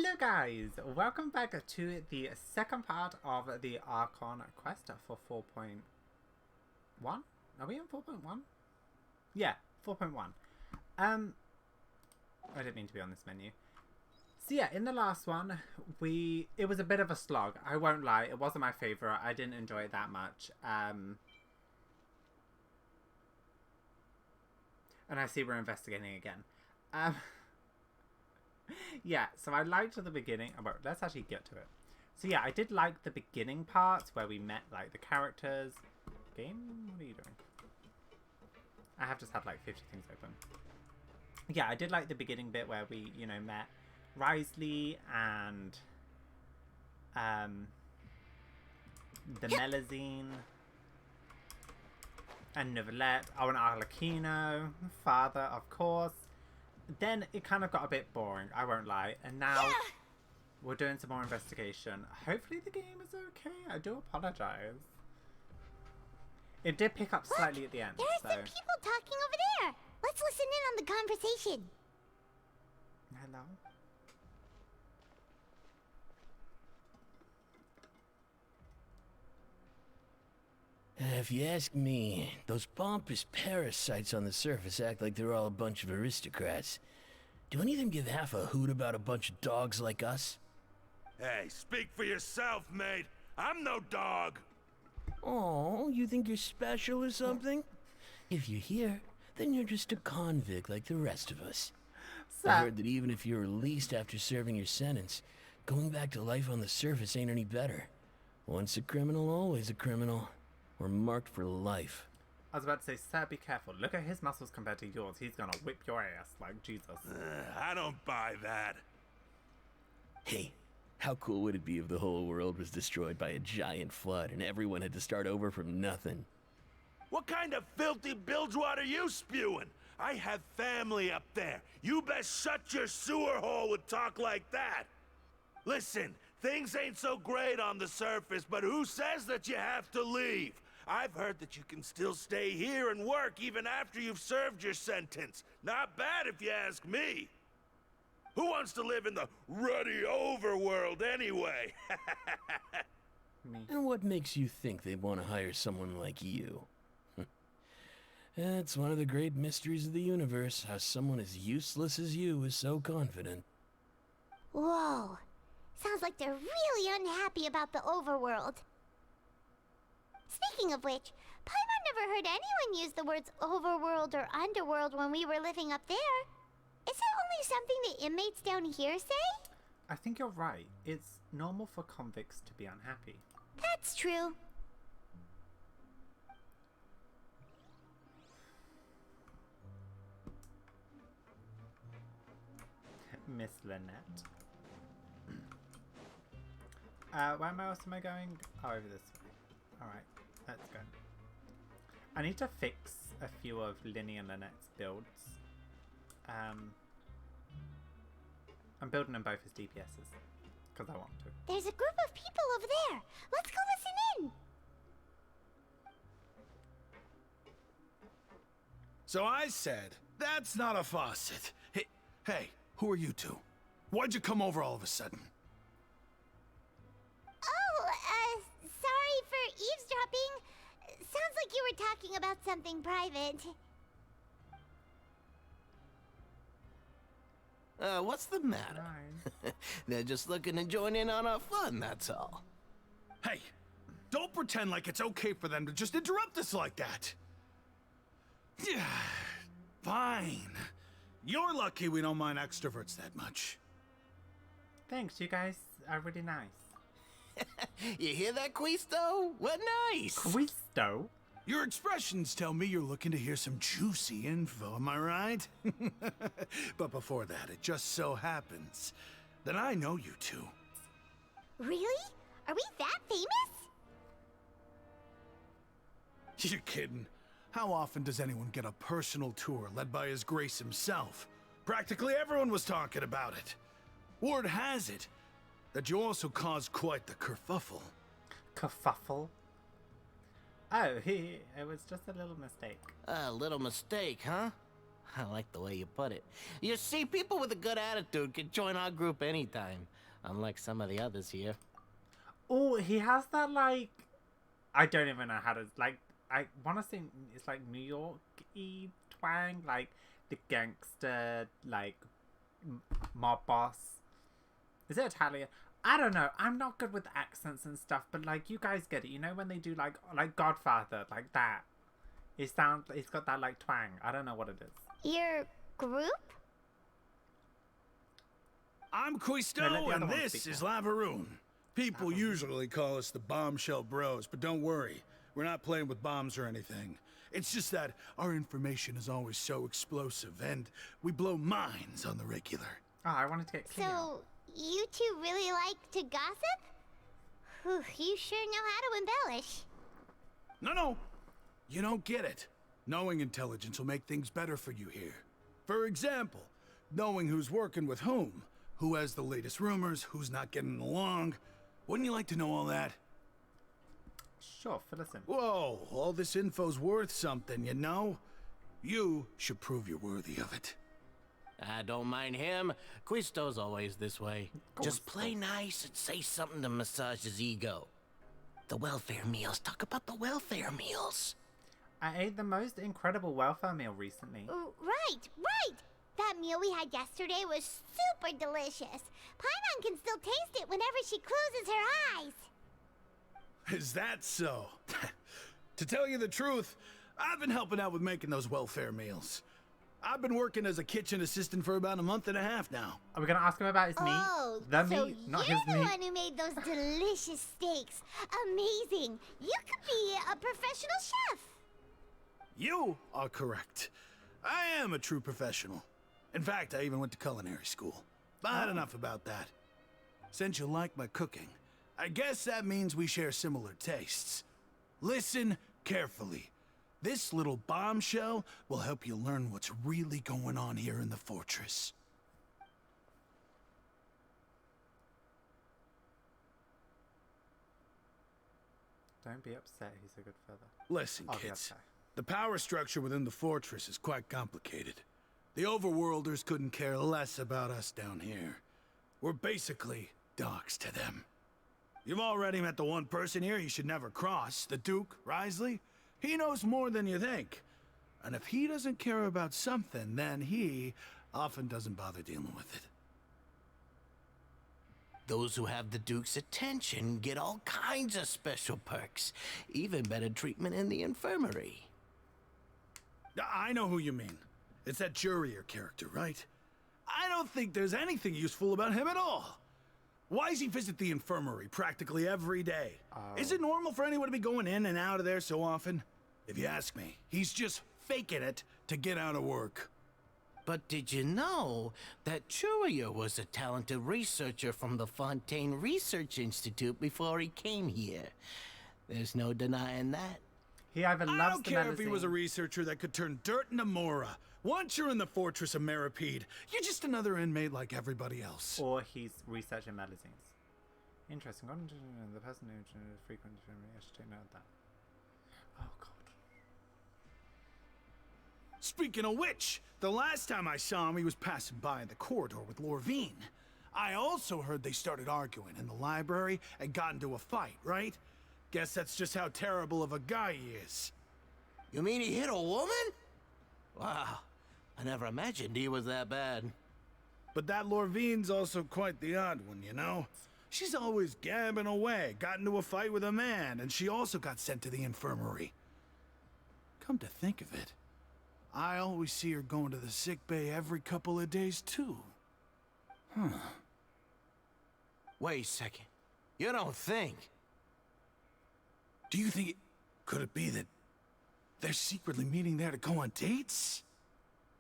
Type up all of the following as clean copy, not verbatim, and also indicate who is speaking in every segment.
Speaker 1: Hello guys, welcome back to the second part of the Archon quest for 4.1. Are we on 4.1? Yeah, 4.1. I didn't mean to be on this menu. So yeah, in the last one, it was a bit of a slog. I won't lie, it wasn't my favourite. I didn't enjoy it that much. And I see we're investigating again. Yeah, so I liked the beginning. Well, let's actually get to it. So yeah, I did like the beginning parts where we met like the characters. Game? What are you doing? I have just had like 50 things open. Yeah, I did like the beginning bit where we, met Risley and the Melazine and Novelette. Oh, and Arlecchino, father, of course. Then it kind of got a bit boring, I won't lie. And now we're doing some more investigation. Hopefully the game is okay. I do apologize. It did pick up slightly at the end.
Speaker 2: There are some people talking over there. Let's listen in on the conversation.
Speaker 1: Hello?
Speaker 3: If you ask me, those pompous parasites on the surface act like they're all a bunch of aristocrats. Do any of them give half a hoot about a bunch of dogs like us?
Speaker 4: Hey, speak for yourself, mate. I'm no dog.
Speaker 3: Oh, you think you're special or something? If you're here, then you're just a convict like the rest of us. I heard that even if you're released after serving your sentence, going back to life on the surface ain't any better. Once a criminal, always a criminal. We're marked for life.
Speaker 1: I was about to say, sir, be careful. Look at his muscles compared to yours. He's gonna whip your ass like Jesus.
Speaker 4: I don't buy that.
Speaker 3: Hey, how cool would it be if the whole world was destroyed by a giant flood and everyone had to start over from nothing?
Speaker 4: What kind of filthy bilgewater are you spewing? I have family up there. You best shut your sewer hole with talk like that. Listen, things ain't so great on the surface, but who says that you have to leave? I've heard that you can still stay here and work even after you've served your sentence. Not bad if you ask me. Who wants to live in the ruddy overworld anyway?
Speaker 1: Me.
Speaker 3: And what makes you think they want to hire someone like you? It's one of the great mysteries of the universe, how someone as useless as you is so confident.
Speaker 2: Whoa. Sounds like they're really unhappy about the overworld. Speaking of which, Paimon never heard anyone use the words overworld or underworld when we were living up there. Is it only something the inmates down here say?
Speaker 1: I think you're right. It's normal for convicts to be unhappy.
Speaker 2: That's true.
Speaker 1: Miss Lynette. Where else am I going? Oh, over this way. Alright, let's go. I need to fix a few of Linny and Lynette's builds. I'm building them both as DPSs. Because I want to.
Speaker 2: There's a group of people over there. Let's go listen in.
Speaker 5: So I said, that's not a faucet. Hey, who are you two? Why'd you come over all of a sudden?
Speaker 2: Oh, sorry for eavesdropping. Sounds like you were talking about something private.
Speaker 3: What's the matter?
Speaker 1: Fine.
Speaker 3: They're just looking to join in on our fun, that's all.
Speaker 5: Hey, don't pretend like it's okay for them to just interrupt us like that. Yeah, fine. You're lucky we don't mind extroverts that much.
Speaker 1: Thanks, you guys are really nice.
Speaker 3: You hear that, Quisto? What nice!
Speaker 1: Quisto?
Speaker 5: Your expressions tell me you're looking to hear some juicy info, am I right? But before that, it just so happens that I know you two.
Speaker 2: Really? Are we that famous?
Speaker 5: You're kidding. How often does anyone get a personal tour led by His Grace himself? Practically everyone was talking about it. Word has it that you also caused quite the kerfuffle.
Speaker 1: Kerfuffle? Oh, it was just a little mistake.
Speaker 3: A little mistake, huh?
Speaker 6: I like the way you put it. You see, people with a good attitude can join our group anytime, unlike some of the others here.
Speaker 1: Oh, he has that, like... I don't even know how to... Like, I want to say it's like New York-y twang. Like, the gangster, like, mob boss. Is it Italian? I don't know. I'm not good with accents and stuff, but, like, you guys get it. You know when they do, like Godfather, like that. It's got that, like, twang. I don't know what it is.
Speaker 2: Your group?
Speaker 5: I'm Quisto,
Speaker 1: No, let the other
Speaker 5: and
Speaker 1: one
Speaker 5: this
Speaker 1: speak
Speaker 5: is
Speaker 1: now.
Speaker 5: Lavaroon. People usually call us the Bombshell Bros, but don't worry. We're not playing with bombs or anything. It's just that our information is always so explosive, and we blow minds on the regular.
Speaker 1: Oh, I wanted to get clear.
Speaker 2: So, you two really like to gossip? Whew, you sure know how to embellish.
Speaker 5: No. You don't get it. Knowing intelligence will make things better for you here. For example, knowing who's working with whom, who has the latest rumors, who's not getting along. Wouldn't you like to know all that?
Speaker 1: Sure, fill us in.
Speaker 5: Whoa, all this info's worth something, you know? You should prove you're worthy of it.
Speaker 6: I don't mind him. Quisto's always this way. Just play nice and say something to massage his ego. The welfare meals. Talk about the welfare meals.
Speaker 1: I ate the most incredible welfare meal recently.
Speaker 2: Right. That meal we had yesterday was super delicious. Paimon can still taste it whenever she closes her eyes.
Speaker 5: Is that so? To tell you the truth, I've been helping out with making those welfare meals. I've been working as a kitchen assistant for about a month and a half now.
Speaker 1: Are we going to ask him about his meat?
Speaker 2: Oh,
Speaker 1: The
Speaker 2: so
Speaker 1: meat, not
Speaker 2: you're
Speaker 1: his
Speaker 2: the
Speaker 1: meat.
Speaker 2: one who made those delicious steaks. Amazing. You could be a professional chef.
Speaker 5: You are correct. I am a true professional. In fact, I even went to culinary school. But enough about that. Since you like my cooking, I guess that means we share similar tastes. Listen carefully. This little bombshell will help you learn what's really going on here in the fortress.
Speaker 1: Don't be upset, he's a good feather.
Speaker 5: Listen,
Speaker 1: I'll be
Speaker 5: kids.
Speaker 1: upset.
Speaker 5: The power structure within the fortress is quite complicated. The Overworlders couldn't care less about us down here. We're basically dogs to them. You've already met the one person here you should never cross, the Duke, Risley. He knows more than you think. And if he doesn't care about something, then he often doesn't bother dealing with it.
Speaker 6: Those who have the Duke's attention get all kinds of special perks, even better treatment in the infirmary.
Speaker 5: I know who you mean. It's that Jurier character, right? I don't think there's anything useful about him at all. Why does he visit the infirmary practically every day? Is it normal for anyone to be going in and out of there so often? If you ask me, he's just faking it to get out of work.
Speaker 6: But did you know that Jurier was a talented researcher from the Fontaine Research Institute before he came here? There's no denying that.
Speaker 1: He either loves
Speaker 5: I don't
Speaker 1: the
Speaker 5: care if he was a
Speaker 1: medicine-
Speaker 5: researcher that could turn dirt into Mora. Once you're in the fortress of Meripede, you're just another inmate like everybody else.
Speaker 1: or he's researching medicines. Interesting. The person who frequently I should take note of that. Oh god.
Speaker 5: Speaking of which, the last time I saw him, he was passing by in the corridor with Lorvine. I also heard they started arguing in the library and got into a fight, right? Guess that's just how terrible of a guy he is.
Speaker 6: You mean he hit a woman? Wow, I never imagined he was that bad.
Speaker 5: But that Lorvine's also quite the odd one, you know? She's always gabbing away, got into a fight with a man, and she also got sent to the infirmary. Come to think of it, I always see her going to the sick bay every couple of days, too.
Speaker 6: Wait a second. You don't think?
Speaker 5: Do you think could it be that they're secretly meeting there to go on dates?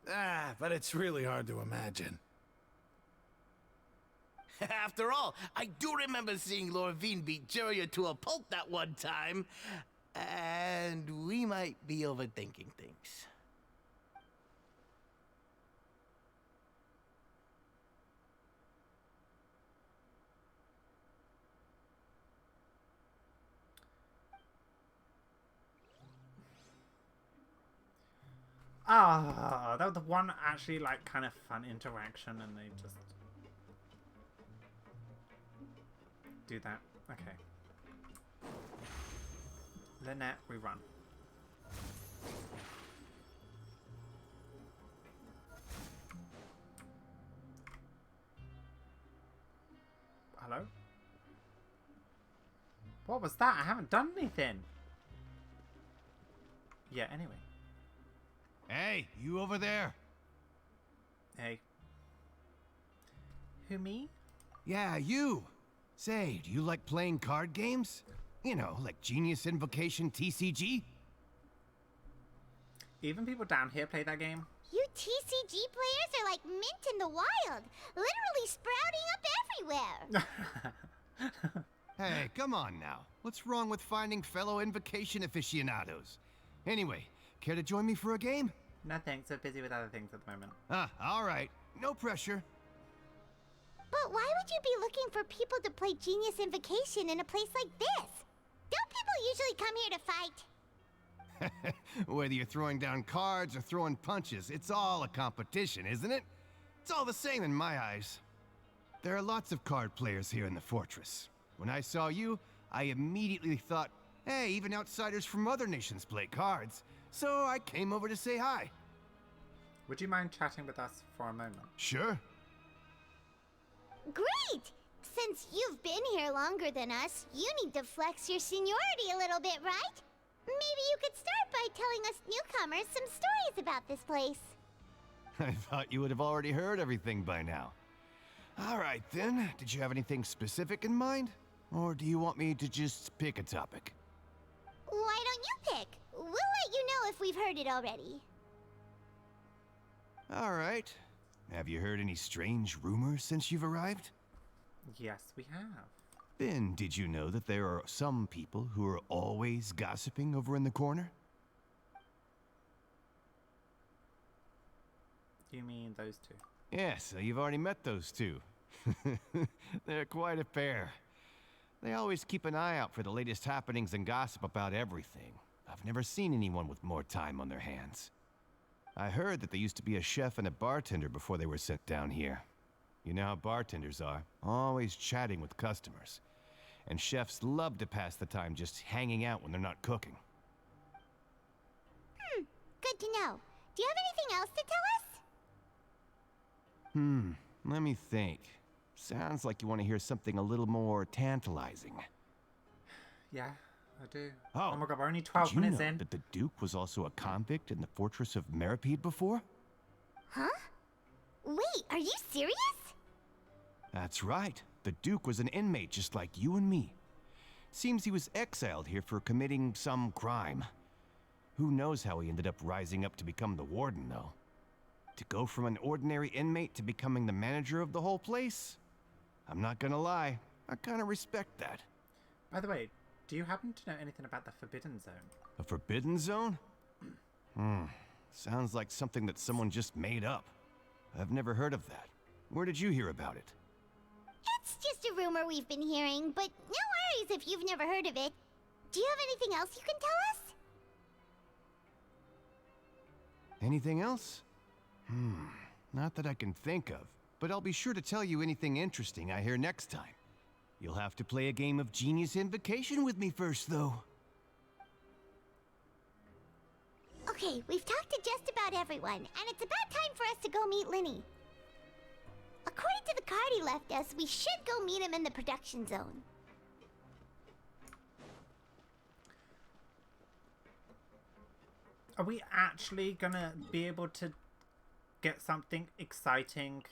Speaker 5: But it's really hard to imagine.
Speaker 6: After all, I do remember seeing Lorvine beat Jurier to a pulp that one time. And we might be overthinking things.
Speaker 1: Ah, that was the one actually like kind of fun interaction, and they just do that. Okay. Lynette, we run. Hello? What was that? I haven't done anything. Yeah, anyway.
Speaker 7: Hey, you over there?
Speaker 1: Hey. Who, me?
Speaker 7: Yeah, you. Say, do you like playing card games? You know, like Genius Invocation TCG?
Speaker 1: Even people down here play that game.
Speaker 2: You TCG players are like mint in the wild, literally sprouting up everywhere.
Speaker 7: Hey, come on now. What's wrong with finding fellow Invocation aficionados? Anyway, care to join me for a game?
Speaker 1: No thanks, we're busy with other things at the moment.
Speaker 7: All right. No pressure.
Speaker 2: But why would you be looking for people to play Genius Invocation in a place like this? Don't people usually come here to fight?
Speaker 7: Whether you're throwing down cards or throwing punches, it's all a competition, isn't it? It's all the same in my eyes. There are lots of card players here in the fortress. When I saw you, I immediately thought, hey, even outsiders from other nations play cards. So I came over to say hi.
Speaker 1: Would you mind chatting with us for a moment?
Speaker 7: Sure.
Speaker 2: Great! Since you've been here longer than us, you need to flex your seniority a little bit, right? Maybe you could start by telling us newcomers some stories about this place.
Speaker 7: I thought you would have already heard everything by now. All right, then. Did you have anything specific in mind? Or do you want me to just pick a topic?
Speaker 2: Why don't you pick? We'll let you know if we've heard it already.
Speaker 7: All right. Have you heard any strange rumors since you've arrived?
Speaker 1: Yes, we have.
Speaker 7: Then, did you know that there are some people who are always gossiping over in the corner?
Speaker 1: You mean those two?
Speaker 7: Yes, you've already met those two. They're quite a pair. They always keep an eye out for the latest happenings and gossip about everything. I've never seen anyone with more time on their hands. I heard that they used to be a chef and a bartender before they were sent down here. You know how bartenders are, always chatting with customers. And chefs love to pass the time just hanging out when they're not cooking.
Speaker 2: Good to know. Do you have anything else to tell us?
Speaker 7: Let me think. Sounds like you want to hear something a little more tantalizing.
Speaker 1: Yeah, I do.
Speaker 7: Oh,
Speaker 1: My god, we're only 12
Speaker 7: Did you
Speaker 1: minutes
Speaker 7: know
Speaker 1: in.
Speaker 7: that the Duke was also a convict in the fortress of Meripede before?
Speaker 2: Huh? Wait, are you serious?
Speaker 7: That's right. The Duke was an inmate just like you and me. Seems he was exiled here for committing some crime. Who knows how he ended up rising up to become the warden, though. To go from an ordinary inmate to becoming the manager of the whole place? I'm not gonna lie, I kinda respect that.
Speaker 1: By the way, do you happen to know anything about the Forbidden Zone?
Speaker 7: A forbidden zone? Sounds like something that someone just made up. I've never heard of that. Where did you hear about it?
Speaker 2: It's just a rumor we've been hearing, but no worries if you've never heard of it. Do you have anything else you can tell us?
Speaker 7: Anything else? Not that I can think of, but I'll be sure to tell you anything interesting I hear next time. You'll have to play a game of Genius Invocation with me first, though.
Speaker 2: Okay, we've talked to just about everyone, and it's about time for us to go meet Linny. According to the card he left us, we should go meet him in the production zone.
Speaker 1: Are we actually gonna be able to get something exciting?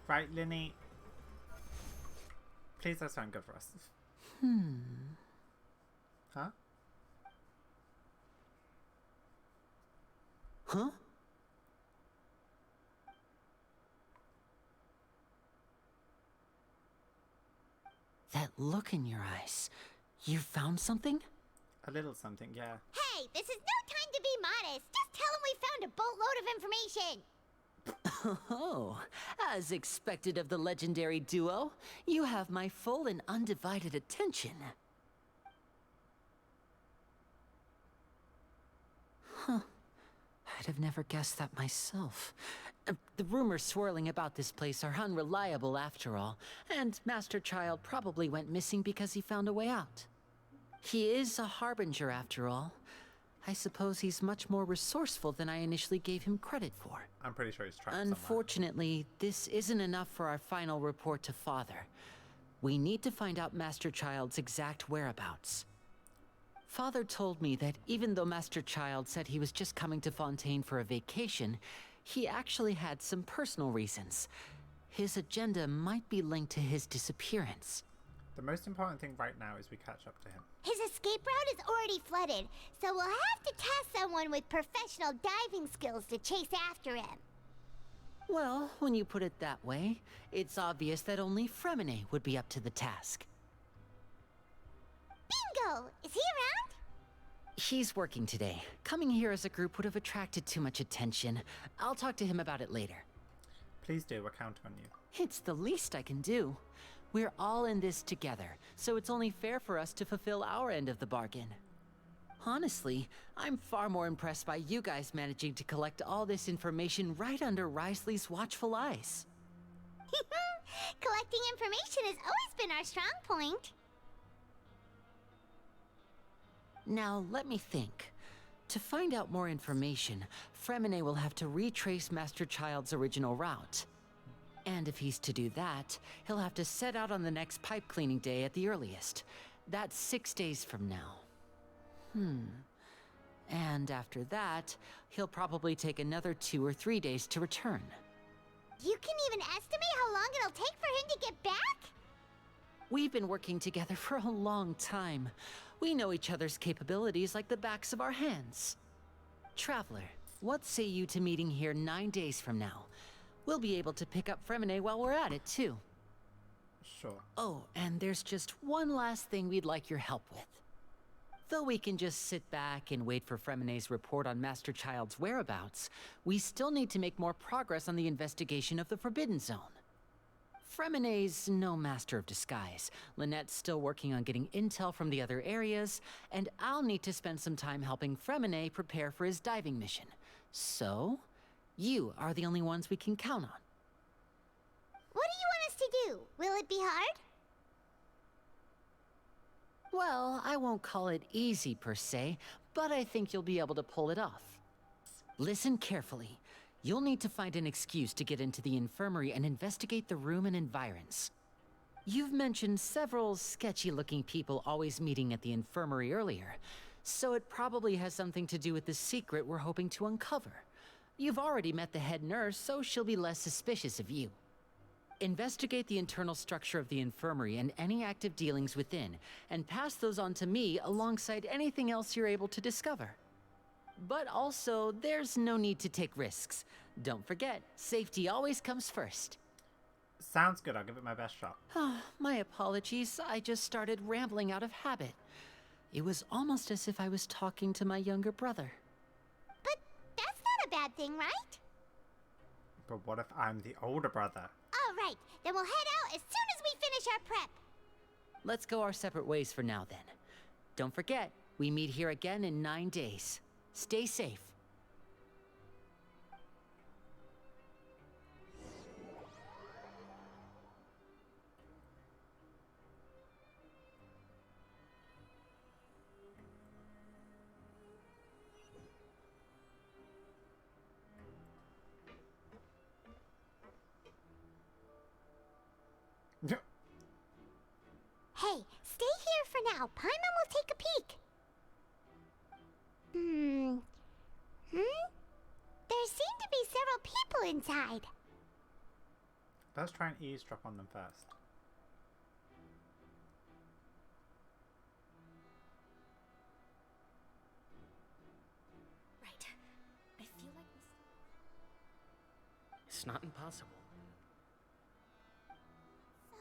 Speaker 1: Right, Linny? Please, that sound good for us. Huh?
Speaker 8: Huh? That look in your eyes. You found something?
Speaker 1: A little something, yeah.
Speaker 2: Hey, this is no time to be modest. Just tell him we found a boatload of information.
Speaker 8: Oh, as expected of the legendary duo, you have my full and undivided attention. I'd have never guessed that myself. The rumors swirling about this place are unreliable after all, and Master Child probably went missing because he found a way out. He is a harbinger after all. I suppose he's much more resourceful than I initially gave him credit for.
Speaker 1: I'm pretty sure he's trapped somewhere.
Speaker 8: Unfortunately, this isn't enough for our final report to Father. We need to find out Master Child's exact whereabouts. Father told me that even though Master Child said he was just coming to Fontaine for a vacation, he actually had some personal reasons. His agenda might be linked to his disappearance.
Speaker 1: The most important thing right now is we catch up to him.
Speaker 2: His escape route is already flooded, so we'll have to task someone with professional diving skills to chase after him.
Speaker 8: Well, when you put it that way, it's obvious that only Fremine would be up to the task.
Speaker 2: Bingo! Is he around?
Speaker 8: He's working today. Coming here as a group would have attracted too much attention. I'll talk to him about it later.
Speaker 1: Please do, we're counting on you.
Speaker 8: It's the least I can do. We're all in this together, so it's only fair for us to fulfill our end of the bargain. Honestly, I'm far more impressed by you guys managing to collect all this information right under Risley's watchful eyes.
Speaker 2: Collecting information has always been our strong point.
Speaker 8: Now, let me think. To find out more information, Fremine will have to retrace Master Child's original route. And if he's to do that, he'll have to set out on the next pipe cleaning day at the earliest. That's 6 days from now. And after that, he'll probably take another 2 or 3 days to return.
Speaker 2: You can even estimate how long it'll take for him to get back?
Speaker 8: We've been working together for a long time. We know each other's capabilities like the backs of our hands. Traveler, what say you to meeting here 9 days from now? We'll be able to pick up Fremine while we're at it, too.
Speaker 1: Sure.
Speaker 8: Oh, and there's just one last thing we'd like your help with. Though we can just sit back and wait for Fremine's report on Master Child's whereabouts, we still need to make more progress on the investigation of the Forbidden Zone. Fremine's no master of disguise. Lynette's still working on getting intel from the other areas, and I'll need to spend some time helping Fremine prepare for his diving mission. So, you are the only ones we can count on.
Speaker 2: What do you want us to do? Will it be hard?
Speaker 8: Well, I won't call it easy per se, but I think you'll be able to pull it off. Listen carefully. You'll need to find an excuse to get into the infirmary and investigate the room and environs. You've mentioned several sketchy-looking people always meeting at the infirmary earlier, so it probably has something to do with the secret we're hoping to uncover. You've already met the head nurse, so she'll be less suspicious of you. Investigate the internal structure of the infirmary and any active dealings within, and pass those on to me alongside anything else you're able to discover. But also, there's no need to take risks. Don't forget, safety always comes first.
Speaker 1: Sounds good, I'll give it my best shot.
Speaker 8: My apologies, I just started rambling out of habit. It was almost as if I was talking to my younger brother.
Speaker 2: But that's not a bad thing, right?
Speaker 1: But what if I'm the older brother?
Speaker 2: All right, then we'll head out as soon as we finish our prep.
Speaker 8: Let's go our separate ways for now, then. Don't forget, we meet here again in 9 days. Stay safe.
Speaker 2: Hey, stay here for now. Paimon will take a peek. There seem to be several people inside.
Speaker 1: Let's try and eavesdrop on them first.
Speaker 9: Right. I feel like
Speaker 6: It's not impossible.
Speaker 2: So...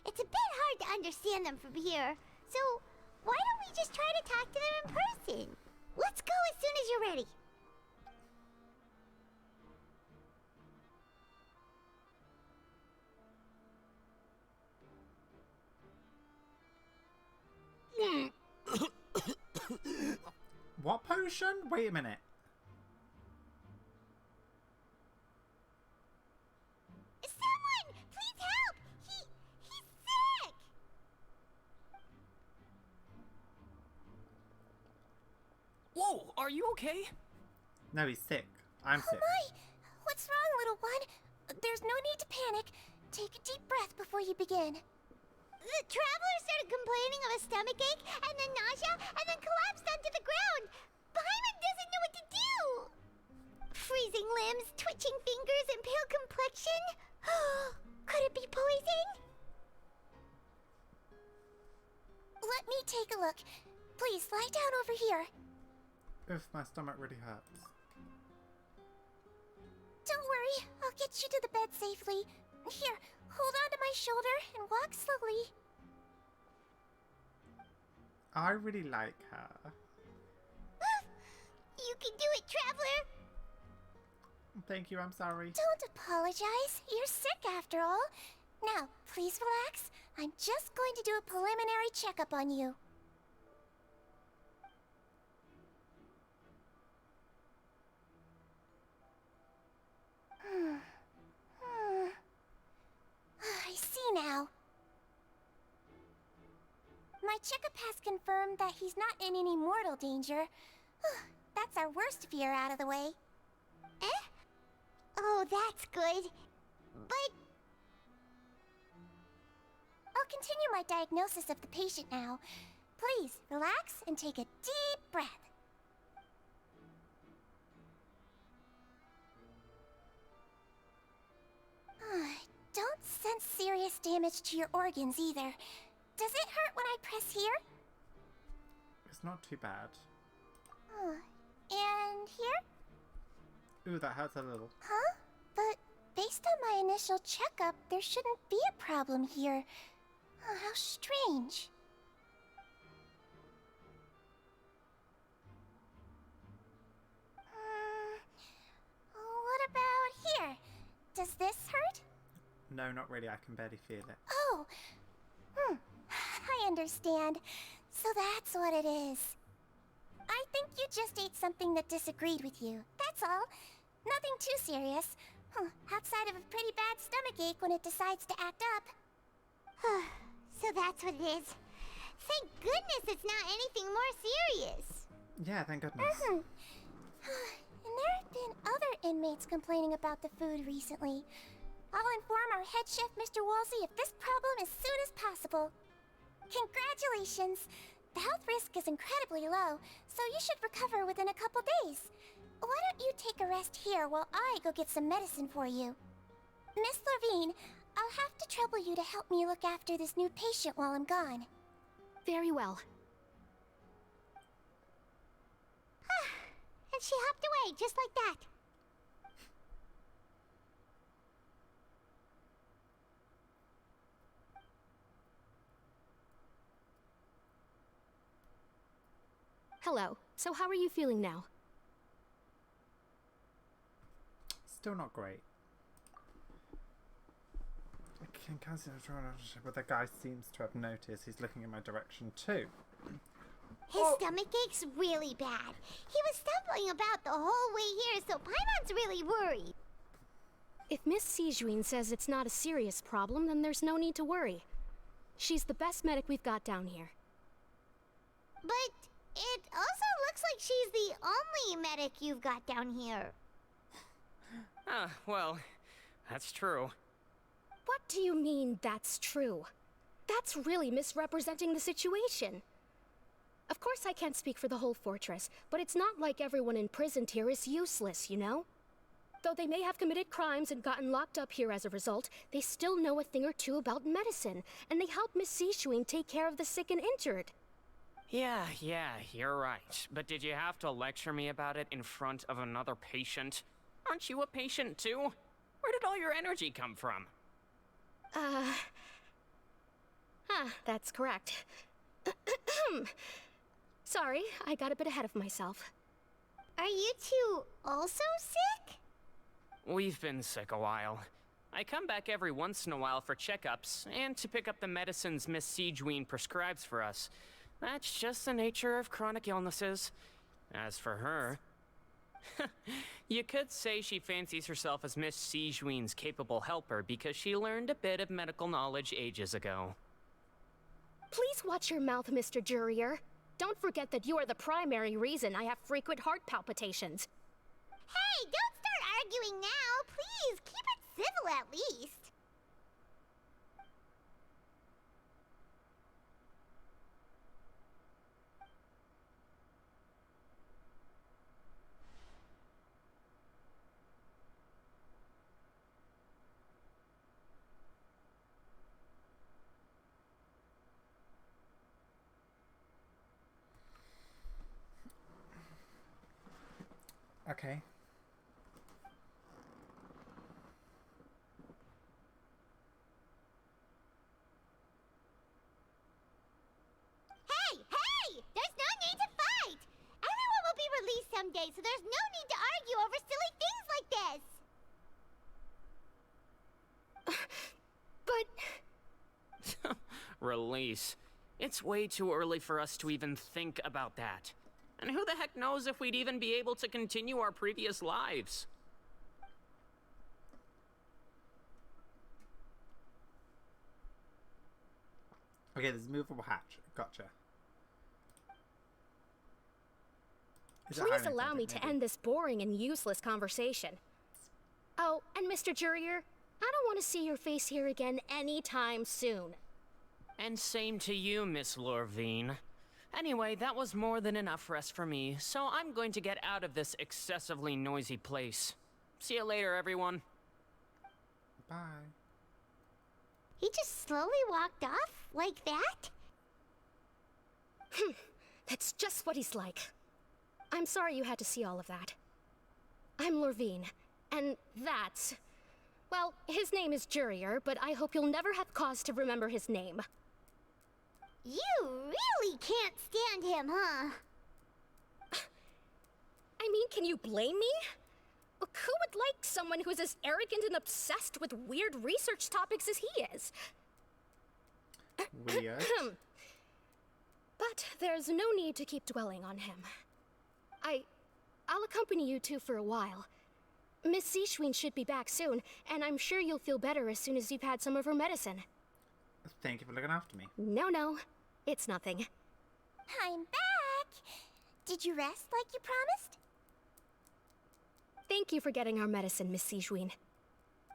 Speaker 2: It's a bit hard to understand them from here, so why don't we just try to talk to them in person? Let's go as soon as you're ready.
Speaker 1: What potion? Wait a minute.
Speaker 2: Someone! Please help! He's sick!
Speaker 9: Whoa, are you okay?
Speaker 1: No, he's sick. I'm sick.
Speaker 2: My! What's wrong, little one? There's no need to panic. Take a deep breath before you begin. The traveler started complaining of a stomachache, and then nausea, and then collapsed onto the ground. Paimon doesn't know what to do. Freezing limbs, twitching fingers, and pale complexion? Could it be poison? Let me take a look. Please, lie down over here.
Speaker 1: Oof, my stomach really hurts.
Speaker 2: Don't worry, I'll get you to the bed safely. Here, hold on to my shoulder and walk slowly.
Speaker 1: I really like her.
Speaker 2: You can do it, traveler.
Speaker 1: Thank you, I'm sorry.
Speaker 2: Don't apologize. You're sick after all. Now, please relax. I'm just going to do a preliminary checkup on you. I see now. My checkup has confirmed that he's not in any mortal danger. That's our worst fear out of the way. Eh? Oh, that's good. But... I'll continue my diagnosis of the patient now. Please, relax and take a deep breath. Don't sense serious damage to your organs either. Does it hurt when I press here?
Speaker 1: It's not too bad.
Speaker 2: And here?
Speaker 1: Ooh, that hurts a little.
Speaker 2: Huh? But based on my initial checkup, there shouldn't be a problem here. Oh, how strange. What about here? Does this hurt?
Speaker 1: No, not really. I can barely feel it.
Speaker 2: Oh. I understand. So that's what it is. I think you just ate something that disagreed with you. That's all. Nothing too serious. Outside of a pretty bad stomachache when it decides to act up. So that's what it is. Thank goodness it's not anything more serious.
Speaker 1: Yeah, thank goodness.
Speaker 2: And there have been other inmates complaining about the food recently. I'll inform our head chef, Mr. Wolsey, of this problem as soon as possible. Congratulations! The health risk is incredibly low, so you should recover within a couple days. Why don't you take a rest here while I go get some medicine for you? Miss Levine, I'll have to trouble you to help me look after this new patient while I'm gone.
Speaker 10: Very well.
Speaker 2: And she hopped away just like that.
Speaker 10: Hello. So how are you feeling now?
Speaker 1: Still not great. I can consider but the guy seems to have noticed. He's looking in my direction too.
Speaker 2: His stomach ache's really bad. He was stumbling about the whole way here, so Paimon's really worried.
Speaker 10: If Miss Sijuin says it's not a serious problem, then there's no need to worry. She's the best medic we've got down here.
Speaker 2: But it also looks like she's the only medic you've got down here.
Speaker 9: Well, that's true.
Speaker 10: What do you mean, that's true? That's really misrepresenting the situation. Of course I can't speak for the whole fortress, but it's not like everyone imprisoned here is useless, you know? Though they may have committed crimes and gotten locked up here as a result, they still know a thing or two about medicine, and they help Miss Sishuing take care of the sick and injured.
Speaker 9: Yeah, you're right. But did you have to lecture me about it in front of another patient? Aren't you a patient too? Where did all your energy come from?
Speaker 10: That's correct. Sorry, I got a bit ahead of myself.
Speaker 2: Are you two also sick?
Speaker 9: We've been sick a while. I come back every once in a while for checkups, and to pick up the medicines Miss Sijuin prescribes for us. That's just the nature of chronic illnesses. As for her, you could say she fancies herself as Miss Sijuin's capable helper because she learned a bit of medical knowledge ages ago.
Speaker 10: Please watch your mouth, Mr. Jurier. Don't forget that you are the primary reason I have frequent heart palpitations.
Speaker 2: Hey, don't start arguing now. Please, keep it civil at least.
Speaker 1: Okay.
Speaker 2: Hey! There's no need to fight! Everyone will be released someday, so there's no need to argue over silly things like this!
Speaker 10: But...
Speaker 9: Release. It's way too early for us to even think about that. And who the heck knows if we'd even be able to continue our previous lives?
Speaker 1: Okay, there's a movable hatch. Gotcha.
Speaker 10: Please allow me to end this boring and useless conversation. Oh, and Mr. Jurier, I don't want to see your face here again anytime soon.
Speaker 9: And same to you, Miss Lorvine. Anyway, that was more than enough rest for me, so I'm going to get out of this excessively noisy place. See you later, everyone.
Speaker 1: Bye.
Speaker 2: He just slowly walked off like that?
Speaker 10: That's just what he's like. I'm sorry you had to see all of that. I'm Lorvine, and that's... Well, his name is Jurier, but I hope you'll never have cause to remember his name.
Speaker 2: You really can't stand him, huh?
Speaker 10: I mean, can you blame me? Who would like someone who's as arrogant and obsessed with weird research topics as he is?
Speaker 1: Weird.
Speaker 10: But there's no need to keep dwelling on him. I'll accompany you two for a while. Miss Sijuin should be back soon, and I'm sure you'll feel better as soon as you've had some of her medicine.
Speaker 1: Thank you for looking after me.
Speaker 10: No, it's nothing.
Speaker 2: I'm back! Did you rest like you promised?
Speaker 10: Thank you for getting our medicine, Miss Sijuin.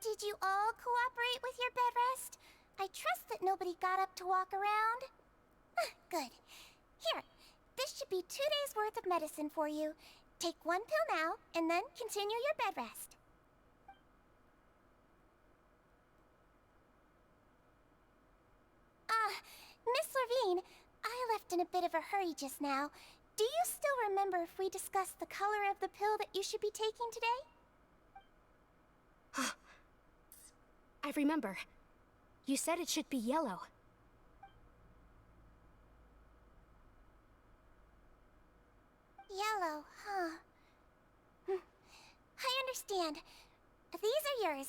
Speaker 2: Did you all cooperate with your bed rest? I trust that nobody got up to walk around. Good. Here, this should be 2 days' worth of medicine for you. Take 1 pill now, and then continue your bed rest. Miss Lorvine, I left in a bit of a hurry just now. Do you still remember if we discussed the color of the pill that you should be taking today?
Speaker 10: I remember. You said it should be yellow.
Speaker 2: Yellow, huh? I understand. These are yours.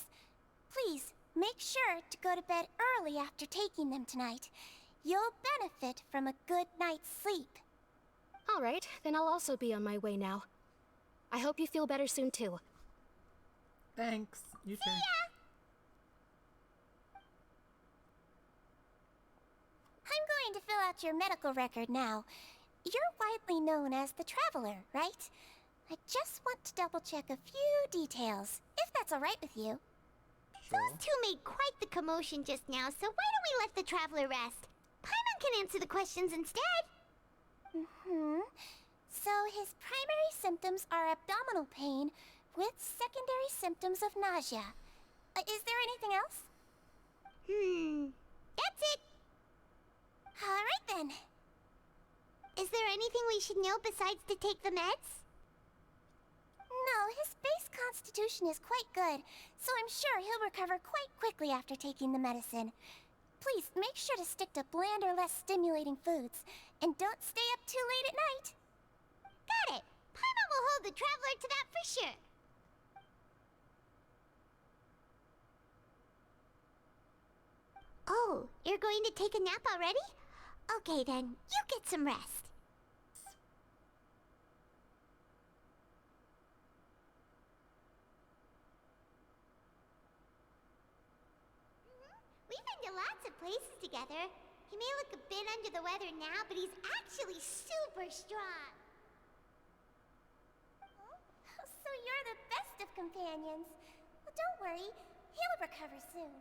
Speaker 2: Please, make sure to go to bed early after taking them tonight. You'll benefit from a good night's sleep.
Speaker 10: All right, then I'll also be on my way now. I hope you feel better soon, too.
Speaker 1: Thanks. You too.
Speaker 2: See ya! I'm going to fill out your medical record now. You're widely known as the Traveler, right? I just want to double-check a few details, if that's all right with you.
Speaker 1: Sure.
Speaker 2: Those two made quite the commotion just now, so why don't we let the Traveler rest? Paimon can answer the questions instead. So his primary symptoms are abdominal pain with secondary symptoms of nausea. Is there anything else? That's it. All right then. Is there anything we should know besides to take the meds? No, his base constitution is quite good, so I'm sure he'll recover quite quickly after taking the medicine. Please make sure to stick to bland or less stimulating foods, and don't stay up too late at night. Got it! Paimon will hold the Traveler to that for sure. Oh, you're going to take a nap already? Okay then, you get some rest. We've been to lots of places together. He may look a bit under the weather now, but he's actually super strong. So you're the best of companions. Well, don't worry. He'll recover soon.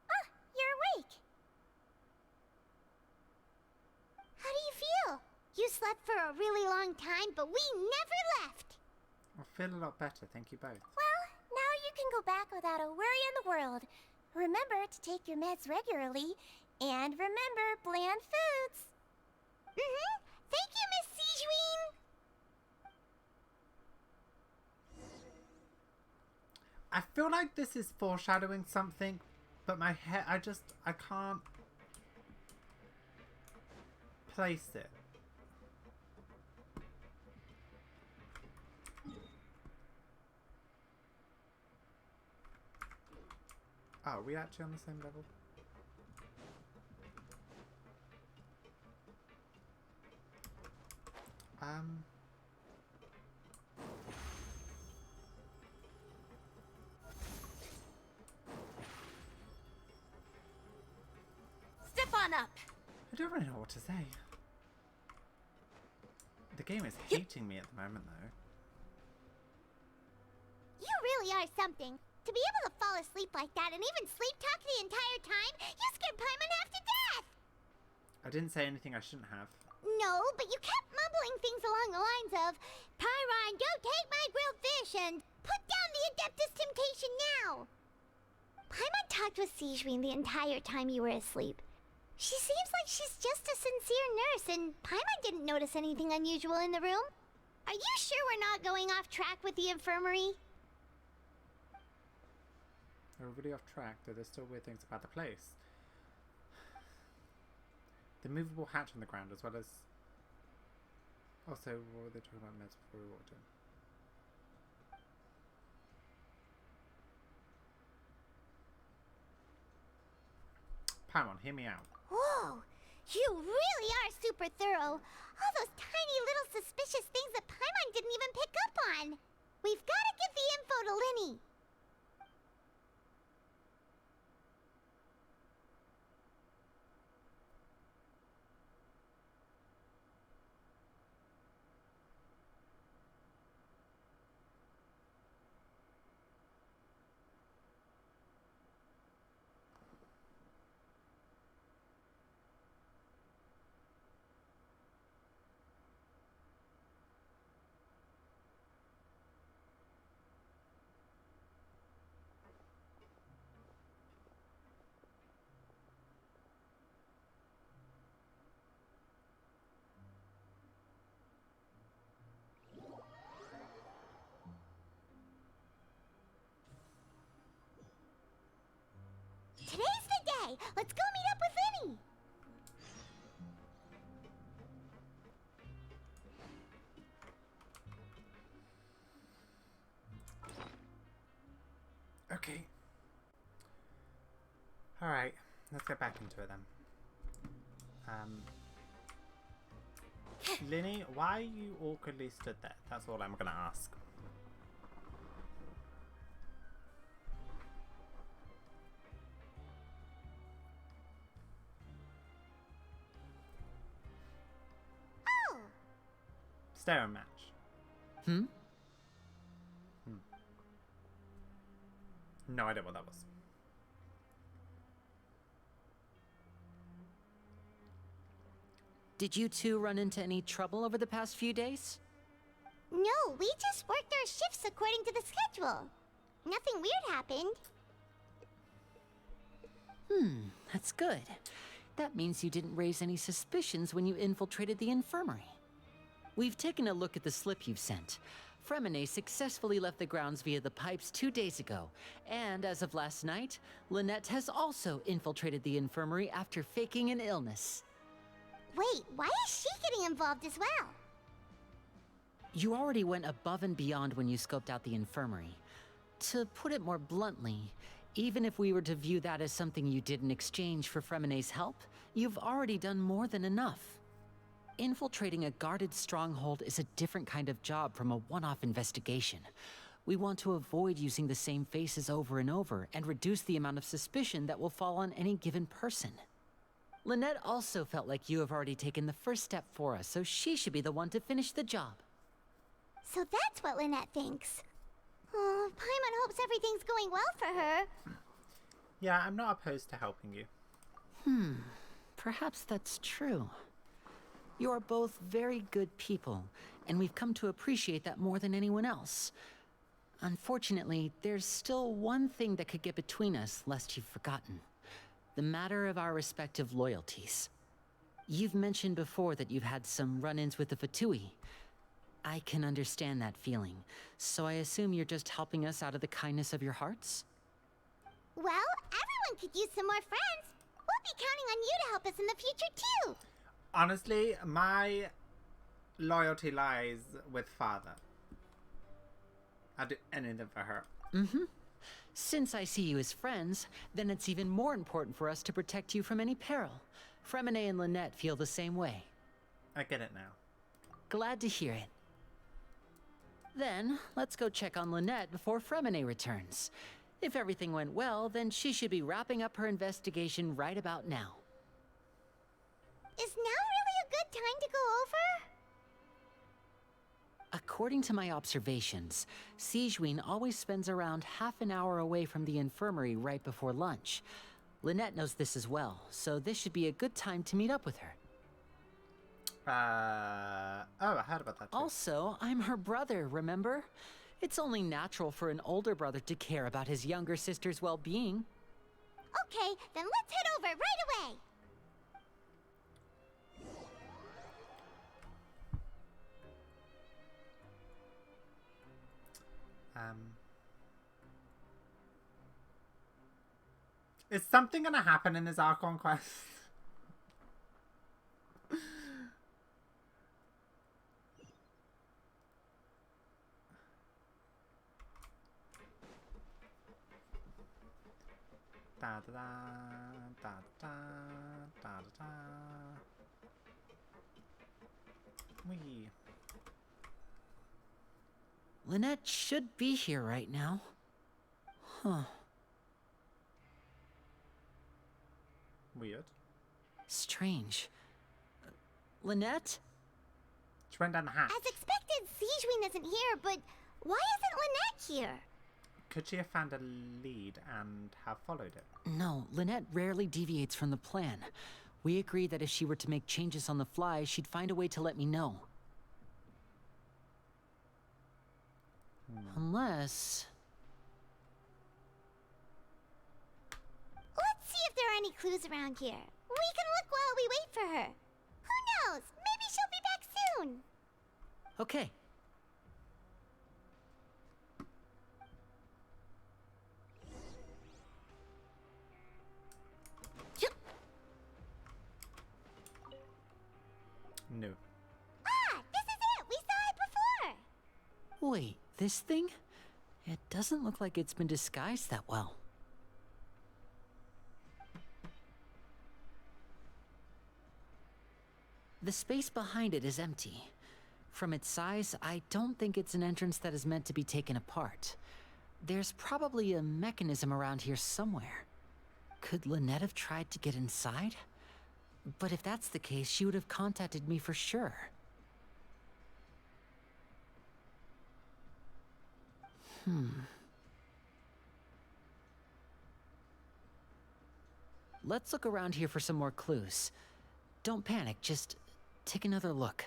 Speaker 2: Ah, you're awake. How do you feel? You slept for a really long time, but we never left.
Speaker 1: I feel a lot better, thank you both.
Speaker 2: Well, now you can go back without a worry in the world. Remember to take your meds regularly, and remember bland foods. Thank you, Miss Sijween.
Speaker 1: I feel like this is foreshadowing something, but my head, I can't place it. Oh, are we actually on the same level?
Speaker 2: Step on up.
Speaker 1: I don't really know what to say. The game is hating me at the moment, though.
Speaker 2: You really are something. To be able to fall asleep like that and even sleep talk the entire time, you scared Paimon half to death!
Speaker 1: I didn't say anything I shouldn't have.
Speaker 2: No, but you kept mumbling things along the lines of, Pyron, don't take my grilled fish, and put down the Adeptus Temptation now! Paimon talked with Sijween the entire time you were asleep. She seems like she's just a sincere nurse, and Paimon didn't notice anything unusual in the room. Are you sure we're not going off track with the infirmary?
Speaker 1: We're really off track, though there's still weird things about the place. The movable hatch on the ground, as well as... Also, what were they talking about meds before we walked in? Paimon, hear me out.
Speaker 2: Whoa! You really are super thorough. All those tiny little suspicious things that Paimon didn't even pick up on. We've got to give the info to Linny. Today's the day! Let's go meet up with Linny!
Speaker 1: Okay. Alright, let's get back into it then. Linny, why are you awkwardly stood there? That's all I'm gonna ask.
Speaker 2: Oh!
Speaker 1: Staring match. No idea what that was.
Speaker 8: Did you two run into any trouble over the past few days?
Speaker 2: No, we just worked our shifts according to the schedule. Nothing weird happened.
Speaker 8: That's good. That means you didn't raise any suspicions when you infiltrated the infirmary. We've taken a look at the slip you've sent. Fremine successfully left the grounds via the pipes 2 days ago, and as of last night, Lynette has also infiltrated the infirmary after faking an illness.
Speaker 2: Wait, why is she getting involved as well?
Speaker 8: You already went above and beyond when you scoped out the infirmary. To put it more bluntly, even if we were to view that as something you did in exchange for Fremine's help, you've already done more than enough. Infiltrating a guarded stronghold is a different kind of job from a one-off investigation. We want to avoid using the same faces over and over and reduce the amount of suspicion that will fall on any given person. Lynette also felt like you have already taken the first step for us, so she should be the one to finish the job.
Speaker 2: So that's what Lynette thinks. Oh, Paimon hopes everything's going well for her.
Speaker 1: Yeah, I'm not opposed to helping you.
Speaker 8: Perhaps that's true. You are both very good people, and we've come to appreciate that more than anyone else. Unfortunately, there's still one thing that could get between us, lest you've forgotten. The matter of our respective loyalties. You've mentioned before that you've had some run-ins with the Fatui. I can understand that feeling, so I assume you're just helping us out of the kindness of your hearts?
Speaker 2: Well, everyone could use some more friends. We'll be counting on you to help us in the future, too.
Speaker 1: Honestly, my loyalty lies with Father. I'd do anything for her.
Speaker 8: Since I see you as friends, then it's even more important for us to protect you from any peril. Fremine and Lynette feel the same way.
Speaker 1: I get it now.
Speaker 8: Glad to hear it. Then, let's go check on Lynette before Fremine returns. If everything went well, then she should be wrapping up her investigation right about now.
Speaker 2: Is now really a good time to go over?
Speaker 8: According to my observations, Sigewinne always spends around half an hour away from the infirmary right before lunch. Lynette knows this as well, so this should be a good time to meet up with her.
Speaker 1: Oh, I heard about that too.
Speaker 8: Also, I'm her brother, remember? It's only natural for an older brother to care about his younger sister's well-being.
Speaker 2: Okay, then let's head over right away.
Speaker 1: Is something gonna happen in this Archon quest? Da da da da da da da. Wee.
Speaker 8: Lynette should be here right now. Huh.
Speaker 1: Weird.
Speaker 8: Strange. Lynette?
Speaker 1: She went down the hatch.
Speaker 2: As expected, Sigewinne isn't here, but why isn't Lynette here?
Speaker 1: Could she have found a lead and have followed it?
Speaker 8: No, Lynette rarely deviates from the plan. We agreed that if she were to make changes on the fly, she'd find a way to let me know. Unless...
Speaker 2: Let's see if there are any clues around here. We can look while we wait for her. Who knows? Maybe she'll be back soon.
Speaker 8: Okay.
Speaker 1: No.
Speaker 2: Ah, this is it! We saw it before!
Speaker 8: Wait, this thing? It doesn't look like it's been disguised that well. The space behind it is empty. From its size, I don't think it's an entrance that is meant to be taken apart. There's probably a mechanism around here somewhere. Could Lynette have tried to get inside? But if that's the case, she would have contacted me for sure. Let's look around here for some more clues. Don't panic, just take another look.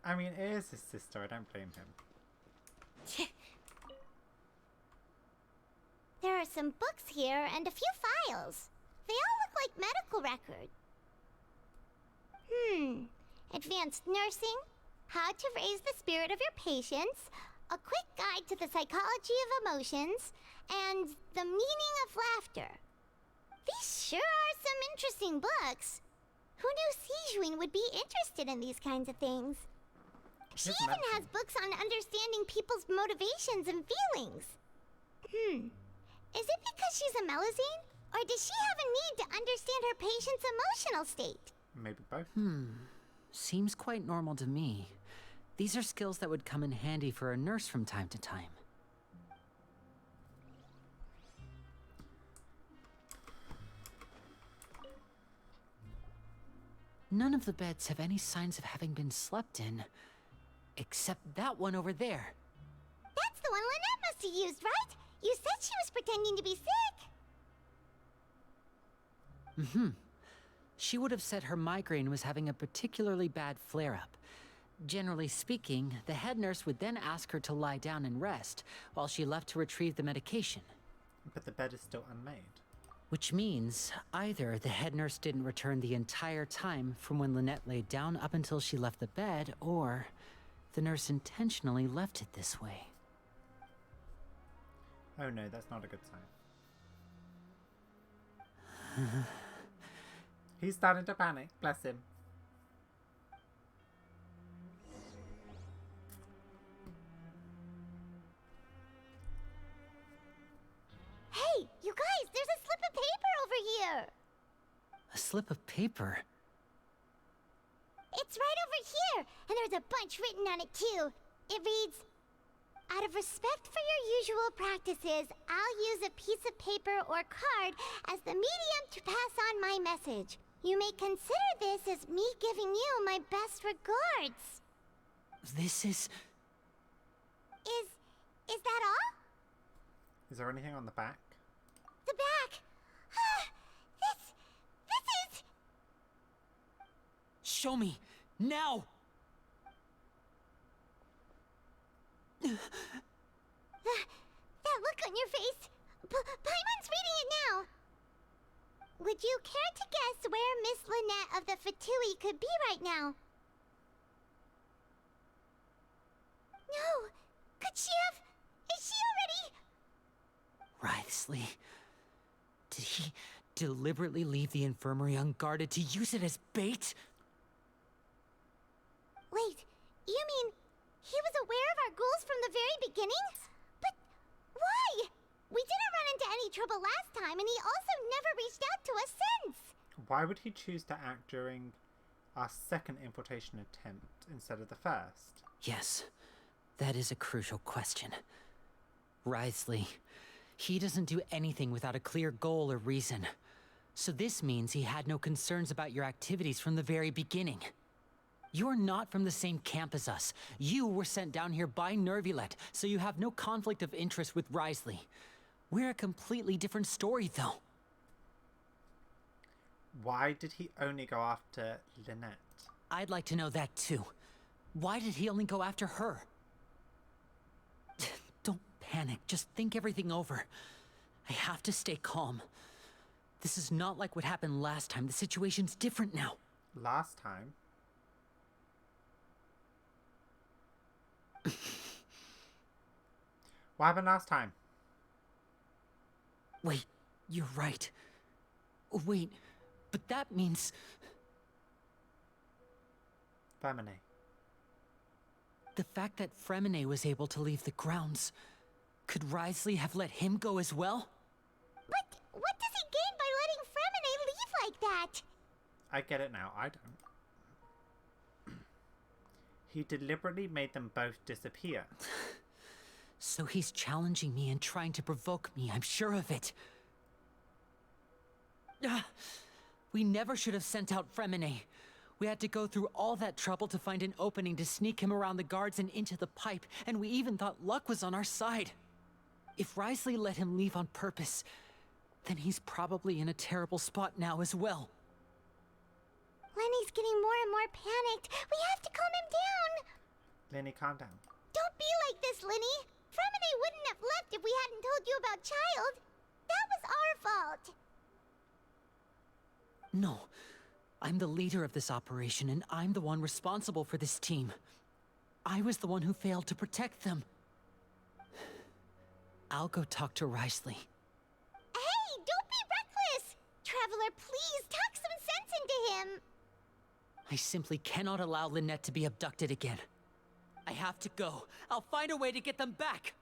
Speaker 1: I mean, it is his sister, I don't blame him.
Speaker 2: There are some books here and a few files. They all look like medical records. Advanced nursing, how to raise the spirit of your patients, a quick guide to the psychology of emotions, and the meaning of laughter. These sure are some interesting books. Who knew Sigewinne would be interested in these kinds of things? She even has books on understanding people's motivations and feelings. Is it because she's a Melusine? Or does she have a need to understand her patient's emotional state?
Speaker 1: Maybe both.
Speaker 8: Seems quite normal to me. These are skills that would come in handy for a nurse from time to time. None of the beds have any signs of having been slept in, except that one over there.
Speaker 2: That's the one Lynette must have used, right? You said she was pretending to be sick.
Speaker 8: She would have said her migraine was having a particularly bad flare-up. Generally speaking, the head nurse would then ask her to lie down and rest, while she left to retrieve the medication.
Speaker 1: But the bed is still unmade.
Speaker 8: Which means either the head nurse didn't return the entire time from when Lynette laid down up until she left the bed, or the nurse intentionally left it this way.
Speaker 1: Oh no, that's not a good sign. He's starting to panic, bless him.
Speaker 2: Hey, you guys, there's a slip of paper over here.
Speaker 8: A slip of paper?
Speaker 2: It's right over here, and there's a bunch written on it too. It reads, "Out of respect for your usual practices, I'll use a piece of paper or card as the medium to pass on my message. You may consider this as me giving you my best regards."
Speaker 8: This is...
Speaker 2: Is that all?
Speaker 1: Is there anything on the back?
Speaker 2: The back. This is...
Speaker 8: Show me! Now!
Speaker 2: That look on your face. Paimon's reading it now. Would you care to guess where Miss Lynette of the Fatui could be right now? No. Could she have... Is she already...
Speaker 8: Wriothesley, did he deliberately leave the infirmary unguarded to use it as bait?
Speaker 2: Wait, you mean he was aware of our goals from the very beginning? But why? We didn't run into any trouble last time, and he also never reached out to us since.
Speaker 1: Why would he choose to act during our second infiltration attempt instead of the first?
Speaker 8: Yes, that is a crucial question. Wriothesley, he doesn't do anything without a clear goal or reason. So this means he had no concerns about your activities from the very beginning. You're not from the same camp as us. You were sent down here by Nervulet, so you have no conflict of interest with Wriothesley. We're a completely different story, though.
Speaker 1: Why did he only go after Lynette?
Speaker 8: I'd like to know that, too. Why did he only go after her? Don't panic. Just think everything over. I have to stay calm. This is not like what happened last time. The situation's different now.
Speaker 1: Last time? What happened last time?
Speaker 8: Wait, you're right. Wait, but that means...
Speaker 1: Femine.
Speaker 8: The fact that Fremine was able to leave the grounds... Could Wriothesley have let him go as well?
Speaker 2: But what does he gain by letting Fremine leave like that?
Speaker 1: I get it now, I don't. He deliberately made them both disappear.
Speaker 8: So he's challenging me and trying to provoke me, I'm sure of it. We never should have sent out Fremine. We had to go through all that trouble to find an opening to sneak him around the guards and into the pipe, and we even thought luck was on our side. If Wriothesley let him leave on purpose, then he's probably in a terrible spot now as well.
Speaker 2: Lenny's getting more and more panicked. We have to calm him down.
Speaker 1: Lenny, calm down.
Speaker 2: Don't be like this, Lenny. Fremine wouldn't have left if we hadn't told you about Child. That was our fault.
Speaker 8: No. I'm the leader of this operation, and I'm the one responsible for this team. I was the one who failed to protect them. I'll go talk to Wriothesley.
Speaker 2: Hey, don't be reckless! Traveler, please, talk some sense into him!
Speaker 8: I simply cannot allow Lynette to be abducted again. I have to go. I'll find a way to get them back!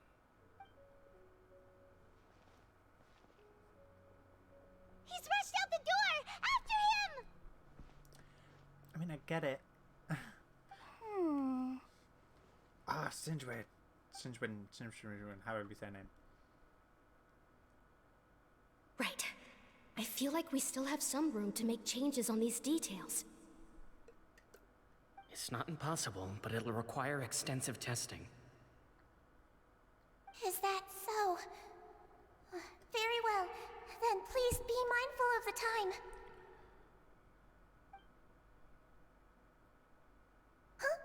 Speaker 2: He's rushed out the door! After him!
Speaker 1: I mean, I get it. Ah, Sinjwin, however you say her name.
Speaker 10: Right. I feel like we still have some room to make changes on these details.
Speaker 9: It's not impossible, but it'll require extensive testing.
Speaker 2: Is that so? Very well. Then please be mindful of the time. Huh?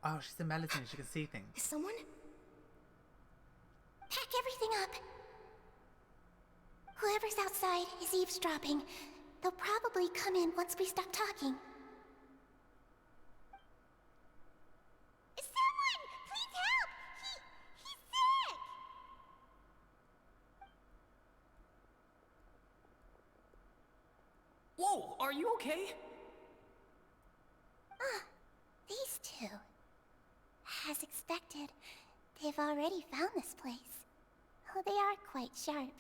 Speaker 1: Oh, she's a Melazine. She can see things.
Speaker 10: Is someone?
Speaker 2: Pack everything up. Whoever's outside is eavesdropping. They'll probably come in once we stop talking. Someone! Please help! He's sick!
Speaker 9: Whoa, are you okay?
Speaker 2: These two. As expected, they've already found this place. Oh, they are quite sharp.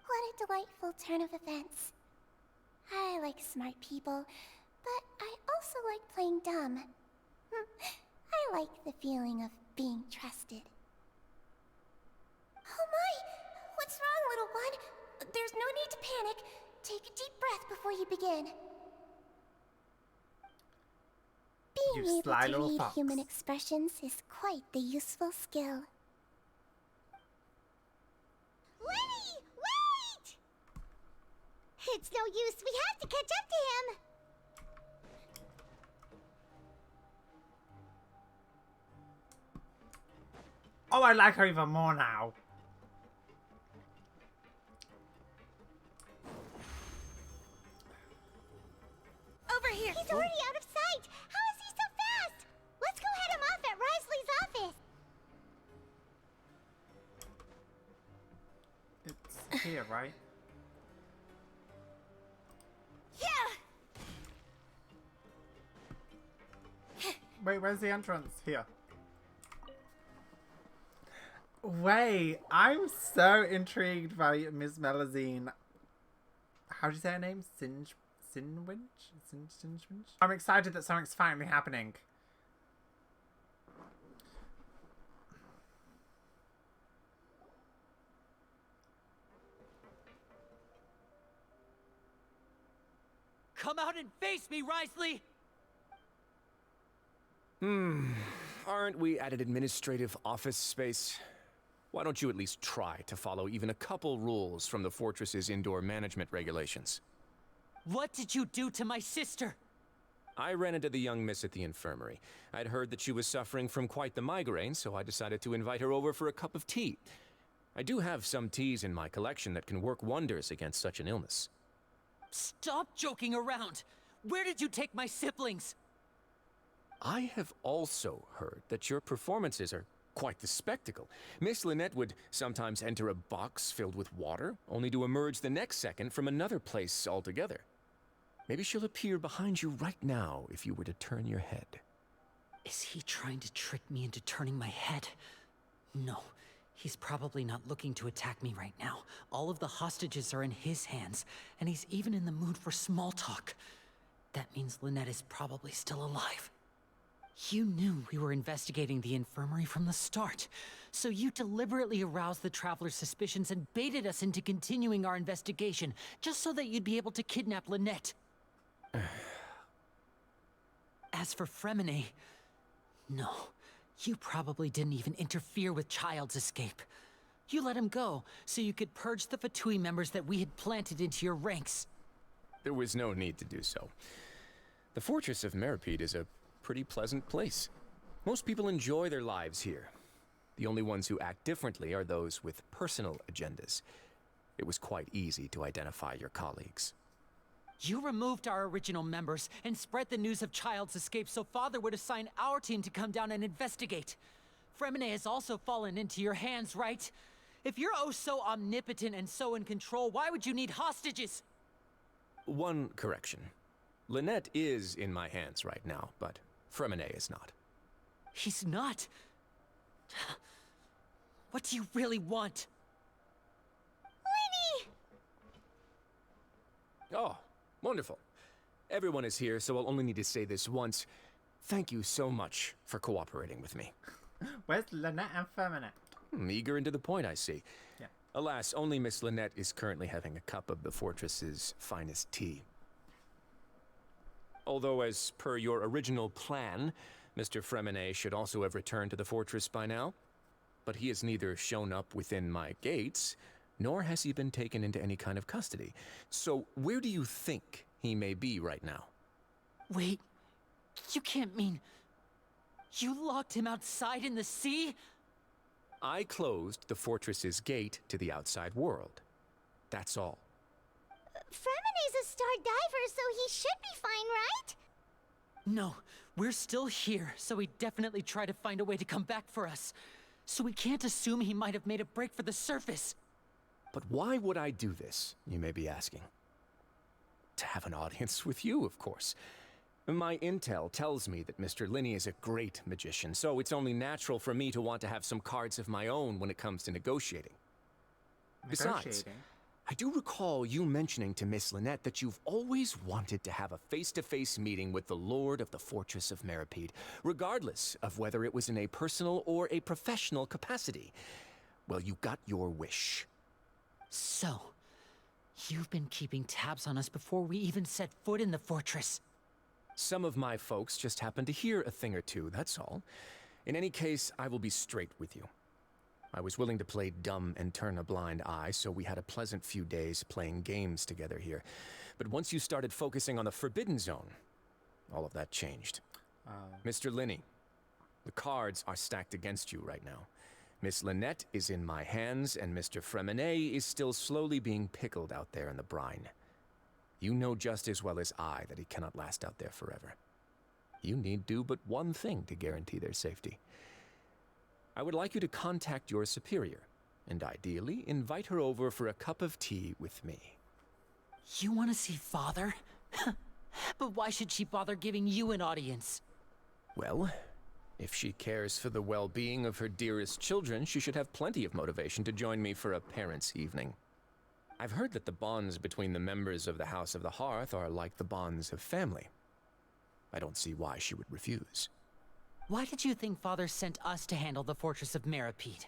Speaker 2: What a delightful turn of events. I like smart people, but I also like playing dumb. I like the feeling of being trusted. Oh my! What's wrong, little one? There's no need to panic. Take a deep breath before you begin. Being
Speaker 1: You sly
Speaker 2: able to
Speaker 1: little
Speaker 2: read
Speaker 1: fox.
Speaker 2: human expressions is quite the useful skill. Lenny! Wait! It's no use. We have to catch up to him.
Speaker 1: Oh, I like her even more now.
Speaker 2: Over here. He's already out of sight. How is he so fast? Let's go head him off at Risley's office.
Speaker 1: It's here, right?
Speaker 2: Yeah.
Speaker 1: Wait, where's the entrance? Here. Wait, I'm so intrigued by Miss Melazine. How do you say her name? Sinjwinch? Sinjwinch? I'm excited that something's finally happening.
Speaker 11: Come out and face me, Risley!
Speaker 12: Aren't we at an administrative office space? Why don't you at least try to follow even a couple rules from the fortress's indoor management regulations?
Speaker 11: What did you do to my sister?
Speaker 12: I ran into the young miss at the infirmary. I'd heard that she was suffering from quite the migraine, so I decided to invite her over for a cup of tea. I do have some teas in my collection that can work wonders against such an illness.
Speaker 11: Stop joking around! Where did you take my siblings?
Speaker 12: I have also heard that your performances are quite the spectacle. Miss Lynette would sometimes enter a box filled with water, only to emerge the next second from another place altogether. Maybe she'll appear behind you right now if you were to turn your head.
Speaker 8: Is he trying to trick me into turning my head? No, he's probably not looking to attack me right now. All of the hostages are in his hands, and he's even in the mood for small talk. That means Lynette is probably still alive. You knew we were investigating the infirmary from the start, so you deliberately aroused the Traveler's suspicions and baited us into continuing our investigation, just so that you'd be able to kidnap Lynette. As for Fremine, no, you probably didn't even interfere with Child's escape. You let him go, so you could purge the Fatui members that we had planted into your ranks.
Speaker 12: There was no need to do so. The Fortress of Meripede is a pretty pleasant place. Most people enjoy their lives here. The only ones who act differently are those with personal agendas. It was quite easy to identify your colleagues.
Speaker 8: You removed our original members and spread the news of Child's escape so Father would assign our team to come down and investigate. Fremine has also fallen into your hands, right? If you're oh so omnipotent and so in control, why would you need hostages?
Speaker 12: One correction. Lynette is in my hands right now, but Fremine is not.
Speaker 8: He's not. What do you really want?
Speaker 2: Lenny!
Speaker 12: Oh, wonderful. Everyone is here, so I'll only need to say this once. Thank you so much for cooperating with me.
Speaker 1: Where's Lynette and Firminette?
Speaker 12: Eager and to the point, I see.
Speaker 1: Yeah.
Speaker 12: Alas, only Miss Lynette is currently having a cup of the fortress's finest tea. Although, as per your original plan, Mr. Freminet should also have returned to the fortress by now. But he has neither shown up within my gates, nor has he been taken into any kind of custody. So, where do you think he may be right now?
Speaker 11: Wait, you can't mean... You locked him outside in the sea?
Speaker 12: I closed the fortress's gate to the outside world. That's all.
Speaker 2: Fremonet's a star diver, so he should be fine, right?
Speaker 11: No, we're still here, so he definitely tried to find a way to come back for us. So we can't assume he might have made a break for the surface.
Speaker 12: But why would I do this, you may be asking? To have an audience with you, of course. My intel tells me that Mr. Linney is a great magician, so it's only natural for me to want to have some cards of my own when it comes to negotiating. Besides, I do recall you mentioning to Miss Lynette that you've always wanted to have a face-to-face meeting with the Lord of the Fortress of Meripede, regardless of whether it was in a personal or a professional capacity. Well, you got your wish.
Speaker 11: So, you've been keeping tabs on us before we even set foot in the fortress.
Speaker 12: Some of my folks just happened to hear a thing or two, that's all. In any case, I will be straight with you. I was willing to play dumb and turn a blind eye, so we had a pleasant few days playing games together here. But once you started focusing on the Forbidden Zone, all of that changed. Mr. Linney, the cards are stacked against you right now. Miss Lynette is in my hands, and Mr. Freminet is still slowly being pickled out there in the brine. You know just as well as I that he cannot last out there forever. You need do but one thing to guarantee their safety. I would like you to contact your superior, and ideally invite her over for a cup of tea with me.
Speaker 11: You want to see Father? But why should she bother giving you an audience?
Speaker 12: Well, if she cares for the well-being of her dearest children, she should have plenty of motivation to join me for a parents' evening. I've heard that the bonds between the members of the House of the Hearth are like the bonds of family. I don't see why she would refuse.
Speaker 11: Why did you think Father sent us to handle the Fortress of Meripede?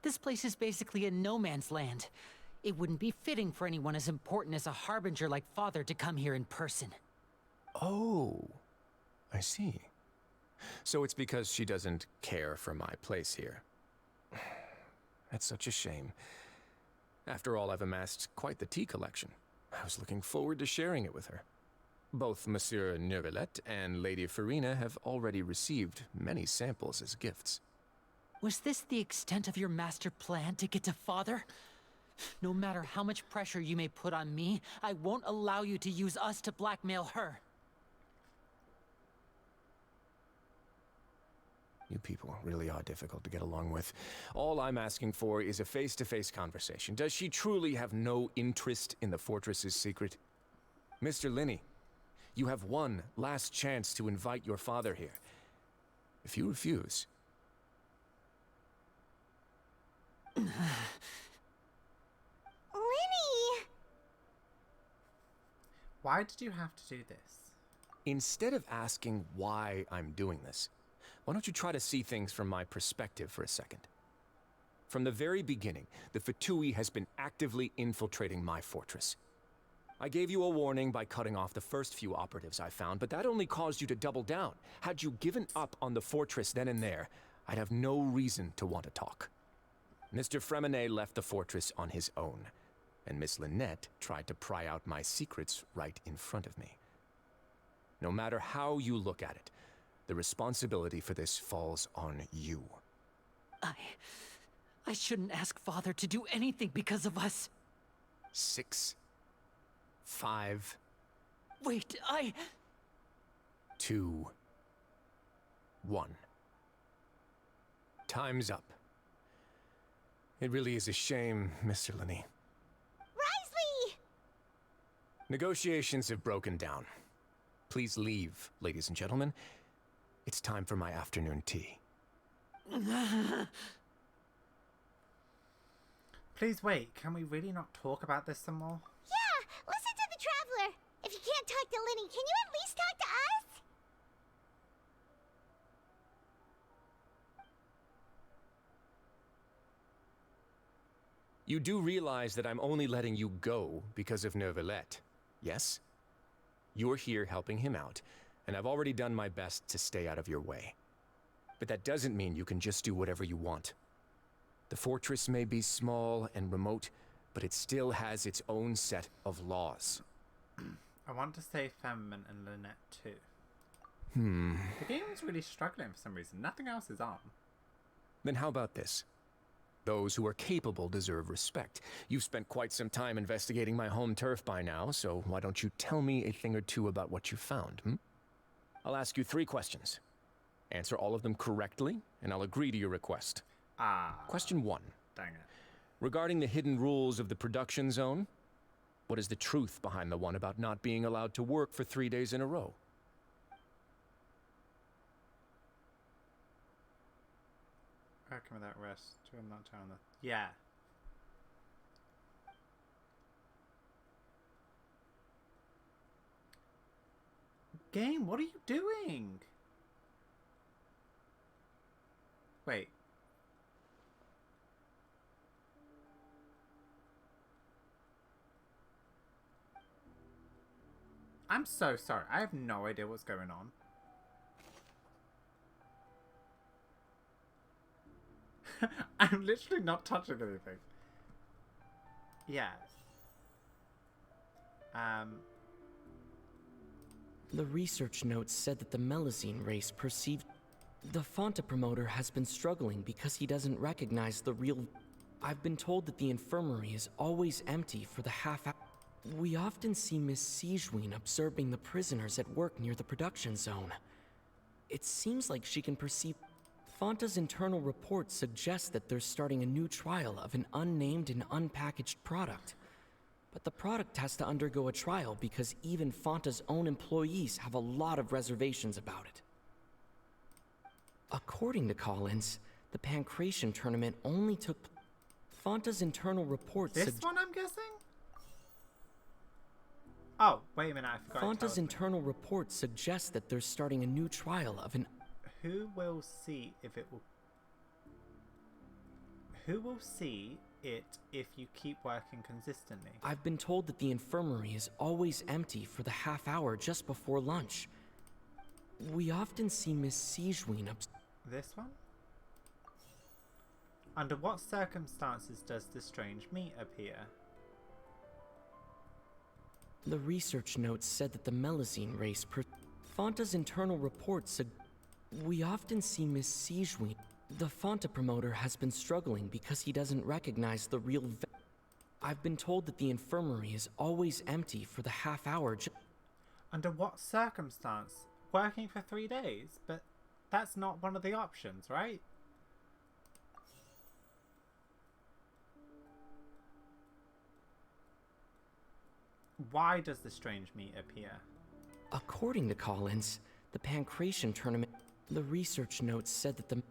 Speaker 11: This place is basically a no-man's land. It wouldn't be fitting for anyone as important as a harbinger like Father to come here in person.
Speaker 12: Oh, I see. So it's because she doesn't care for my place here. That's such a shame. After all, I've amassed quite the tea collection. I was looking forward to sharing it with her. Both Monsieur Neuvillette and Lady Farina have already received many samples as gifts.
Speaker 11: Was this the extent of your master plan to get to Father? No matter how much pressure you may put on me, I won't allow you to use us to blackmail her.
Speaker 12: You people really are difficult to get along with. All I'm asking for is a face-to-face conversation. Does she truly have no interest in the fortress's secret? Mr. Linney, you have one last chance to invite your father here. If you refuse...
Speaker 2: Linny!
Speaker 1: Why did you have to do this?
Speaker 12: Instead of asking why I'm doing this, why don't you try to see things from my perspective for a second? From the very beginning, the Fatui has been actively infiltrating my fortress. I gave you a warning by cutting off the first few operatives I found, but that only caused you to double down. Had you given up on the fortress then and there, I'd have no reason to want to talk. Mr. Freminet left the fortress on his own, and Miss Lynette tried to pry out my secrets right in front of me. No matter how you look at it, the responsibility for this falls on you.
Speaker 11: I shouldn't ask Father to do anything because of us.
Speaker 12: 6, 5...
Speaker 11: Wait,
Speaker 12: 2, 1. Time's up. It really is a shame, Mr. Linney.
Speaker 2: Risley!
Speaker 12: Negotiations have broken down. Please leave, ladies and gentlemen. It's time for my afternoon tea.
Speaker 1: Please wait, can we really not talk about this some more?
Speaker 2: Yeah, listen to the Traveler! Linny, can you at least talk to us?
Speaker 12: You do realize that I'm only letting you go because of Neuvillette, yes? You're here helping him out, and I've already done my best to stay out of your way. But that doesn't mean you can just do whatever you want. The fortress may be small and remote, but it still has its own set of laws.
Speaker 1: I want to say Feminine and Lynette too. The game's really struggling for some reason. Nothing else is on.
Speaker 12: Then how about this? Those who are capable deserve respect. You've spent quite some time investigating my home turf by now, so why don't you tell me a thing or two about what you found, I'll ask you 3 questions. Answer all of them correctly, and I'll agree to your request. Question 1.
Speaker 1: Dang it.
Speaker 12: Regarding the hidden rules of the production zone, what is the truth behind the one about not being allowed to work for 3 days in a row?
Speaker 1: Working without rest, to not telling the... Yeah. Game, what are you doing? Wait. I'm so sorry. I have no idea what's going on. I'm literally not touching anything. Yeah.
Speaker 13: The research notes said that the Melazine race perceived... The Fonta promoter has been struggling because he doesn't recognize the real... I've been told that the infirmary is always empty for the half hour. We often see Miss Sijween observing the prisoners at work near the production zone. It seems like she can perceive... Fonta's internal report suggests that they're starting a new trial of an unnamed and unpackaged product. But the product has to undergo a trial because even Fonta's own employees have a lot of reservations about it. According to Collins, the Pancration tournament only took... Fonta's internal report...
Speaker 1: This one, I'm guessing? Oh, wait a minute, I forgot.
Speaker 13: Fonta's internal report suggests that they're starting a new trial of an...
Speaker 1: Who will see if it will... Who will see it if you keep working consistently?
Speaker 13: I've been told that the infirmary is always empty for the half hour just before lunch. We often see Miss Sijween
Speaker 1: This one? Under what circumstances does the strange meat appear?
Speaker 13: The research notes said that the Melazine race Fonta's internal reports we often see Miss Sijween. The Fonta promoter has been struggling because he doesn't recognize the real I've been told that the infirmary is always empty for the half hour
Speaker 1: Under what circumstance? Working for 3 days? But that's not one of the options, right? Why does the strange meat appear?
Speaker 13: According to Collins, the Pancration tournament... The research notes said that the...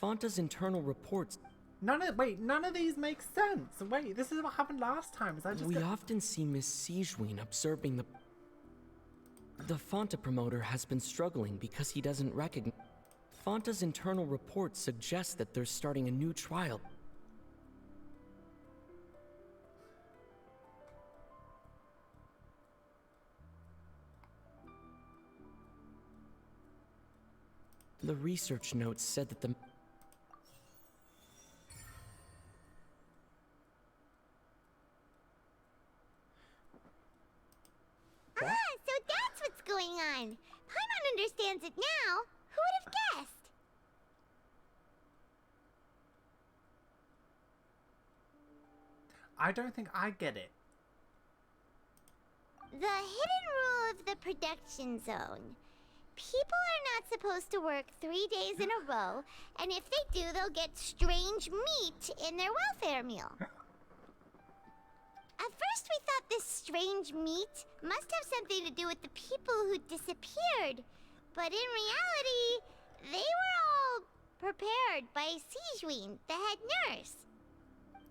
Speaker 13: Fonta's internal reports...
Speaker 1: None of these make sense. Wait, this is what happened last time. Is I just
Speaker 13: We often see Miss Sijween observing the... The Fonta promoter has been struggling because he doesn't recognize... Fonta's internal reports suggest that they're starting a new trial. The research notes said that the...
Speaker 2: Ah, so that's what's going on. Paimon understands it now. Who would have guessed?
Speaker 1: I don't think I get it.
Speaker 2: The hidden rule of the production zone. People are not supposed to work 3 days in a row, and if they do, they'll get strange meat in their welfare meal. At first we thought this strange meat must have something to do with the people who disappeared, but in reality, they were all prepared by Sijween, the head nurse.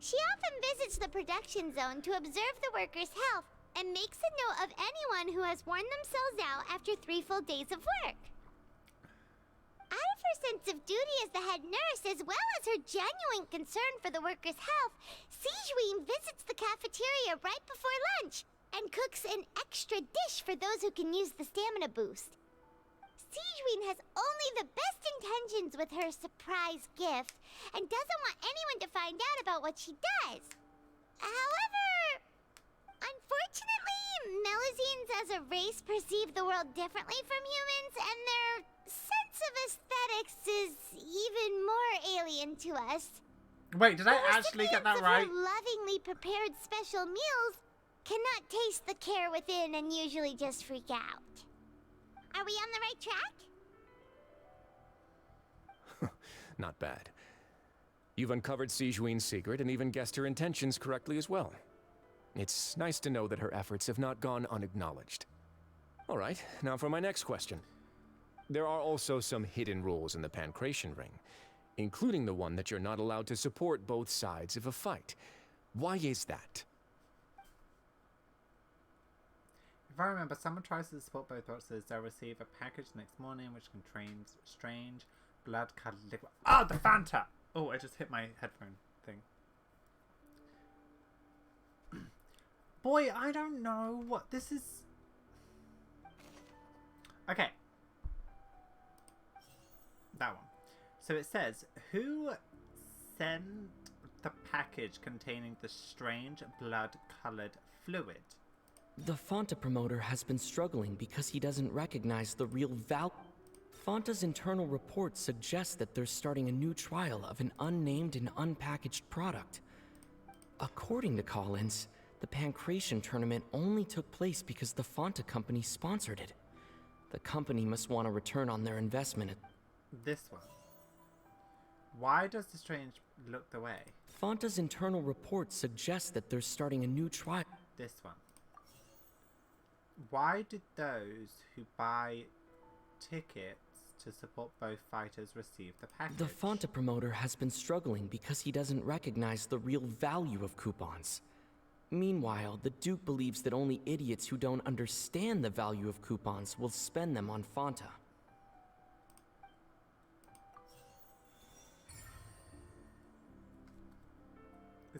Speaker 2: She often visits the production zone to observe the workers' health, and makes a note of anyone who has worn themselves out after 3 full days of work. Out of her sense of duty as the head nurse, as well as her genuine concern for the workers' health, Sigewinne visits the cafeteria right before lunch and cooks an extra dish for those who can use the stamina boost. Sigewinne has only the best intentions with her surprise gift and doesn't want anyone to find out about what she does. However, unfortunately, Melusines as a race perceive the world differently from humans, and their sense of aesthetics is even more alien to us.
Speaker 1: Wait, did I actually get that right?
Speaker 2: Lovingly prepared special meals cannot taste the care within and usually just freak out. Are we on the right track?
Speaker 12: Not bad. You've uncovered Sigewinne's secret and even guessed her intentions correctly as well. It's nice to know that her efforts have not gone unacknowledged. All right, now for my next question. There are also some hidden rules in the Pancration Ring, including the one that you're not allowed to support both sides of a fight. Why is that?
Speaker 1: If I remember, someone tries to support both boxes, they'll receive a package next morning which contains strange, blood-colored liquid. Oh, the Fanta! Oh, I just hit my headphone thing. Boy, I don't know what this is. Okay. That one. So it says, who sent the package containing the strange blood-colored fluid?
Speaker 13: The Fanta promoter has been struggling because he doesn't recognize the real value. Fanta's internal report suggests that they're starting a new trial of an unnamed and unpackaged product. According to Collins, the Pancration tournament only took place because the Fanta company sponsored it. The company must want a return on their investment.
Speaker 1: This one. Why does the strange look the way?
Speaker 13: Fanta's internal report suggests that they're starting a new trial.
Speaker 1: This one. Why did those who buy tickets to support both fighters receive the package?
Speaker 13: The Fanta promoter has been struggling because he doesn't recognize the real value of coupons. Meanwhile, the Duke believes that only idiots who don't understand the value of coupons will spend them on Fanta.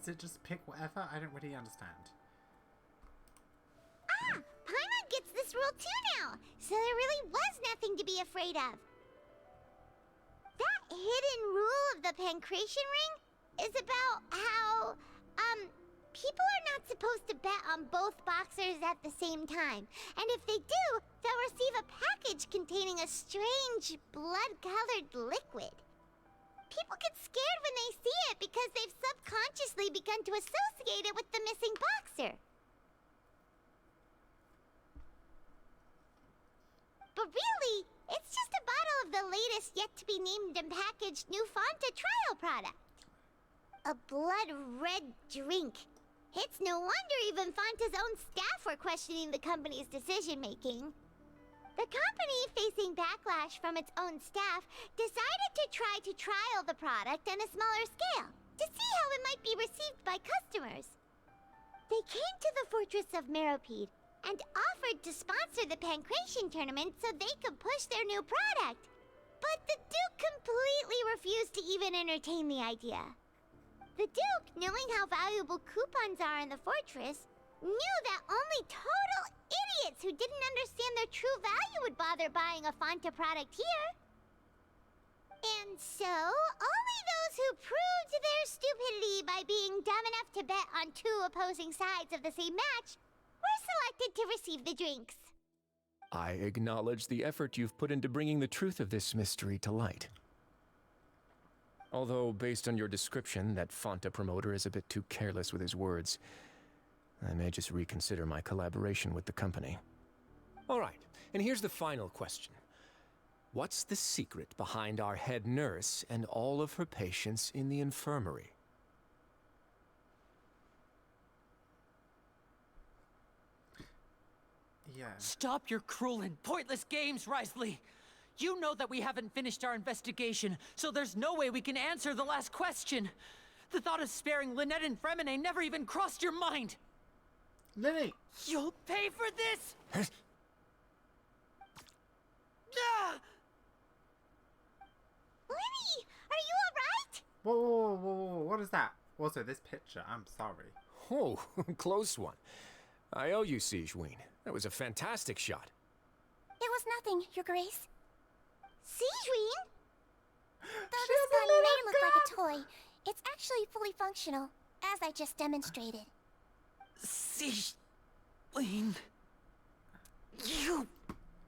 Speaker 1: Is it just pick whatever? I don't really understand.
Speaker 2: Ah! Paimon gets this rule too now, so there really was nothing to be afraid of. That hidden rule of the Pancration Ring is about how, people are not supposed to bet on both boxers at the same time. And if they do, they'll receive a package containing a strange, blood-colored liquid. People get scared when they see it because they've subconsciously begun to associate it with the missing boxer. But really, it's just a bottle of the latest yet-to-be-named and packaged new Fanta trial product. A blood-red drink. It's no wonder even Fanta's own staff were questioning the company's decision-making. The company, facing backlash from its own staff, decided to try to trial the product on a smaller scale, to see how it might be received by customers. They came to the Fortress of Meropide and offered to sponsor the Pancration tournament so they could push their new product. But the Duke completely refused to even entertain the idea. The Duke, knowing how valuable coupons are in the fortress, knew that only total idiots who didn't understand their true value would bother buying a Fanta product here. And so, only those who proved their stupidity by being dumb enough to bet on 2 opposing sides of the same match were selected to receive the drinks.
Speaker 12: I acknowledge the effort you've put into bringing the truth of this mystery to light. Although, based on your description, that Fanta promoter is a bit too careless with his words, I may just reconsider my collaboration with the company. All right, and here's the final question. What's the secret behind our head nurse and all of her patients in the infirmary?
Speaker 1: Yeah.
Speaker 11: Stop your cruel and pointless games, Risley! You know that we haven't finished our investigation, so there's no way we can answer the last question. The thought of sparing Lynette and Fremine never even crossed your mind.
Speaker 1: Lily!
Speaker 11: You'll pay for this! Ah!
Speaker 2: Lily, are you alright?
Speaker 1: Whoa, whoa, whoa, whoa, what is that? Also, this picture, I'm sorry.
Speaker 12: Oh, close one. I owe you, Sigewinne. That was a fantastic shot.
Speaker 2: It was nothing, Your Grace. Sigewinne? Though
Speaker 1: She
Speaker 2: this
Speaker 1: has a
Speaker 2: gun
Speaker 1: little
Speaker 2: may look like a
Speaker 1: gun.
Speaker 2: toy, it's actually fully functional, as I just demonstrated.
Speaker 11: Sigewinne. You...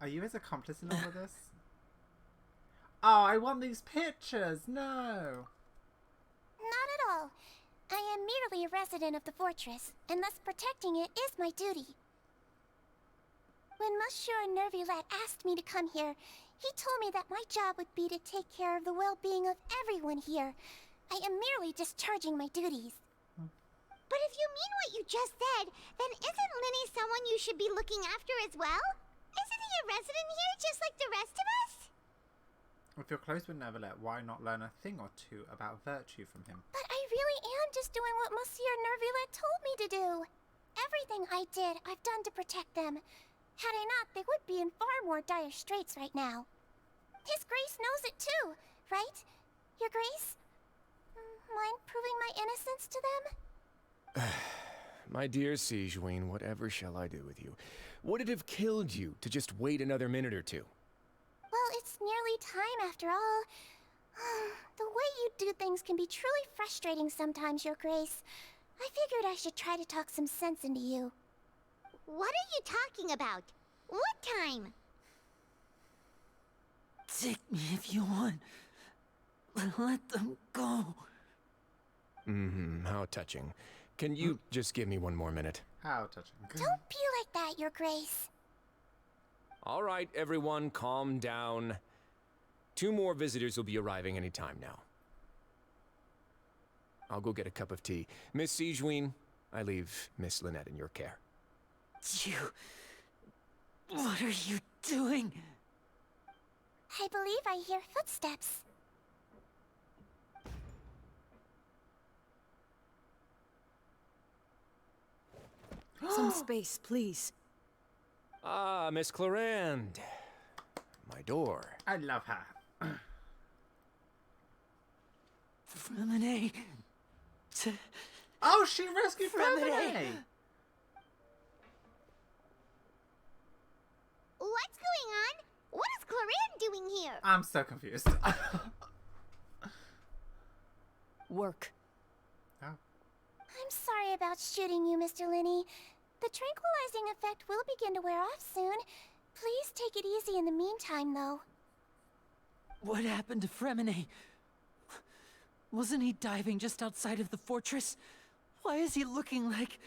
Speaker 1: Are you his accomplice in all of this? Oh, I want these pictures! No!
Speaker 2: Not at all. I am merely a resident of the fortress, and thus protecting it is my duty. When Monsieur Nervulette asked me to come here, he told me that my job would be to take care of the well-being of everyone here. I am merely discharging my duties.
Speaker 14: But if you mean what you just said, then isn't Linny someone you should be looking after as well? Isn't he a resident here just like the rest of us?
Speaker 1: If you're close with Nervulette, why not learn a thing or two about virtue from him?
Speaker 2: But I really am just doing what Monsieur Nervulette told me to do. Everything I did, I've done to protect them. Had I not, they would be in far more dire straits right now. His Grace knows it too, right? Your Grace? Mind proving my innocence to them?
Speaker 12: My dear Sigewinne, whatever shall I do with you? Would it have killed you to just wait another minute or two?
Speaker 2: Well, it's nearly time after all. The way you do things can be truly frustrating sometimes, Your Grace. I figured I should try to talk some sense into you.
Speaker 14: What are you talking about? What time?
Speaker 11: Take me if you want. Let them go.
Speaker 12: How touching. Can you just give me one more minute?
Speaker 1: How touching.
Speaker 2: Don't be like that, Your Grace.
Speaker 12: All right, everyone, calm down. 2 more visitors will be arriving any time now. I'll go get a cup of tea. Miss Sigewinne, I leave Miss Lynette in your care.
Speaker 11: You... What are you doing?
Speaker 2: I believe I hear footsteps.
Speaker 15: Some space, please.
Speaker 12: Ah, Miss Clarande. My door.
Speaker 1: I love her.
Speaker 11: Fremine.
Speaker 1: Oh, she rescued Fremine!
Speaker 14: What's going on? What is Clarande doing here?
Speaker 1: I'm so confused.
Speaker 15: Work.
Speaker 1: Oh.
Speaker 2: I'm sorry about shooting you, Mr. Linny. The tranquilizing effect will begin to wear off soon. Please take it easy in the meantime, though.
Speaker 11: What happened to Fremine? Wasn't he diving just outside of the fortress? Why is he looking like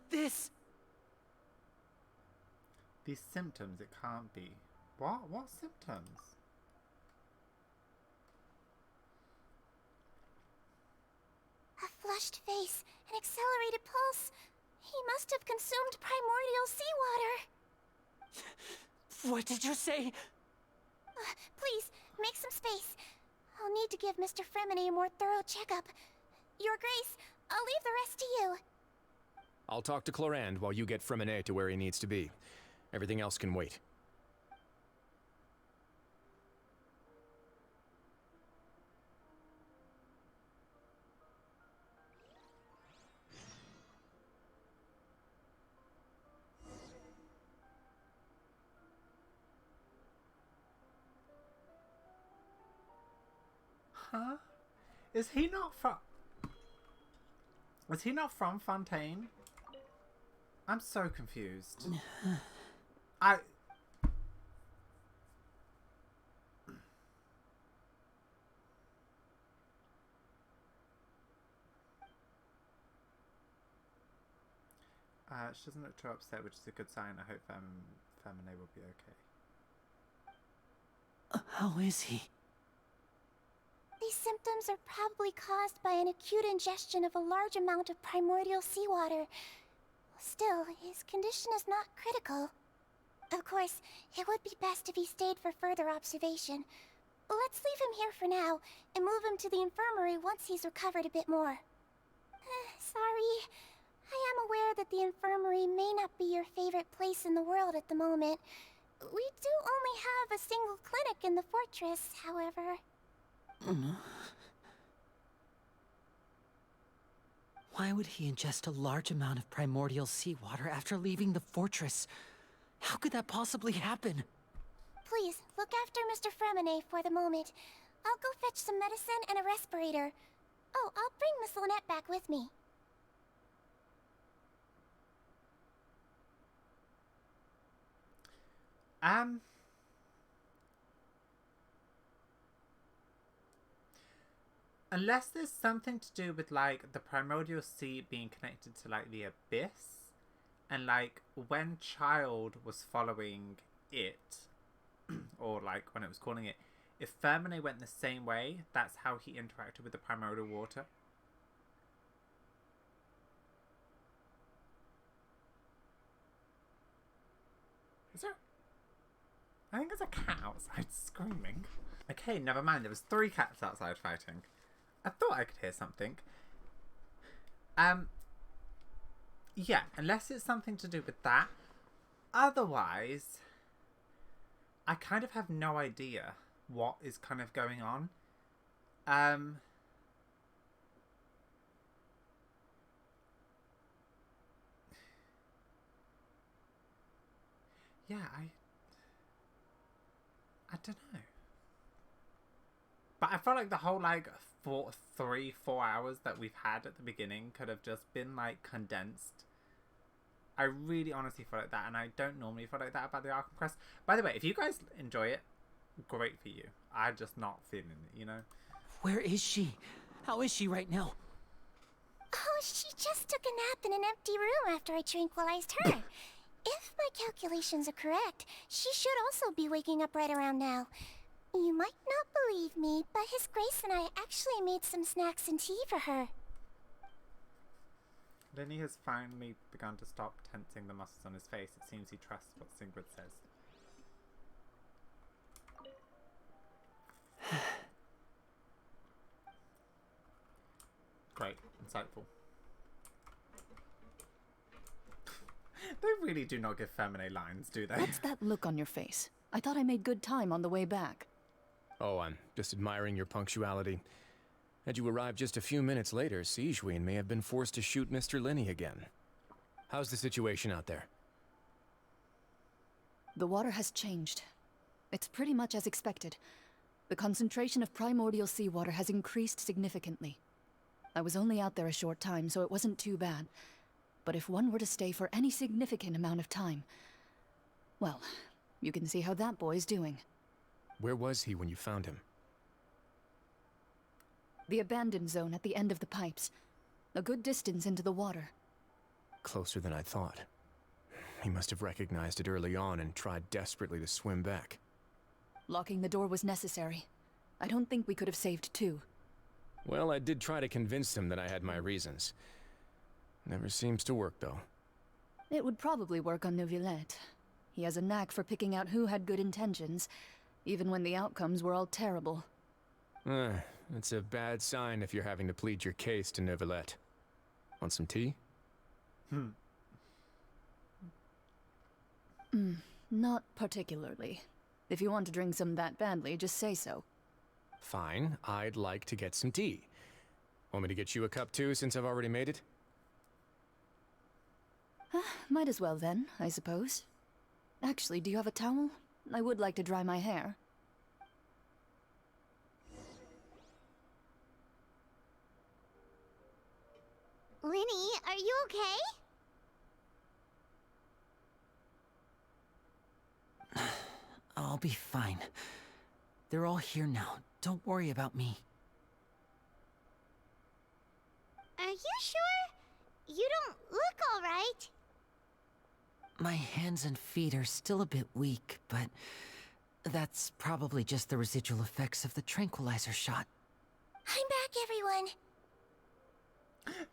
Speaker 11: this?
Speaker 1: These symptoms, it can't be. What? What symptoms?
Speaker 2: A flushed face, an accelerated pulse. He must have consumed primordial seawater.
Speaker 11: What did you say?
Speaker 2: Please, make some space. I'll need to give Mr. Fremine a more thorough checkup. Your Grace, I'll leave the rest to you.
Speaker 12: I'll talk to Clarande while you get Fremine to where he needs to be. Everything else can wait.
Speaker 1: Huh? Is he not from... Is he not from Fontaine? I'm so confused. She doesn't look too upset, which is a good sign. I hope Femine will be okay.
Speaker 11: How is he?
Speaker 2: These symptoms are probably caused by an acute ingestion of a large amount of primordial seawater. Still, his condition is not critical. Of course, it would be best if he stayed for further observation. Let's leave him here for now, and move him to the infirmary once he's recovered a bit more. Sorry. I am aware that the infirmary may not be your favorite place in the world at the moment. We do only have a single clinic in the fortress, however.
Speaker 11: Why would he ingest a large amount of primordial seawater after leaving the fortress? How could that possibly happen?
Speaker 2: Please, look after Mr. Fremine for the moment. I'll go fetch some medicine and a respirator. Oh, I'll bring Miss Lynette back with me.
Speaker 1: Unless there's something to do with, like, the primordial sea being connected to, like, the abyss, and, like, when Child was following it, or, like, when it was calling it, if Fermine went the same way, that's how he interacted with the primordial water. Is there... I think there's a cat outside screaming. Okay, never mind. There was 3 cats outside fighting. I thought I could hear something. Yeah, unless it's something to do with that. Otherwise, I kind of have no idea what is kind of going on. Yeah, I don't know. But I felt like the whole, like, 3-4 hours that we've had at the beginning could have just been, like, condensed. I really honestly feel like that, and I don't normally feel like that about the Archon quest. By the way, if you guys enjoy it, great for you. I'm just not feeling it, you know?
Speaker 11: Where is she? How is she right now?
Speaker 2: Oh, she just took a nap in an empty room after I tranquilized her. If my calculations are correct, she should also be waking up right around now. You might not believe me, but His Grace and I actually made some snacks and tea for her.
Speaker 1: Lenny has finally begun to stop tensing the muscles on his face. It seems he trusts what Sigrid says. Great. Insightful. They really do not give Femine lines, do they?
Speaker 15: What's that look on your face? I thought I made good time on the way back.
Speaker 12: Oh, I'm just admiring your punctuality. Had you arrived just a few minutes later, Sigewinne may have been forced to shoot Mr. Lenny again. How's the situation out there?
Speaker 15: The water has changed. It's pretty much as expected. The concentration of primordial seawater has increased significantly. I was only out there a short time, so it wasn't too bad. But if one were to stay for any significant amount of time... well, you can see how that boy's doing.
Speaker 12: Where was he when you found him?
Speaker 15: The abandoned zone at the end of the pipes. A good distance into the water.
Speaker 12: Closer than I thought. He must have recognized it early on and tried desperately to swim back.
Speaker 15: Locking the door was necessary. I don't think we could have saved 2.
Speaker 12: Well, I did try to convince him that I had my reasons. Never seems to work, though.
Speaker 15: It would probably work on Neuvillette. He has a knack for picking out who had good intentions, even when the outcomes were all terrible.
Speaker 12: It's a bad sign if you're having to plead your case to Neuvillette. Want some tea?
Speaker 15: Not particularly. If you want to drink some that badly, just say so.
Speaker 12: Fine, I'd like to get some tea. Want me to get you a cup too, since I've already made it?
Speaker 15: Might as well then, I suppose. Actually, do you have a towel? I would like to dry my hair.
Speaker 14: Linny, are you okay?
Speaker 11: I'll be fine. They're all here now. Don't worry about me.
Speaker 14: Are you sure? You don't look all right.
Speaker 11: My hands and feet are still a bit weak, but that's probably just the residual effects of the tranquilizer shot.
Speaker 2: I'm back, everyone.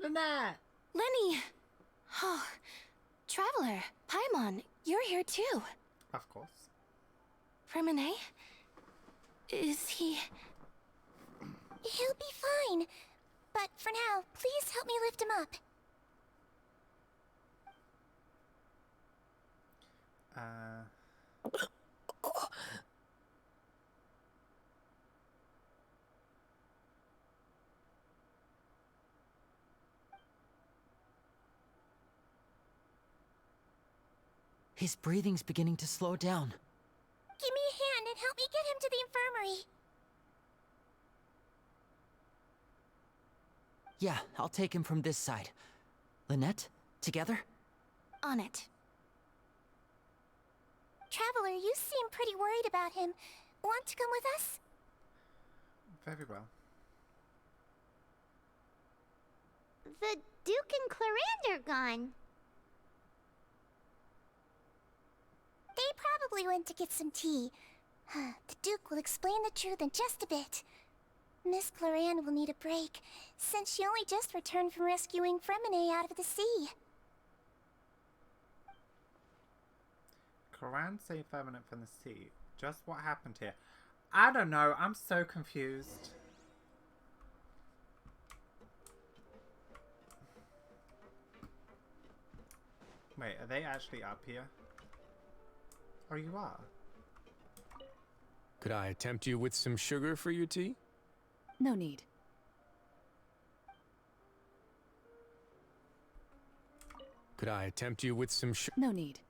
Speaker 1: Lynette!
Speaker 10: Lenny! Oh, Traveler, Paimon, you're here too.
Speaker 1: Of course.
Speaker 10: Fremine? Is he...
Speaker 2: He'll be fine. But for now, please help me lift him up.
Speaker 11: His breathing's beginning to slow down.
Speaker 2: Give me a hand and help me get him to the infirmary.
Speaker 11: Yeah, I'll take him from this side. Lynette, together?
Speaker 2: On it. Traveler, you seem pretty worried about him. Want to come with us?
Speaker 1: Very well.
Speaker 14: The Duke and Clarande are gone.
Speaker 2: They probably went to get some tea. The Duke will explain the truth in just a bit. Miss Clarande will need a break, since she only just returned from rescuing Fremine out of the sea.
Speaker 1: Clarande saved Feminine from the sea. Just what happened here? I don't know. I'm so confused. Wait, are they actually up here? Oh, you are?
Speaker 12: Could I tempt you with some sugar for your tea?
Speaker 15: No need.
Speaker 12: Could I tempt you with some
Speaker 15: No need.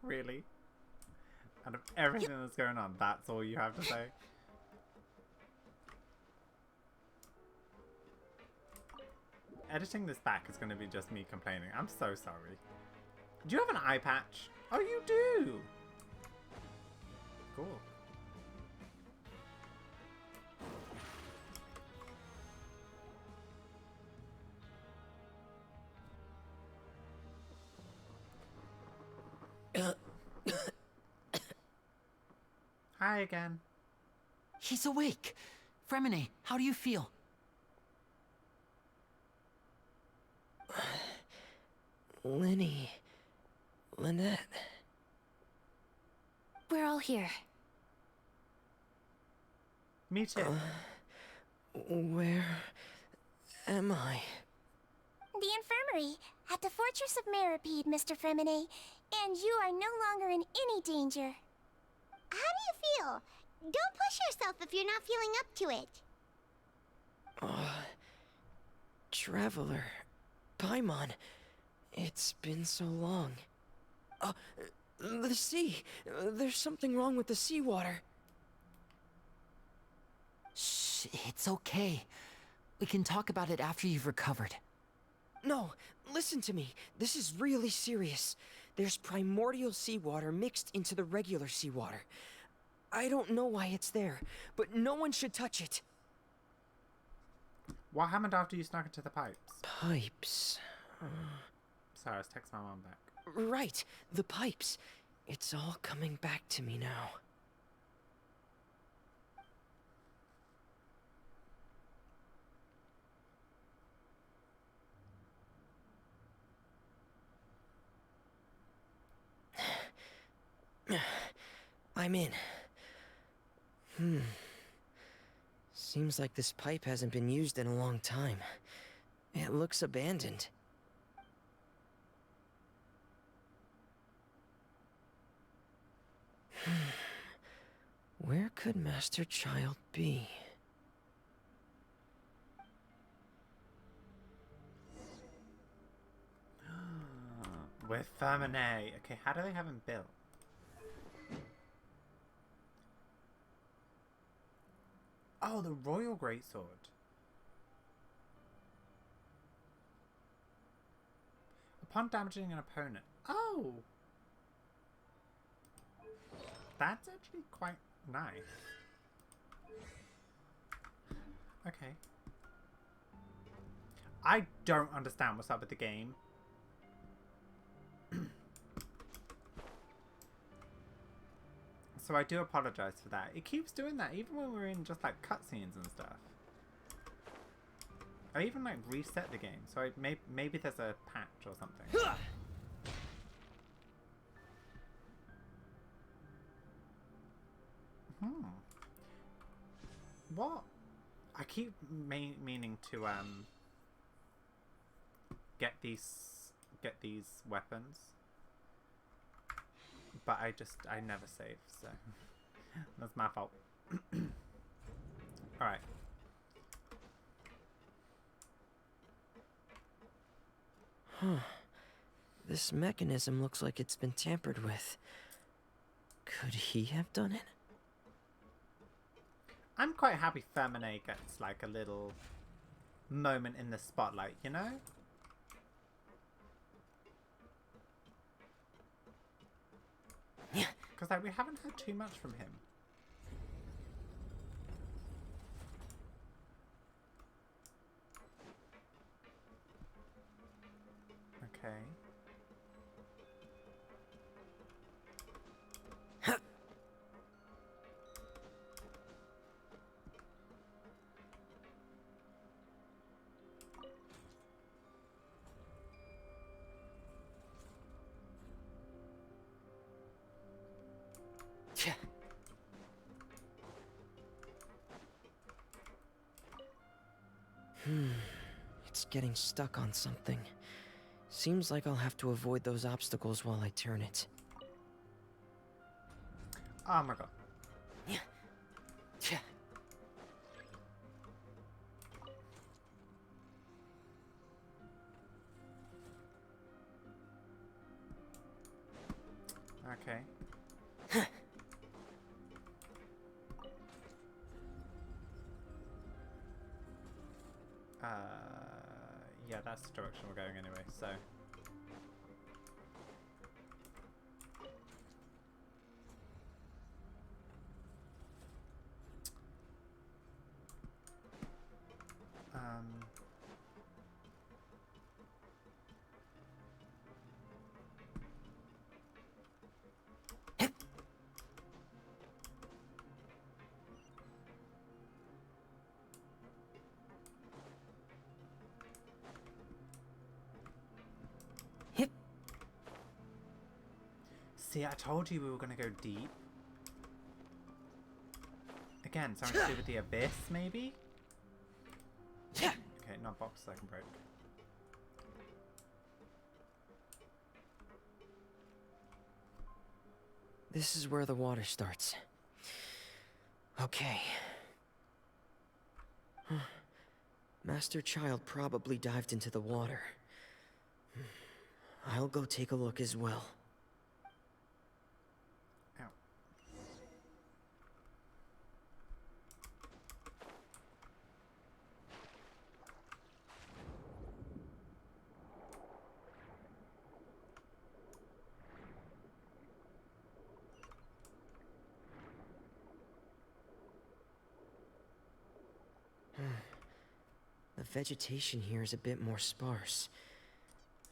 Speaker 1: Really? Out of everything that's going on, that's all you have to say? Editing this back is going to be just me complaining. I'm so sorry. Do you have an eye patch? Oh, you do! Cool. Hi again.
Speaker 11: He's awake. Fremine, how do you feel?
Speaker 13: Lenny. Lynette.
Speaker 10: We're all here.
Speaker 1: Me too.
Speaker 13: Where am I?
Speaker 2: The infirmary, at the Fortress of Meripede, Mr. Fremine. And you are no longer in any danger.
Speaker 14: How do you feel? Don't push yourself if you're not feeling up to it.
Speaker 13: Traveler. Paimon. It's been so long. The sea. There's something wrong with the seawater.
Speaker 11: Shh, it's okay. We can talk about it after you've recovered.
Speaker 13: No, listen to me. This is really serious. There's primordial seawater mixed into the regular seawater. I don't know why it's there, but no one should touch it.
Speaker 1: What happened after you snuck into the pipes?
Speaker 13: Pipes.
Speaker 1: Sorry, I was texting my mom back.
Speaker 13: Right, the pipes. It's all coming back to me now. I'm in. Seems like this pipe hasn't been used in a long time. It looks abandoned. Where could Master Child be?
Speaker 1: With Femine. Okay, how do they have him built? Oh, the Royal Greatsword. Upon damaging an opponent. Oh! That's actually quite nice. Okay. I don't understand what's up with the game. So I do apologize for that. It keeps doing that even when we're in just like cutscenes and stuff. I even like reset the game, so maybe there's a patch or something. What? I keep meaning to get these weapons. but I never save, so that's my fault. Alright.
Speaker 16: Huh. This mechanism looks like it's been tampered with. Could he have done it?
Speaker 1: I'm quite happy Fermine gets like a little moment in the spotlight, you know?
Speaker 16: Yeah.
Speaker 1: Because like we haven't heard too much from him. Okay.
Speaker 16: It's getting stuck on something. Seems like I'll have to avoid those obstacles while I turn it.
Speaker 1: Oh my god. Okay. Yeah, that's the direction we're going anyway, so. See, I told you we were going to go deep. Again, something to do with the abyss, maybe? Okay, not box second broke.
Speaker 16: This is where the water starts. Okay. Master Child probably dived into the water. I'll go take a look as well. The vegetation here is a bit more sparse.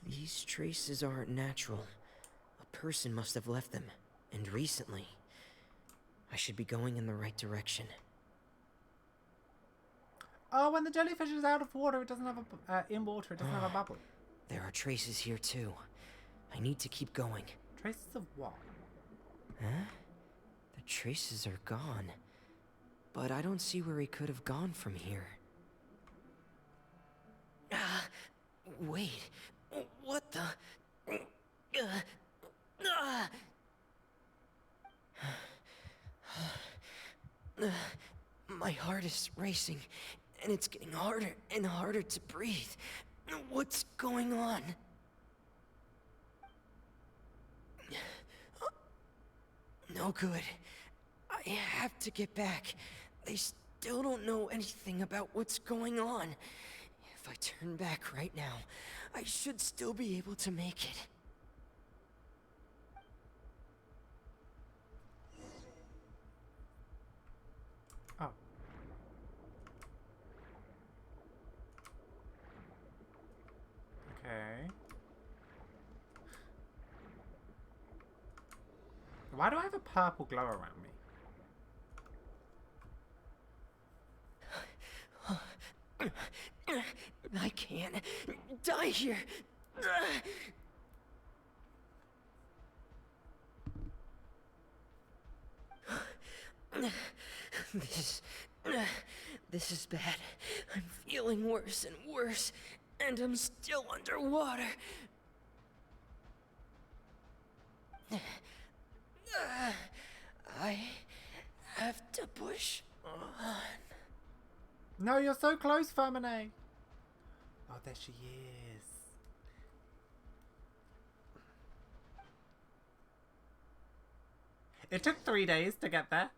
Speaker 16: These traces aren't natural. A person must have left them, and recently. I should be going in the right direction.
Speaker 1: Oh, when the jellyfish is out of water, it doesn't have a in water. It doesn't have a bubble.
Speaker 16: There are traces here too. I need to keep going.
Speaker 1: Traces of what?
Speaker 16: Huh? The traces are gone, but I don't see where he could have gone from here. Wait. What the? My heart is racing, and it's getting harder and harder to breathe. What's going on? No good. I have to get back. They still don't know anything about what's going on. If I turn back right now, I should still be able to make it.
Speaker 1: Oh. Okay. Why do I have a purple glow around me?
Speaker 16: I can't die here. This is bad. I'm feeling worse and worse, and I'm still underwater. I have to push on.
Speaker 1: No, you're so close, Fermine. Oh, there she is. It took 3 days to get there.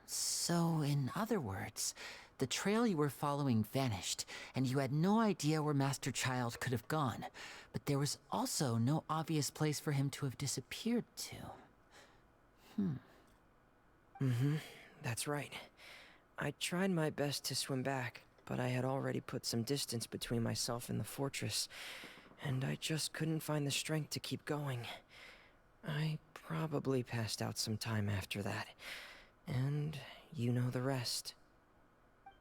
Speaker 11: So, in other words, the trail you were following vanished, and you had no idea where Master Child could have gone. But there was also no obvious place for him to have disappeared to.
Speaker 16: That's right. I tried my best to swim back, but I had already put some distance between myself and the fortress, and I just couldn't find the strength to keep going. I probably passed out some time after that, and you know the rest.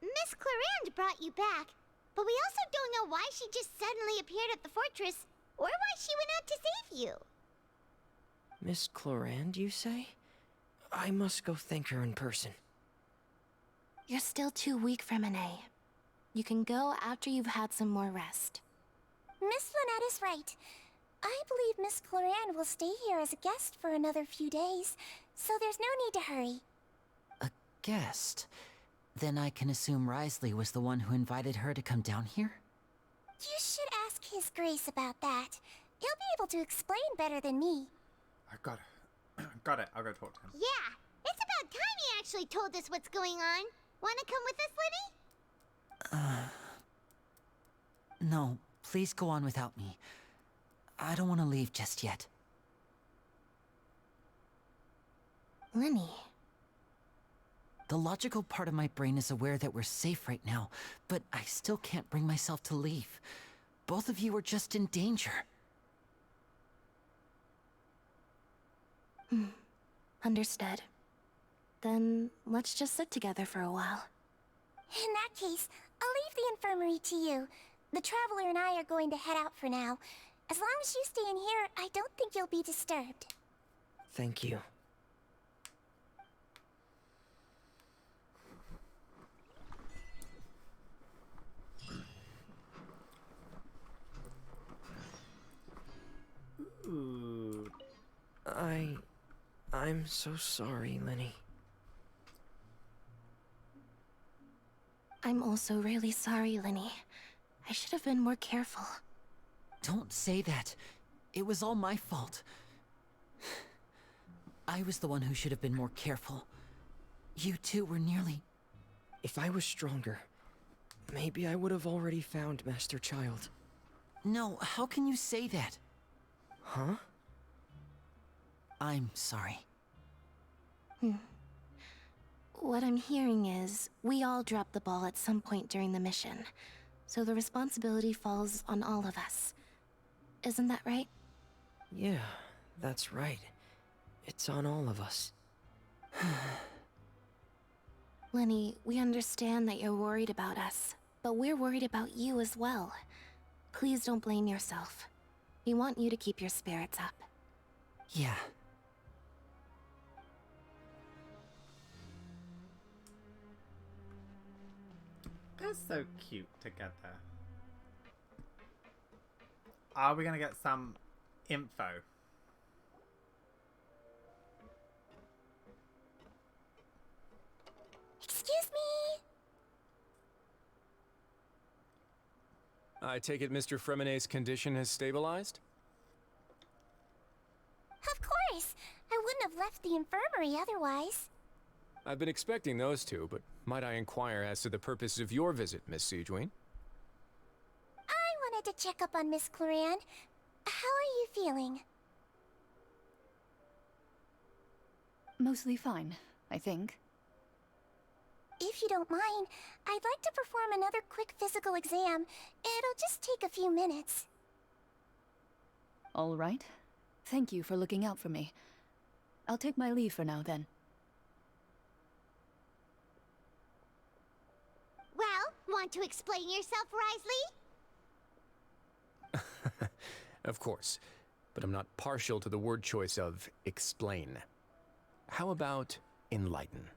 Speaker 14: Miss Clarande brought you back, but we also don't know why she just suddenly appeared at the fortress, or why she went out to save you.
Speaker 16: Miss Clarande, you say? I must go thank her in person.
Speaker 2: You're still too weak, Fermine. You can go after you've had some more rest. Miss Lynette is right. I believe Miss Clarande will stay here as a guest for another few days, so there's no need to hurry.
Speaker 11: A guest? Then I can assume Risley was the one who invited her to come down here?
Speaker 2: You should ask His Grace about that. He'll be able to explain better than me.
Speaker 1: I got it. Got it. I'll go talk to him.
Speaker 14: Yeah, it's about time he actually told us what's going on. Wanna come with us, Lenny?
Speaker 11: No, please go on without me. I don't want to leave just yet.
Speaker 2: Lenny.
Speaker 11: The logical part of my brain is aware that we're safe right now, but I still can't bring myself to leave. Both of you are just in danger.
Speaker 2: Understood. Then let's just sit together for a while. In that case, I'll leave the infirmary to you. The Traveler and I are going to head out for now. As long as you stay in here, I don't think you'll be disturbed.
Speaker 16: Thank you.
Speaker 1: Ooh.
Speaker 16: I'm so sorry, Lenny.
Speaker 2: I'm also really sorry, Lenny. I should have been more careful.
Speaker 11: Don't say that. It was all my fault. I was the one who should have been more careful. You two were nearly...
Speaker 16: If I was stronger, maybe I would have already found Master Child.
Speaker 11: No, how can you say that?
Speaker 16: Huh?
Speaker 11: I'm sorry.
Speaker 2: What I'm hearing is, we all dropped the ball at some point during the mission, so the responsibility falls on all of us. Isn't that right?
Speaker 16: Yeah, that's right. It's on all of us.
Speaker 2: Lenny, we understand that you're worried about us, but we're worried about you as well. Please don't blame yourself. We want you to keep your spirits up.
Speaker 11: Yeah.
Speaker 1: They're so cute together. Are we gonna get some info?
Speaker 2: Excuse me?
Speaker 12: I take it Mr. Fremonet's condition has stabilized?
Speaker 2: Of course! I wouldn't have left the infirmary otherwise.
Speaker 12: I've been expecting those two, but might I inquire as to the purpose of your visit, Miss Siegeween?
Speaker 2: I wanted to check up on Miss Clarande. How are you feeling?
Speaker 15: Mostly fine, I think.
Speaker 2: If you don't mind, I'd like to perform another quick physical exam. It'll just take a few minutes.
Speaker 15: All right. Thank you for looking out for me. I'll take my leave for now, then.
Speaker 14: Well, want to explain yourself, Risley?
Speaker 12: Of course, but I'm not partial to the word choice of explain. How about enlighten?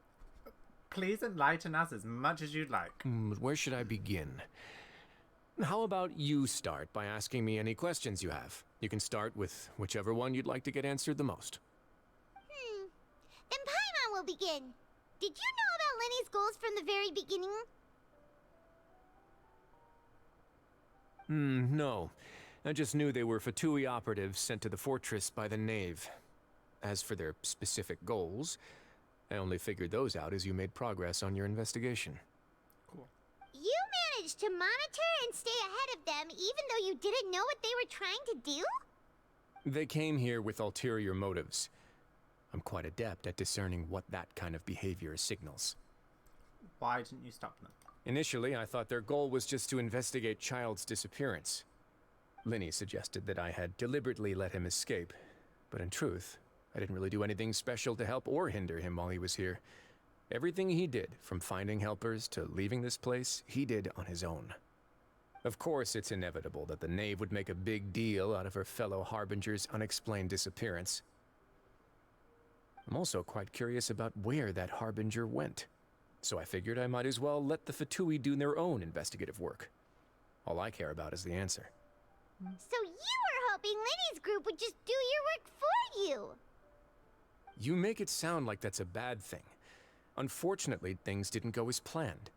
Speaker 1: Please enlighten us as much as you'd like.
Speaker 12: Where should I begin? How about you start by asking me any questions you have? You can start with whichever one you'd like to get answered the most.
Speaker 14: Then Paimon will begin. Did you know about Lenny's goals from the very beginning?
Speaker 12: No. I just knew they were Fatui operatives sent to the fortress by the Knave. As for their specific goals, I only figured those out as you made progress on your investigation.
Speaker 1: Cool.
Speaker 14: You managed to monitor and stay ahead of them even though you didn't know what they were trying to do?
Speaker 12: They came here with ulterior motives. I'm quite adept at discerning what that kind of behavior signals.
Speaker 1: Why didn't you stop them?
Speaker 12: Initially, I thought their goal was just to investigate Child's disappearance. Linny suggested that I had deliberately let him escape, but in truth, I didn't really do anything special to help or hinder him while he was here. Everything he did, from finding helpers to leaving this place, he did on his own. Of course, it's inevitable that the Knave would make a big deal out of her fellow Harbinger's unexplained disappearance. I'm also quite curious about where that Harbinger went, so I figured I might as well let the Fatui do their own investigative work. All I care about is the answer.
Speaker 14: So you were hoping Lenny's group would just do your work for you!
Speaker 12: You make it sound like that's a bad thing. Unfortunately, things didn't go as planned.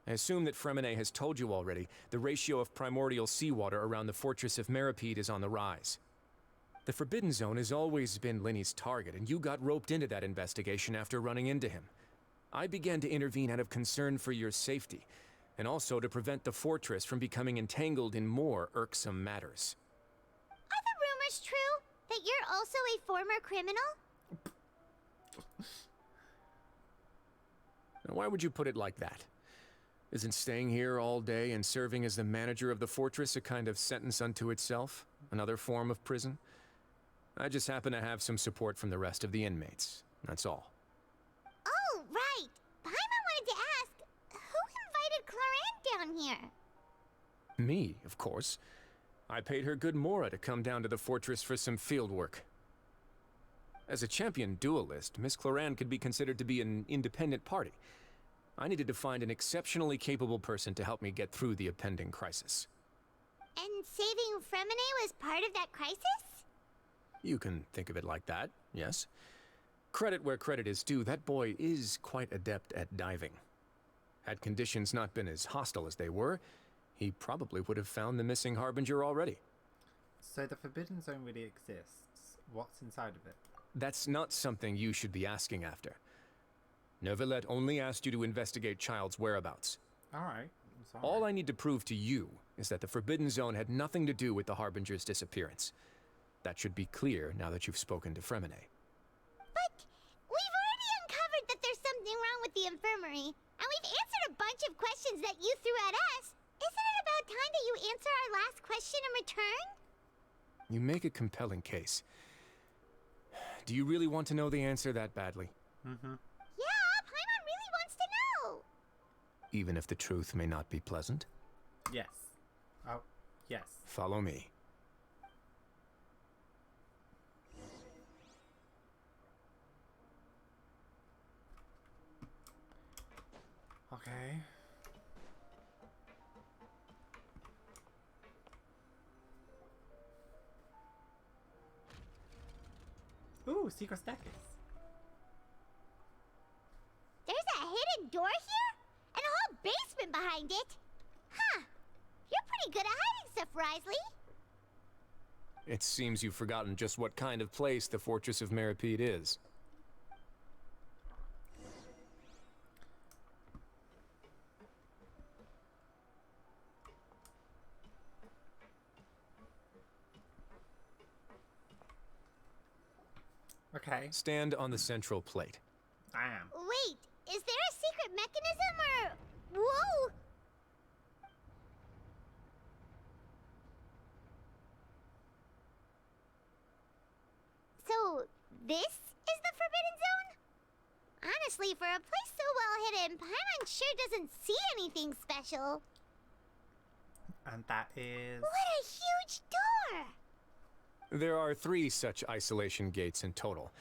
Speaker 12: I assume that Fremine has told you already, the ratio of primordial seawater around the fortress of Meripede is on the rise. The Forbidden Zone has always been Linny's target, and you got roped into that investigation after running into him. I began to intervene out of concern for your safety, and also to prevent the fortress from becoming entangled in more irksome matters.
Speaker 14: Are the rumors true? That you're also a former criminal?
Speaker 12: Now, why would you put it like that? Isn't staying here all day and serving as the manager of the fortress a kind of sentence unto itself? Another form of prison? I just happen to have some support from the rest of the inmates. That's all.
Speaker 14: Oh, right. Paimon wanted to ask, who invited Cloran down here?
Speaker 12: Me, of course. I paid her good mora to come down to the fortress for some field work. As a champion duelist, Miss Cloran could be considered to be an independent party. I needed to find an exceptionally capable person to help me get through the impending crisis.
Speaker 14: And saving Fremine was part of that crisis?
Speaker 12: You can think of it like that, yes. Credit where credit is due, that boy is quite adept at diving. Had conditions not been as hostile as they were, he probably would have found the missing Harbinger already.
Speaker 1: So the Forbidden Zone really exists. What's inside of it?
Speaker 12: That's not something you should be asking after. Neuvillette only asked you to investigate Child's whereabouts.
Speaker 1: Alright, I'm sorry.
Speaker 12: All I need to prove to you is that the Forbidden Zone had nothing to do with the Harbinger's disappearance. That should be clear now that you've spoken to Fremine.
Speaker 14: But we've already uncovered that there's something wrong with the infirmary, and we've answered a bunch of questions that you threw at us. Isn't it about time that you answer our last question in return?
Speaker 12: You make a compelling case. Do you really want to know the answer that badly?
Speaker 1: Mm-hmm.
Speaker 14: Yeah, Paimon really wants to know!
Speaker 12: Even if the truth may not be pleasant?
Speaker 1: Yes. Oh, yes.
Speaker 12: Follow me.
Speaker 1: Okay. Ooh, secret staircase.
Speaker 14: There's a hidden door here? And a whole basement behind it? Huh. You're pretty good at hiding stuff, Risley.
Speaker 12: It seems you've forgotten just what kind of place the Fortress of Meripede is.
Speaker 1: Okay.
Speaker 12: Stand on the central plate.
Speaker 1: I am.
Speaker 14: Wait, is there a secret mechanism or... Whoa! So, this is the Forbidden Zone? Honestly, for a place so well hidden, Paimon sure doesn't see anything special.
Speaker 1: And that is...
Speaker 14: What a huge door!
Speaker 12: There are 3 such isolation gates in total.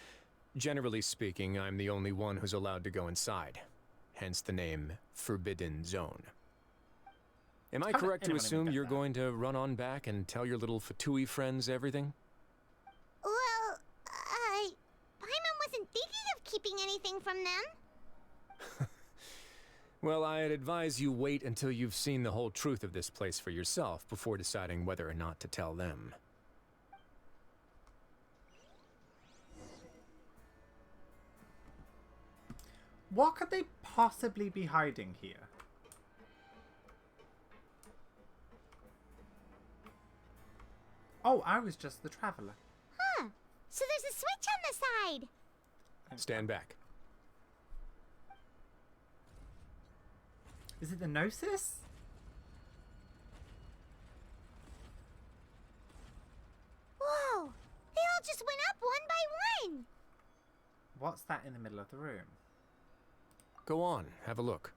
Speaker 12: Generally speaking, I'm the only one who's allowed to go inside. Hence the name Forbidden Zone. Am I correct to assume you're going to run on back and tell your little Fatui friends everything?
Speaker 14: Well, Paimon wasn't thinking of keeping anything from them.
Speaker 12: Well, I'd advise you wait until you've seen the whole truth of this place for yourself before deciding whether or not to tell them.
Speaker 1: What could they possibly be hiding here? Oh, I was just the traveler.
Speaker 14: Huh. So there's a switch on the side.
Speaker 12: Stand back.
Speaker 1: Is it the Gnosis?
Speaker 14: Whoa! They all just went up one by one.
Speaker 1: What's that in the middle of the room?
Speaker 12: Go on, have a look.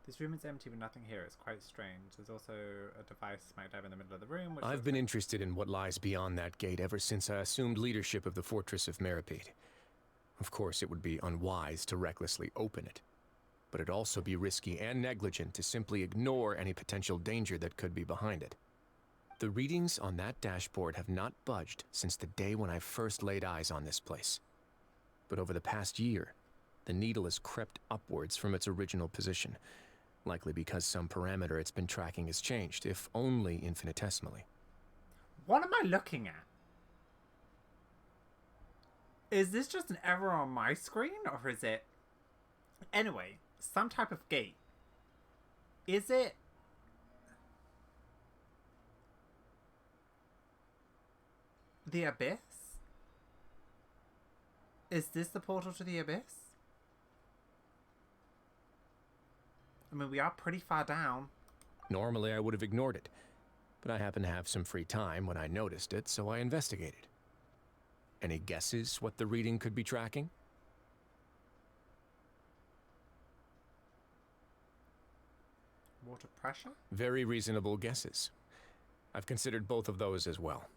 Speaker 1: This room is empty with nothing here. It's quite strange. There's also a device smack dab in the middle of the room. Which
Speaker 12: I've been interested in what lies beyond that gate ever since I assumed leadership of the Fortress of Meripede. Of course, it would be unwise to recklessly open it, but it'd also be risky and negligent to simply ignore any potential danger that could be behind it. The readings on that dashboard have not budged since the day when I first laid eyes on this place. But over the past year, the needle has crept upwards from its original position, likely because some parameter it's been tracking has changed, if only infinitesimally.
Speaker 1: What am I looking at? Is this just an error on my screen, or is it... Anyway, some type of gate. Is it... the Abyss? Is this the portal to the Abyss? I mean, we are pretty far down.
Speaker 12: Normally I would have ignored it, but I happened to have some free time when I noticed it, so I investigated. Any guesses what the reading could be tracking?
Speaker 1: Water pressure?
Speaker 12: Very reasonable guesses. I've considered both of those as well.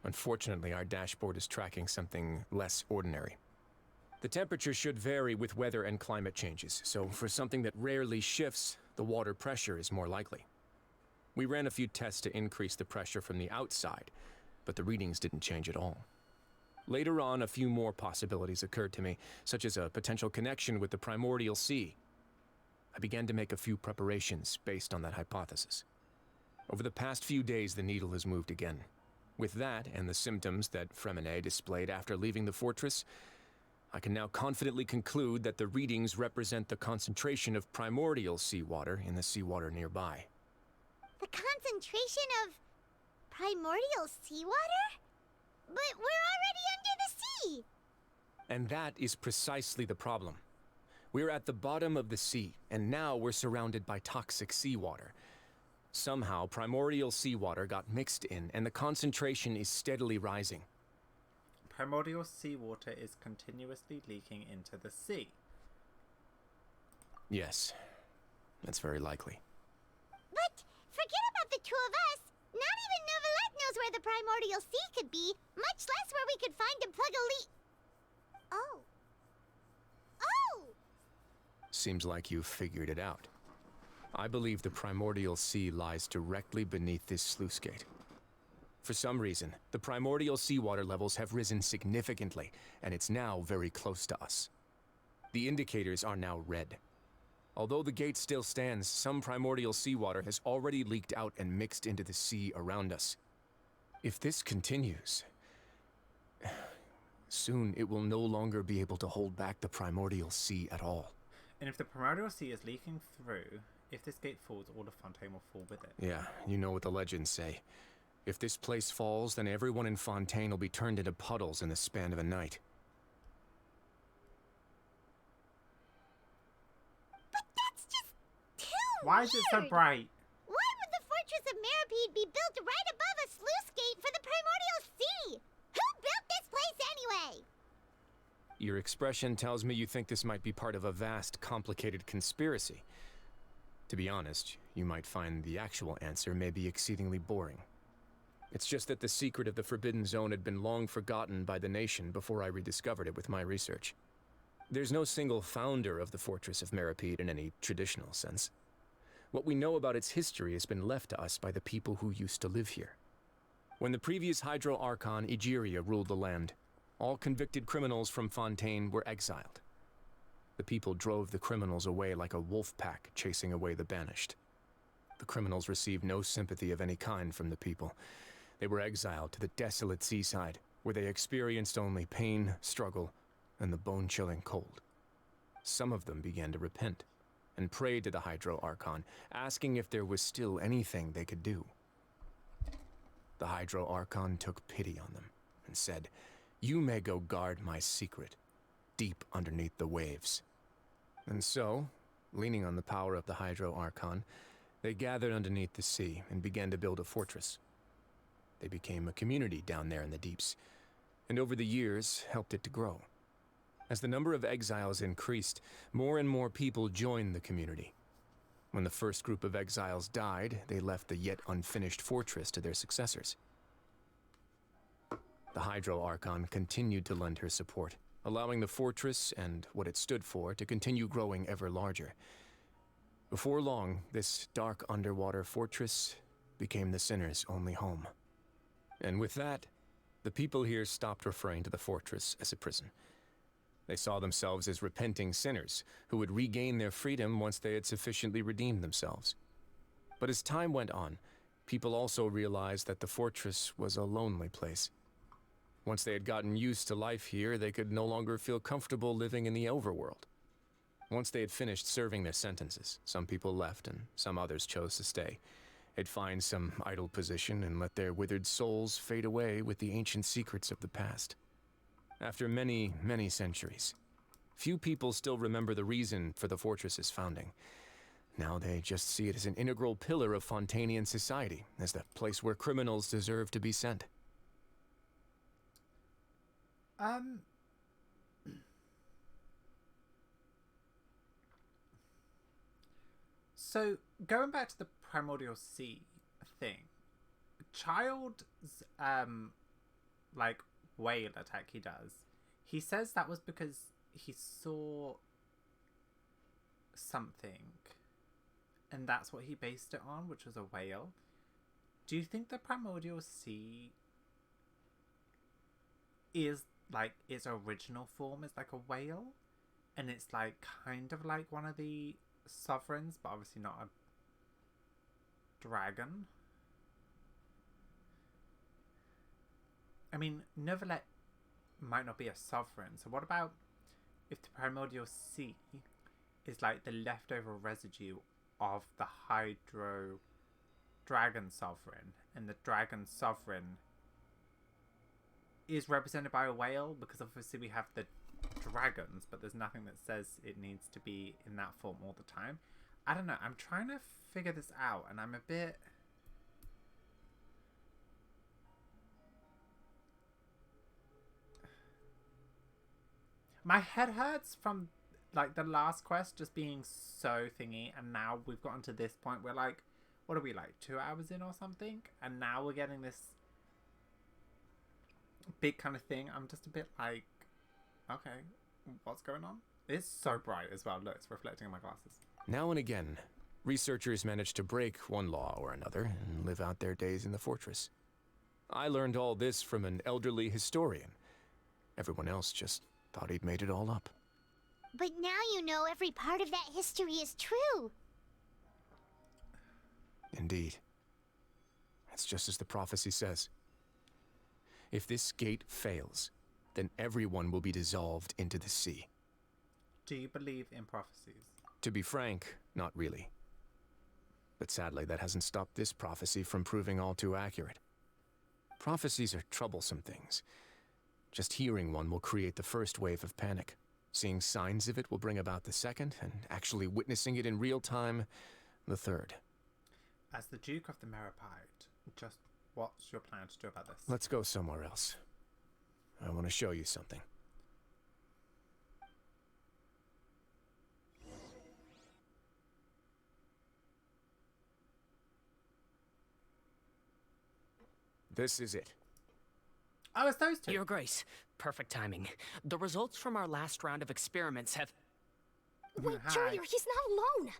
Speaker 12: Unfortunately, our dashboard is tracking something less ordinary. The temperature should vary with weather and climate changes, so for something that rarely shifts, the water pressure is more likely. We ran a few tests to increase the pressure from the outside, but the readings didn't change at all. Later on, a few more possibilities occurred to me, such as a potential connection with the primordial sea. I began to make a few preparations based on that hypothesis. Over the past few days, the needle has moved again. With that, and the symptoms that Fremine displayed after leaving the fortress, I can now confidently conclude that the readings represent the concentration of primordial seawater in the seawater nearby.
Speaker 14: The concentration of primordial seawater? But we're already under the sea!
Speaker 12: And that is precisely the problem. We're at the bottom of the sea, and now we're surrounded by toxic seawater. Somehow, primordial seawater got mixed in, and the concentration is steadily rising.
Speaker 1: Primordial seawater is continuously leaking into the sea.
Speaker 12: Yes, that's very likely.
Speaker 14: But forget about the two of us. Not even Novelette knows where the primordial sea could be, much less where we could find and plug a leak. Oh. Oh!
Speaker 12: Seems like you've figured it out. I believe the primordial sea lies directly beneath this sluice gate. For some reason, the primordial seawater levels have risen significantly, and it's now very close to us. The indicators are now red. Although the gate still stands, some primordial seawater has already leaked out and mixed into the sea around us. If this continues, soon it will no longer be able to hold back the primordial sea at all.
Speaker 1: And if the primordial sea is leaking through, if this gate falls, all of Fontaine will fall with it.
Speaker 12: Yeah, you know what the legends say. If this place falls, then everyone in Fontaine will be turned into puddles in the span of a night.
Speaker 14: But that's just too
Speaker 1: Why is it so bright?
Speaker 14: Why would the Fortress of Meripede be built right above a sluice gate for the primordial sea? Who built this place anyway?
Speaker 12: Your expression tells me you think this might be part of a vast, complicated conspiracy. To be honest, you might find the actual answer may be exceedingly boring. It's just that the secret of the Forbidden Zone had been long forgotten by the nation before I rediscovered it with my research. There's no single founder of the Fortress of Meripede in any traditional sense. What we know about its history has been left to us by the people who used to live here. When the previous Hydro Archon Egeria ruled the land, all convicted criminals from Fontaine were exiled. The people drove the criminals away like a wolf pack chasing away the banished. The criminals received no sympathy of any kind from the people. They were exiled to the desolate seaside, where they experienced only pain, struggle, and the bone-chilling cold. Some of them began to repent, and prayed to the Hydro Archon, asking if there was still anything they could do. The Hydro Archon took pity on them, and said, "You may go guard my secret, deep underneath the waves." And so, leaning on the power of the Hydro Archon, they gathered underneath the sea and began to build a fortress. They became a community down there in the deeps, and over the years helped it to grow. As the number of exiles increased, more and more people joined the community. When the first group of exiles died, they left the yet unfinished fortress to their successors. The Hydro Archon continued to lend her support, allowing the fortress and what it stood for to continue growing ever larger. Before long, this dark underwater fortress became the sinner's only home. And with that, the people here stopped referring to the fortress as a prison. They saw themselves as repenting sinners who would regain their freedom once they had sufficiently redeemed themselves. But as time went on, people also realized that the fortress was a lonely place. Once they had gotten used to life here, they could no longer feel comfortable living in the overworld. Once they had finished serving their sentences, some people left and some others chose to stay. They'd find some idle position and let their withered souls fade away with the ancient secrets of the past. After many, many centuries, few people still remember the reason for the fortress's founding. Now they just see it as an integral pillar of Fontainian society, as the place where criminals deserve to be sent.
Speaker 1: So, going back to the Primordial Sea thing, Child's, like, whale attack he does, he says that was because he saw something, and that's what he based it on, which was a whale. Do you think the Primordial Sea is, like, its original form is like a whale? And it's, like, kind of like one of the sovereigns, but obviously not a dragon. I mean, Neverlet might not be a sovereign, so what about if the Primordial Sea is like the leftover residue of the Hydro Dragon Sovereign, and the Dragon Sovereign is represented by a whale? Because obviously we have the dragons, but there's nothing that says it needs to be in that form all the time. I don't know, I'm trying to figure this out, and I'm a bit... My head hurts from, like, the last quest just being so thingy, and now we've gotten to this point where, like, what are we, like, 2 hours in or something? And now we're getting this big kind of thing. I'm just a bit like, okay, what's going on? It's so bright as well. Look, it's reflecting on my glasses.
Speaker 12: Now and again, researchers manage to break one law or another and live out their days in the fortress. I learned all this from an elderly historian. Everyone else just thought he'd made it all up.
Speaker 14: But now you know every part of that history is true.
Speaker 12: Indeed. It's just as the prophecy says. If this gate fails, then everyone will be dissolved into the sea.
Speaker 1: Do you believe in prophecies?
Speaker 12: To be frank, not really. But sadly, that hasn't stopped this prophecy from proving all too accurate. Prophecies are troublesome things. Just hearing one will create the first wave of panic. Seeing signs of it will bring about the second, and actually witnessing it in real time, the third.
Speaker 1: As the Duke of the Meripede, just what's your plan to do about this?
Speaker 12: Let's go somewhere else. I want to show you something. This is it.
Speaker 1: Oh, it's those two.
Speaker 9: Your Grace, perfect timing. The results from our last round of experiments have...
Speaker 10: Wait, Jurier, he's not alone!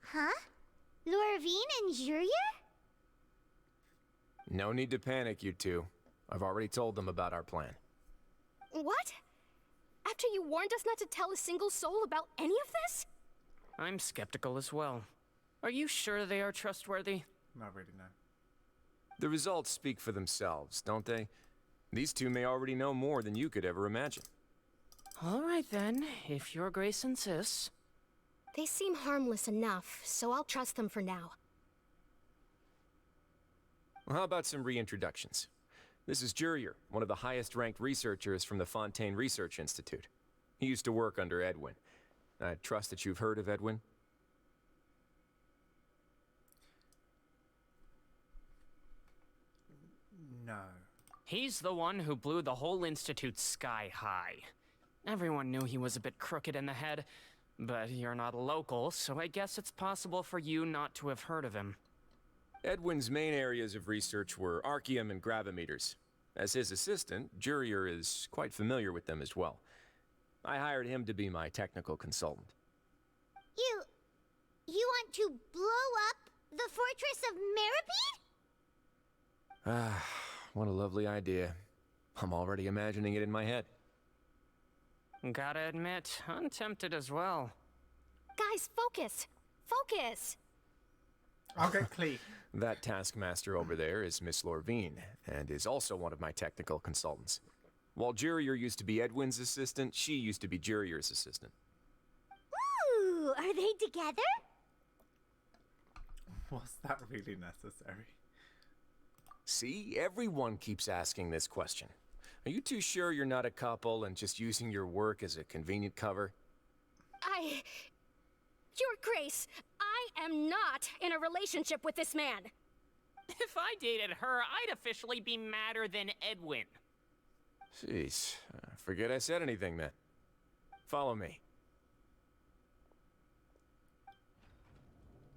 Speaker 14: Huh? Lorvine and Jurier?
Speaker 12: No need to panic, you two. I've already told them about our plan.
Speaker 10: What? After you warned us not to tell a single soul about any of this?
Speaker 9: I'm skeptical as well. Are you sure they are trustworthy?
Speaker 1: Not really, no.
Speaker 12: The results speak for themselves, don't they? These two may already know more than you could ever imagine.
Speaker 9: All right then, if Your Grace insists.
Speaker 10: They seem harmless enough, so I'll trust them for now.
Speaker 12: Well, how about some reintroductions? This is Jurier, one of the highest-ranked researchers from the Fontaine Research Institute. He used to work under Edwin. I trust that you've heard of Edwin?
Speaker 1: No.
Speaker 9: He's the one who blew the whole institute sky high. Everyone knew he was a bit crooked in the head, but you're not a local, so I guess it's possible for you not to have heard of him.
Speaker 12: Edwin's main areas of research were archaeum and gravimeters. As his assistant, Jurier is quite familiar with them as well. I hired him to be my technical consultant.
Speaker 14: You want to blow up the fortress of Meripede?
Speaker 12: Ah, what a lovely idea. I'm already imagining it in my head.
Speaker 9: Gotta admit, I'm tempted as well.
Speaker 10: Guys, focus! Focus!
Speaker 1: Okay, Clee.
Speaker 12: That taskmaster over there is Miss Lorvine, and is also one of my technical consultants. While Jurier used to be Edwin's assistant, she used to be Jurier's assistant.
Speaker 14: Ooh, are they together?
Speaker 1: Was that really necessary?
Speaker 12: See, everyone keeps asking this question. Are you too sure you're not a couple and just using your work as a convenient cover?
Speaker 10: Your Grace, I am not in a relationship with this man.
Speaker 9: If I dated her, I'd officially be madder than Edwin.
Speaker 12: Jeez, forget I said anything then. Follow me.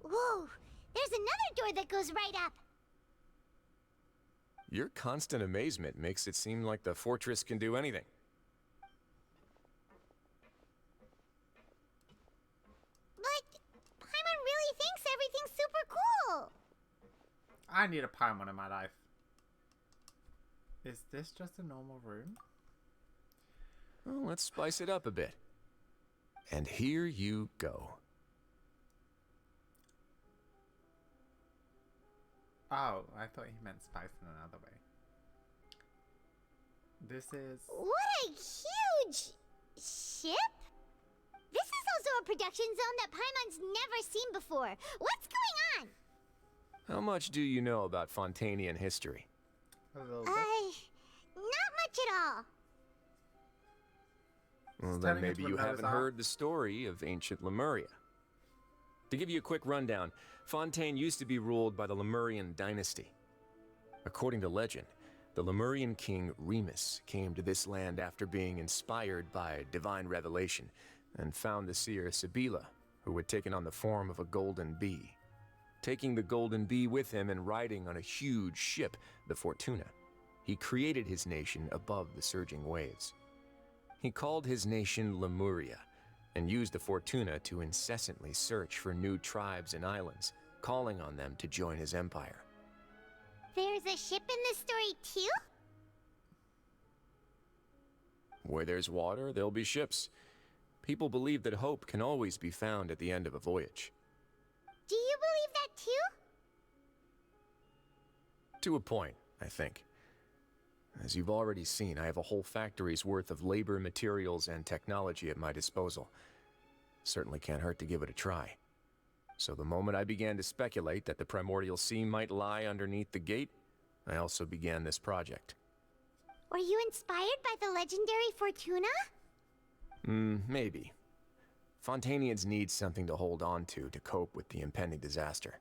Speaker 14: Whoa, there's another door that goes right up.
Speaker 12: Your constant amazement makes it seem like the fortress can do anything.
Speaker 14: But Paimon really thinks everything's super cool.
Speaker 1: I need a Paimon in my life. Is this just a normal room?
Speaker 12: Well, let's spice it up a bit. And here you go.
Speaker 1: Oh, I thought he meant spice in another way. This is...
Speaker 14: What a huge ship? This is also a production zone that Paimon's never seen before. What's going on?
Speaker 12: How much do you know about Fontainian history?
Speaker 1: A little bit.
Speaker 14: Not much at all.
Speaker 12: Well, then maybe you haven't heard the story of ancient Lemuria. To give you a quick rundown, Fontaine used to be ruled by the Lemurian dynasty. According to legend, the Lemurian king Remus came to this land after being inspired by divine revelation and found the seer Sibila, who had taken on the form of a golden bee. Taking the golden bee with him and riding on a huge ship, the Fortuna, he created his nation above the surging waves. He called his nation Lemuria, and used the Fortuna to incessantly search for new tribes and islands, calling on them to join his empire.
Speaker 14: There's a ship in this story too?
Speaker 12: Where there's water, there'll be ships. People believe that hope can always be found at the end of a voyage.
Speaker 14: Do you believe that too?
Speaker 12: To a point, I think. As you've already seen, I have a whole factory's worth of labor, materials, and technology at my disposal. Certainly can't hurt to give it a try. So the moment I began to speculate that the Primordial Sea might lie underneath the gate, I also began this project.
Speaker 14: Were you inspired by the legendary Fortuna?
Speaker 12: Maybe. Fontainians need something to hold on to cope with the impending disaster.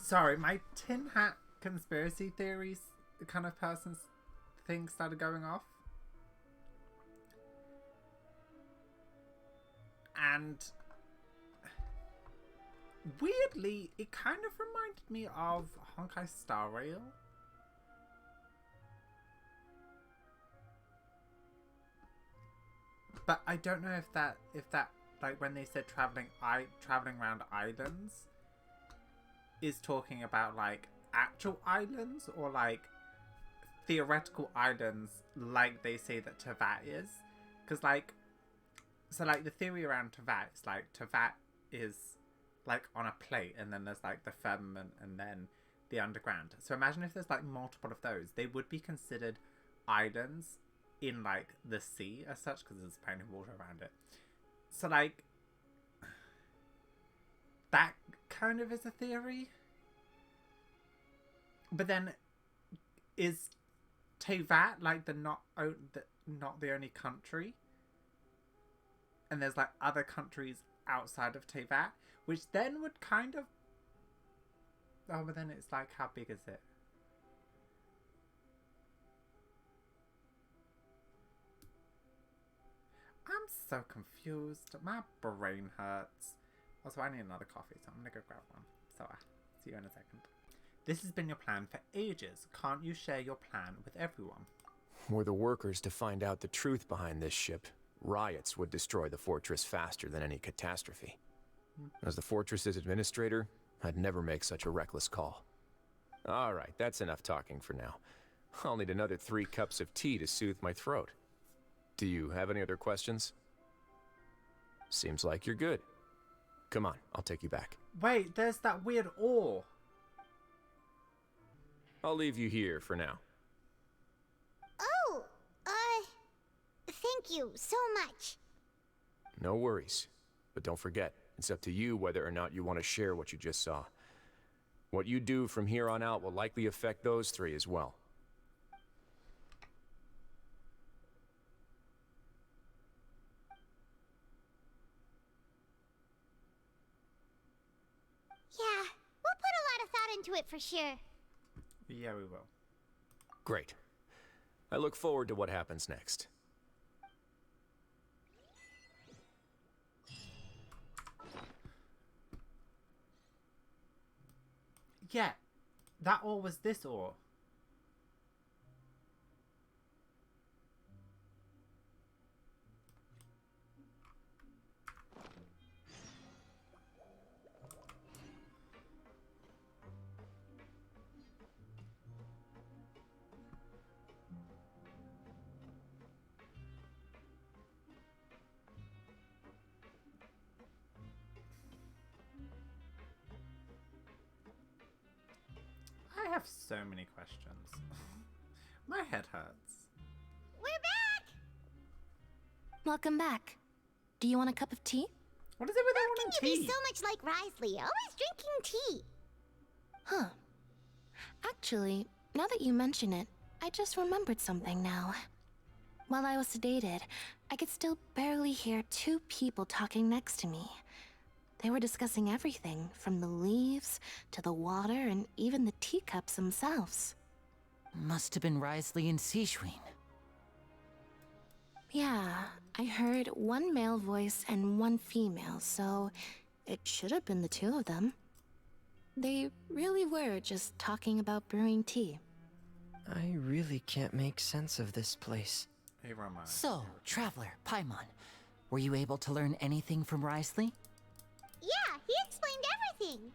Speaker 1: Sorry, my tin hat conspiracy theories kind of person things started going off. And weirdly, it kind of reminded me of Honkai Star Rail. But I don't know if that like when they said traveling around islands is talking about like actual islands or like theoretical islands like they say that Teyvat is. Because like, so like the theory around Teyvat is like Teyvat is like on a plate and then there's like the firmament and then the underground. So imagine if there's like multiple of those, they would be considered islands in like the sea as such because there's plenty of water around it. So like that kind of is a theory. But then is Teyvat like the not the only country? And there's like other countries outside of Teyvat, which then would kind of... Oh, but then it's like, how big is it? I'm so confused. My brain hurts. Also, I need another coffee, so I'm gonna go grab one. So, see you in a second. This has been your plan for ages. Can't you share your plan with everyone?
Speaker 12: Were the workers to find out the truth behind this ship, riots would destroy the fortress faster than any catastrophe. As the fortress's administrator, I'd never make such a reckless call. Alright, that's enough talking for now. I'll need another 3 cups of tea to soothe my throat. Do you have any other questions? Seems like you're good. Come on, I'll take you back.
Speaker 1: Wait, there's that weird ore.
Speaker 12: I'll leave you here for now.
Speaker 14: Oh, thank you so much.
Speaker 12: No worries. But don't forget, it's up to you whether or not you want to share what you just saw. What you do from here on out will likely affect those 3 as well.
Speaker 14: Yeah, we'll put a lot of thought into it for sure.
Speaker 1: Yeah, we will.
Speaker 12: Great. I look forward to what happens next.
Speaker 1: Yeah, that ore was this ore. I have so many questions. My head hurts.
Speaker 14: We're back!
Speaker 10: Welcome back. Do you want a cup of tea?
Speaker 1: What is it with
Speaker 14: How
Speaker 1: everyone
Speaker 14: can
Speaker 1: in
Speaker 14: you
Speaker 1: tea?
Speaker 14: be so much like Risley, always drinking tea?
Speaker 10: Huh. Actually, now that you mention it, I just remembered something now. While I was sedated, I could still barely hear 2 people talking next to me. They were discussing everything, from the leaves, to the water, and even the teacups themselves.
Speaker 11: Must have been Risley and Sishwin.
Speaker 10: Yeah, I heard 1 male voice and 1 female, so it should have been the 2 of them. They really were just talking about brewing tea.
Speaker 16: I really can't make sense of this place.
Speaker 1: Hey, Roma.
Speaker 11: So, Traveler, Paimon, were you able to learn anything from Risley?
Speaker 14: Yeah, he explained everything.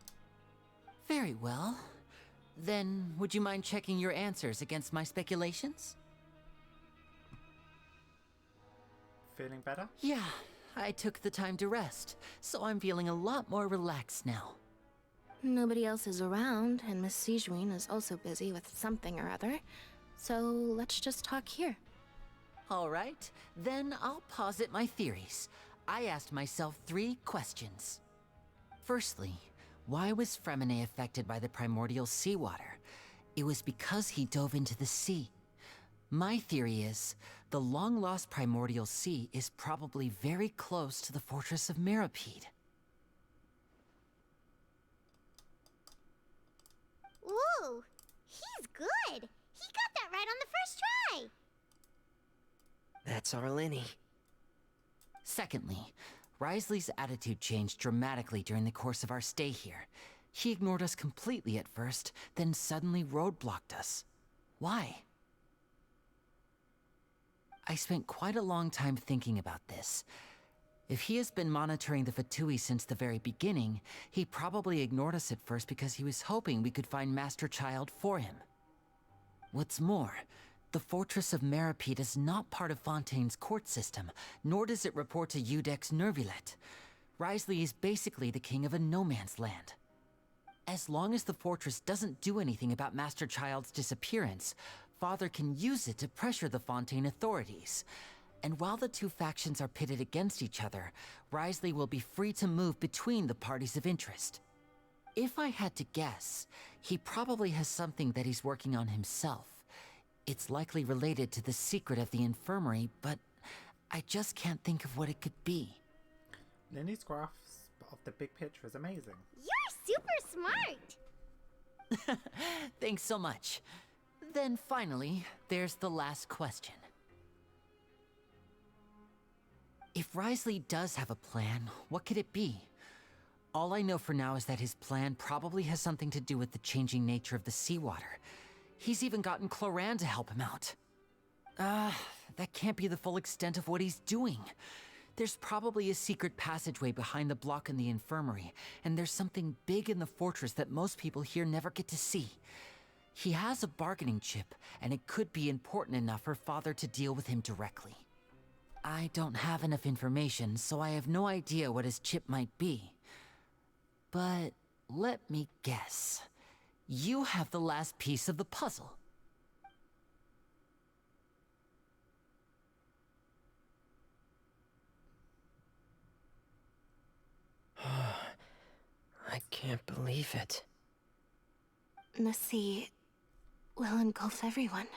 Speaker 11: Very well. Then, would you mind checking your answers against my speculations?
Speaker 1: Feeling better?
Speaker 11: Yeah, I took the time to rest, so I'm feeling a lot more relaxed now.
Speaker 10: Nobody else is around, and Miss Sijwin is also busy with something or other, so let's just talk here.
Speaker 11: All right, then I'll posit my theories. I asked myself 3 questions. Firstly, why was Fremine affected by the primordial seawater? It was because he dove into the sea. My theory is, the long-lost primordial sea is probably very close to the fortress of Meripede.
Speaker 14: Ooh, he's good. He got that right right on the first try.
Speaker 16: That's our Lenny.
Speaker 11: Secondly, Risley's attitude changed dramatically during the course of our stay here. He ignored us completely at first, then suddenly roadblocked us. Why? I spent quite a long time thinking about this. If he has been monitoring the Fatui since the very beginning, he probably ignored us at first because he was hoping we could find Master Child for him. What's more, the Fortress of Meripede is not part of Fontaine's court system, nor does it report to Udex Nervulet. Risley is basically the king of a no-man's land. As long as the fortress doesn't do anything about Master Child's disappearance, Father can use it to pressure the Fontaine authorities. And while the two factions are pitted against each other, Risley will be free to move between the parties of interest. If I had to guess, he probably has something that he's working on himself. It's likely related to the secret of the infirmary, but I just can't think of what it could be.
Speaker 1: Lenny's grasp of the big picture is amazing.
Speaker 14: You're super smart.
Speaker 11: Thanks so much. Then finally, there's the last question. If Risley does have a plan, what could it be? All I know for now is that his plan probably has something to do with the changing nature of the seawater. He's even gotten Cloran to help him out. That can't be the full extent of what he's doing. There's probably a secret passageway behind the block in the infirmary, and there's something big in the fortress that most people here never get to see. He has a bargaining chip, and it could be important enough for Father to deal with him directly. I don't have enough information, so I have no idea what his chip might be. But let me guess. You have the last piece of the puzzle.
Speaker 16: I can't believe it.
Speaker 10: The sea will engulf everyone.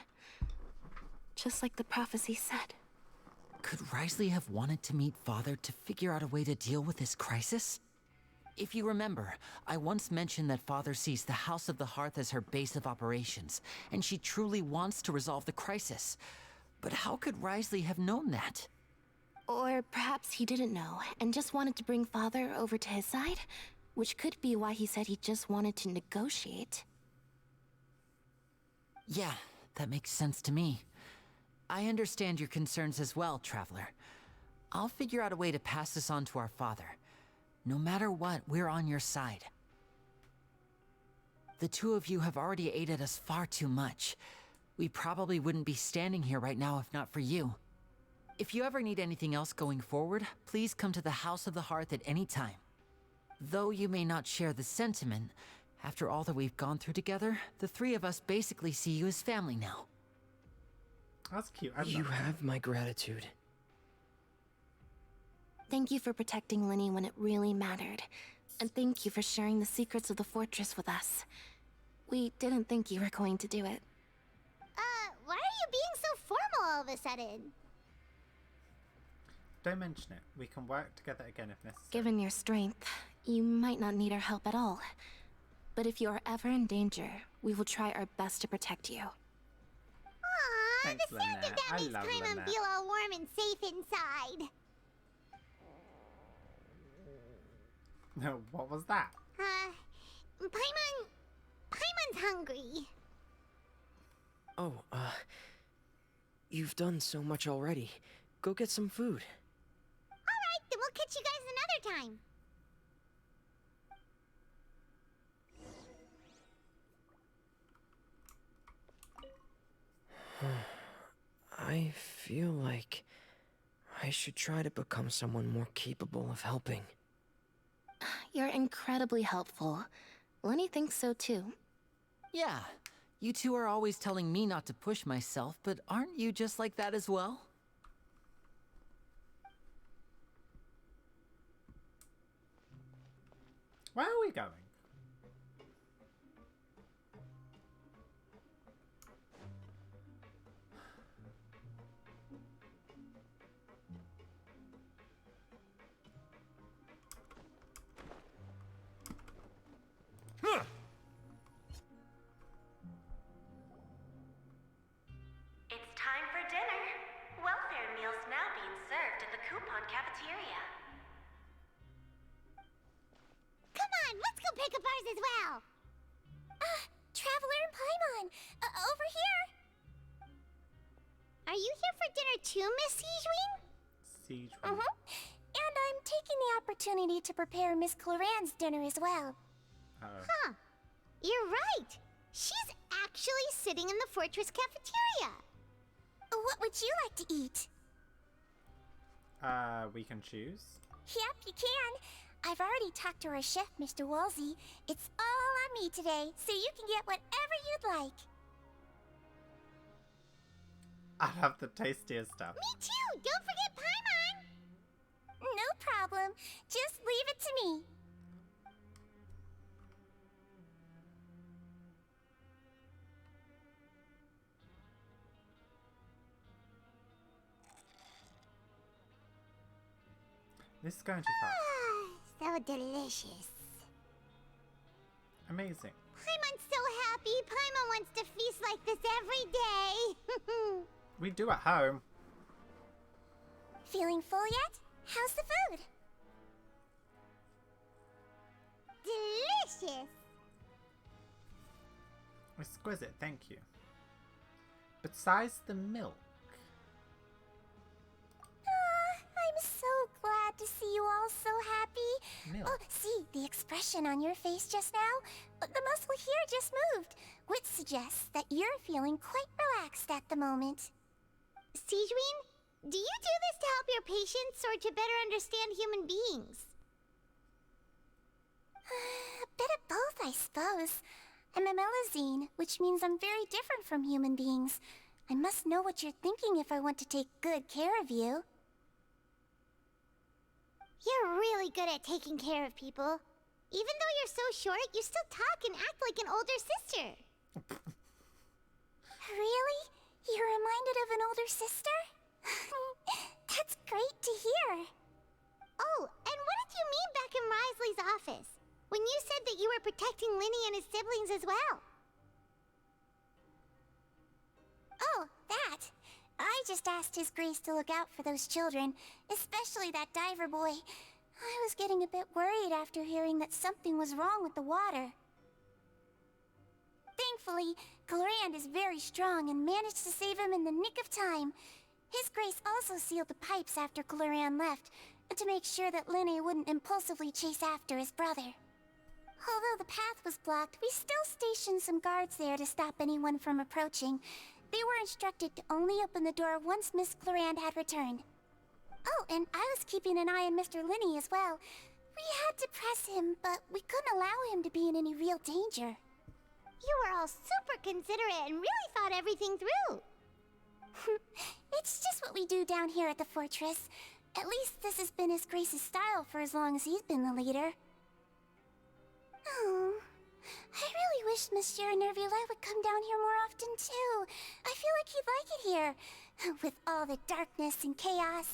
Speaker 10: Just like the prophecy said.
Speaker 11: Could Risley have wanted to meet Father to figure out a way to deal with this crisis? If you remember, I once mentioned that Father sees the House of the Hearth as her base of operations, and she truly wants to resolve the crisis. But how could Risley have known that?
Speaker 10: Or perhaps he didn't know, and just wanted to bring Father over to his side? Which could be why he said he just wanted to negotiate.
Speaker 11: Yeah, that makes sense to me. I understand your concerns as well, Traveler. I'll figure out a way to pass this on to our father. No matter what, we're on your side. The two of you have already aided us far too much. We probably wouldn't be standing here right now if not for you. If you ever need anything else going forward, please come to the House of the Hearth at any time. Though you may not share the sentiment, after all that we've gone through together, the three of us basically see you as family now.
Speaker 1: That's cute.
Speaker 16: You have my gratitude.
Speaker 10: Thank you for protecting Lenny when it really mattered. And thank you for sharing the secrets of the fortress with us. We didn't think you were going to do it.
Speaker 14: Why are you being so formal all of a sudden?
Speaker 1: Don't mention it. We can work together again if necessary.
Speaker 10: Given your strength, you might not need our help at all. But if you are ever in danger, we will try our best to protect you.
Speaker 14: Aww,
Speaker 1: Thanks,
Speaker 14: the sound of
Speaker 1: Lynette.
Speaker 14: that
Speaker 1: I
Speaker 14: makes
Speaker 1: love
Speaker 14: Paimon
Speaker 1: Lynette.
Speaker 14: feel all warm and safe inside.
Speaker 1: No, what was that?
Speaker 14: Paimon's hungry.
Speaker 16: Oh, you've done so much already. Go get some food.
Speaker 14: Alright, then we'll catch you guys another time.
Speaker 16: I feel like I should try to become someone more capable of helping.
Speaker 10: You're incredibly helpful. Lenny thinks so too.
Speaker 11: Yeah, you two are always telling me not to push myself, but aren't you just like that as well?
Speaker 1: Where are we going?
Speaker 17: cafeteria.
Speaker 14: Come on, let's go pick up ours as well.
Speaker 2: Traveler and Paimon, over here.
Speaker 14: Are you here for dinner too, Miss Sijuin?
Speaker 2: And I'm taking the opportunity to prepare Miss Cloran's dinner as well.
Speaker 14: Huh. You're right. She's actually sitting in the fortress cafeteria.
Speaker 2: What would you like to eat?
Speaker 1: We can choose.
Speaker 2: Yep, you can. I've already talked to our chef, Mr. Woolsey. It's all on me today, so you can get whatever you'd like.
Speaker 1: I have the tastiest stuff.
Speaker 14: Me too! Don't forget Paimon!
Speaker 2: No problem. Just leave it to me.
Speaker 1: This is going too fast.
Speaker 14: So delicious.
Speaker 1: Amazing.
Speaker 14: Paimon's so happy. Paimon wants to feast like this every day.
Speaker 1: We do at home.
Speaker 2: Feeling full yet? How's the food?
Speaker 14: Delicious.
Speaker 1: Exquisite, thank you. Besides the milk.
Speaker 2: I'm so glad to see you all so happy.
Speaker 1: Milk.
Speaker 2: Oh, see, the expression on your face just now? The muscle here just moved, which suggests that you're feeling quite relaxed at the moment.
Speaker 14: Sijuin, do you do this to help your patients or to better understand human beings?
Speaker 2: A bit of both, I suppose. I'm a Melazine, which means I'm very different from human beings. I must know what you're thinking if I want to take good care of you.
Speaker 14: You're really good at taking care of people. Even though you're so short, you still talk and act like an older sister.
Speaker 2: Really? You're reminded of an older sister? That's great to hear.
Speaker 14: Oh, and what did you mean back in Risley's office? When you said that you were protecting Linny and his siblings as well?
Speaker 2: Oh, that. I just asked His Grace to look out for those children, especially that diver boy. I was getting a bit worried after hearing that something was wrong with the water. Thankfully, Colorand is very strong and managed to save him in the nick of time. His Grace also sealed the pipes after Colorand left, to make sure that Linny wouldn't impulsively chase after his brother. Although the path was blocked, we still stationed some guards there to stop anyone from approaching. They were instructed to only open the door once Miss Clorand had returned. Oh, and I was keeping an eye on Mr. Linny as well. We had to press him, but we couldn't allow him to be in any real danger.
Speaker 14: You were all super considerate and really thought everything through.
Speaker 2: It's just what we do down here at the fortress. At least this has been His Grace's style for as long as he's been the leader. Oh, I really wish Monsieur Nervulette would come down here more often too. I feel like he'd like it here, with all the darkness and chaos.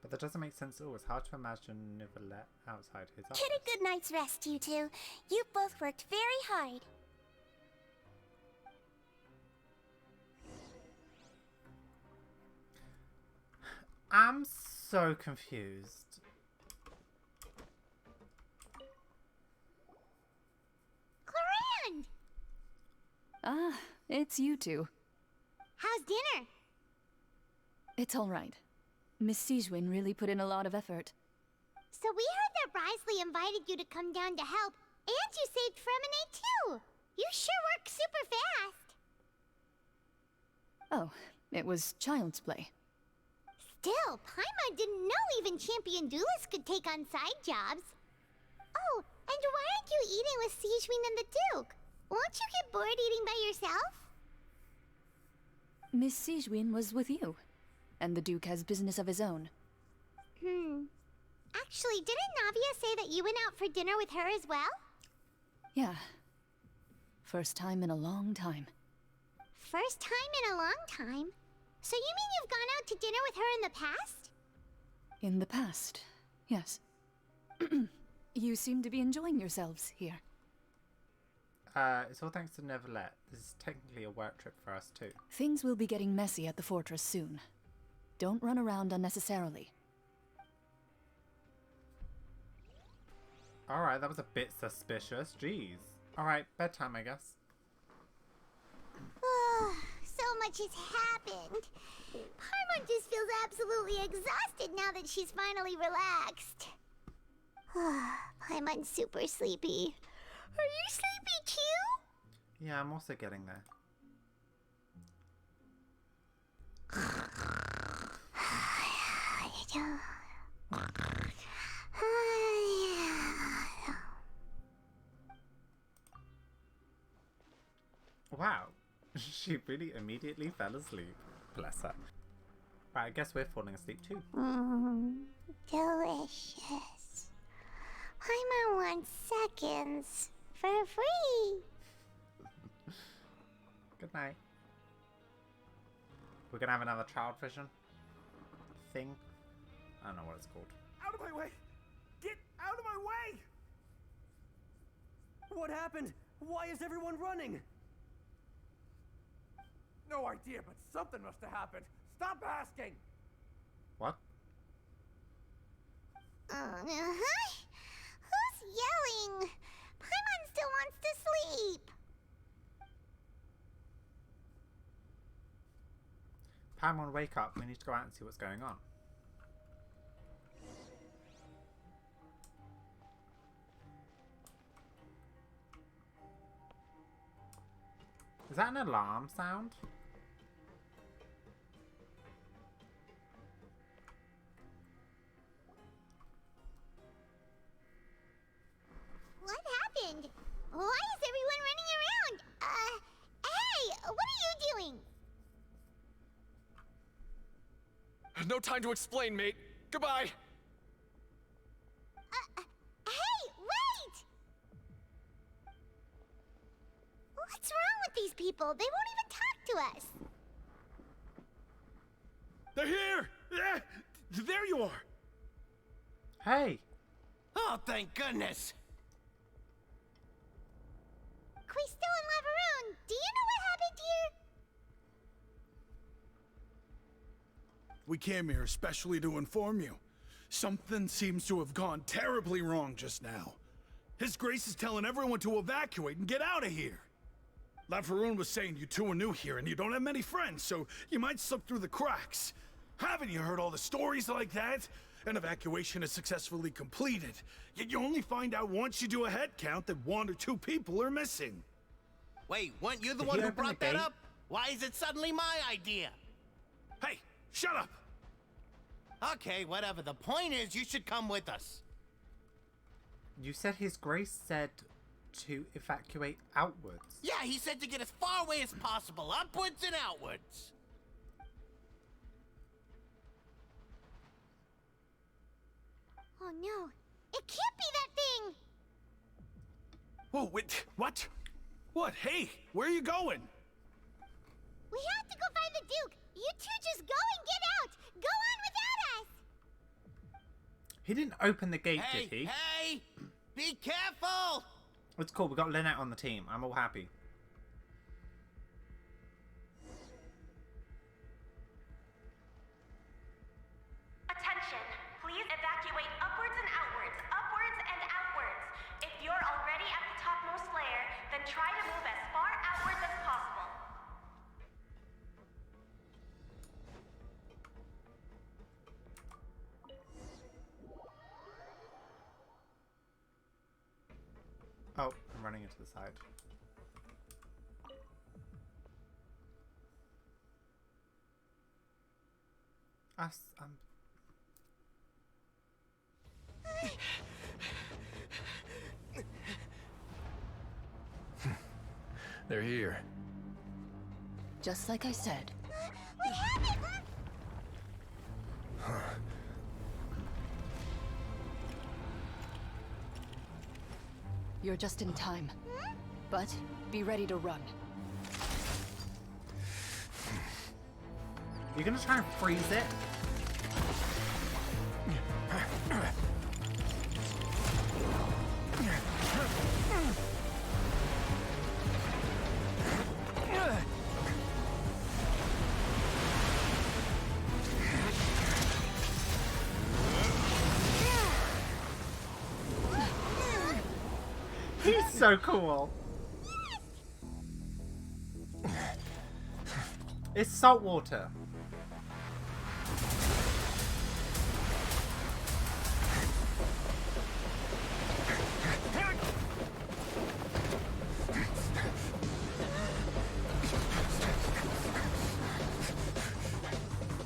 Speaker 1: But that doesn't make sense at all. It's hard to imagine Nicolette outside his office.
Speaker 2: Get a good night's rest, you two. You both worked very hard.
Speaker 1: I'm so confused.
Speaker 14: Clorand!
Speaker 15: Ah, it's you two.
Speaker 14: How's dinner?
Speaker 15: It's all right. Miss Sijuin really put in a lot of effort.
Speaker 14: So we heard that Risley invited you to come down to help, and you saved Fremine too! You sure work super fast!
Speaker 15: Oh, it was child's play.
Speaker 14: Still, Paimon didn't know even champion duelists could take on side jobs. Oh, and why aren't you eating with Sijuin and the Duke? Won't you get bored eating by yourself?
Speaker 15: Miss Sijuin was with you, and the Duke has business of his own.
Speaker 14: Actually, didn't Navia say that you went out for dinner with her as well?
Speaker 15: Yeah. First time in a long time.
Speaker 14: First time in a long time? So you mean you've gone out to dinner with her in the past?
Speaker 15: In the past, yes. You seem to be enjoying yourselves here.
Speaker 1: It's all thanks to Neverlet. This is technically a work trip for us too.
Speaker 15: Things will be getting messy at the fortress soon. Don't run around unnecessarily.
Speaker 1: Alright, that was a bit suspicious. Jeez. Alright, bedtime, I guess.
Speaker 14: So much has happened. Paimon just feels absolutely exhausted now that she's finally relaxed. Paimon's super sleepy. Are you sleepy too?
Speaker 1: Yeah, I'm also getting there. Wow, she really immediately fell asleep. Bless her. Right, I guess we're falling asleep too.
Speaker 14: Delicious. Paimon wants seconds for free.
Speaker 1: Good night. We're gonna have another child vision thing. I don't know what it's called.
Speaker 17: Out of my way! Get out of my way! What happened? Why is everyone running? No idea, but something must have happened. Stop asking!
Speaker 1: What?
Speaker 14: Who's yelling? Paimon still wants to sleep.
Speaker 1: Paimon, wake up. We need to go out and see what's going on. Is that an alarm sound?
Speaker 14: What happened? Why is everyone running around? Hey, what are you doing?
Speaker 12: No time to explain, mate. Goodbye.
Speaker 14: Hey, wait! What's wrong with these people? They won't even talk to us.
Speaker 5: They're here! There you are!
Speaker 1: Hey!
Speaker 6: Oh, thank goodness!
Speaker 14: Quisto and Lavaroon, do you know what happened here?
Speaker 5: We came here especially to inform you. Something seems to have gone terribly wrong just now. His Grace is telling everyone to evacuate and get out of here. Lavaroon was saying you two are new here and you don't have many friends, so you might slip through the cracks. Haven't you heard all the stories like that? An evacuation is successfully completed, yet you only find out once you do a head count that 1 or 2 people are missing.
Speaker 6: Wait, weren't you the one who brought that up? Why is it suddenly my idea?
Speaker 5: Hey, shut up!
Speaker 6: Okay, whatever. The point is, you should come with us.
Speaker 1: You said His Grace said to evacuate outwards.
Speaker 6: Yeah, he said to get as far away as possible, upwards and outwards.
Speaker 14: Oh no, it can't be that thing!
Speaker 5: Whoa, wait, what? What? Hey, where are you going?
Speaker 14: We have to go find the Duke! You two just go and get out! Go on without us!
Speaker 1: He didn't open the gate,
Speaker 6: Hey,
Speaker 1: did he?
Speaker 6: hey! Be careful!
Speaker 1: It's cool, we got Lynette on the team. I'm all happy.
Speaker 18: Attention! Please evacuate upwards and outwards, upwards and outwards. If you're already at the topmost layer, then try to move as far outwards as possible.
Speaker 1: Oh, I'm running into the side.
Speaker 12: They're here.
Speaker 15: Just like I said.
Speaker 14: We have it!
Speaker 15: You're just in time. But be ready to run.
Speaker 1: You're gonna try and freeze it? He's so cool. It's salt water.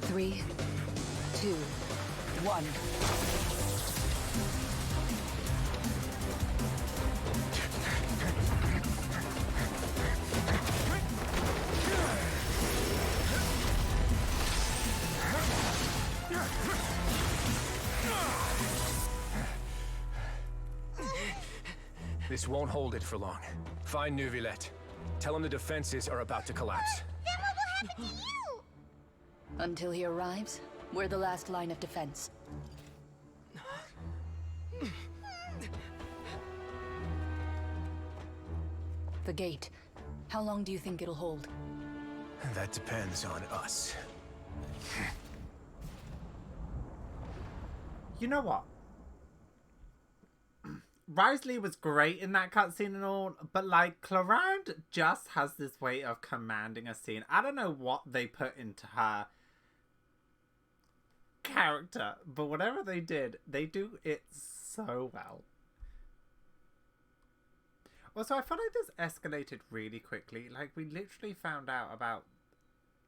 Speaker 15: Three, two, one.
Speaker 12: This won't hold it for long. Find Neuvillette. Tell him the defenses are about to collapse.
Speaker 14: Then what will happen to you?
Speaker 15: Until he arrives, we're the last line of defense. The gate. How long do you think it'll hold?
Speaker 12: That depends on us.
Speaker 1: You know what? Risley was great in that cutscene and all, but like Clarande just has this way of commanding a scene. I don't know what they put into her character, but whatever they did, they do it so well. Also, I feel like this escalated really quickly. Like, we literally found out about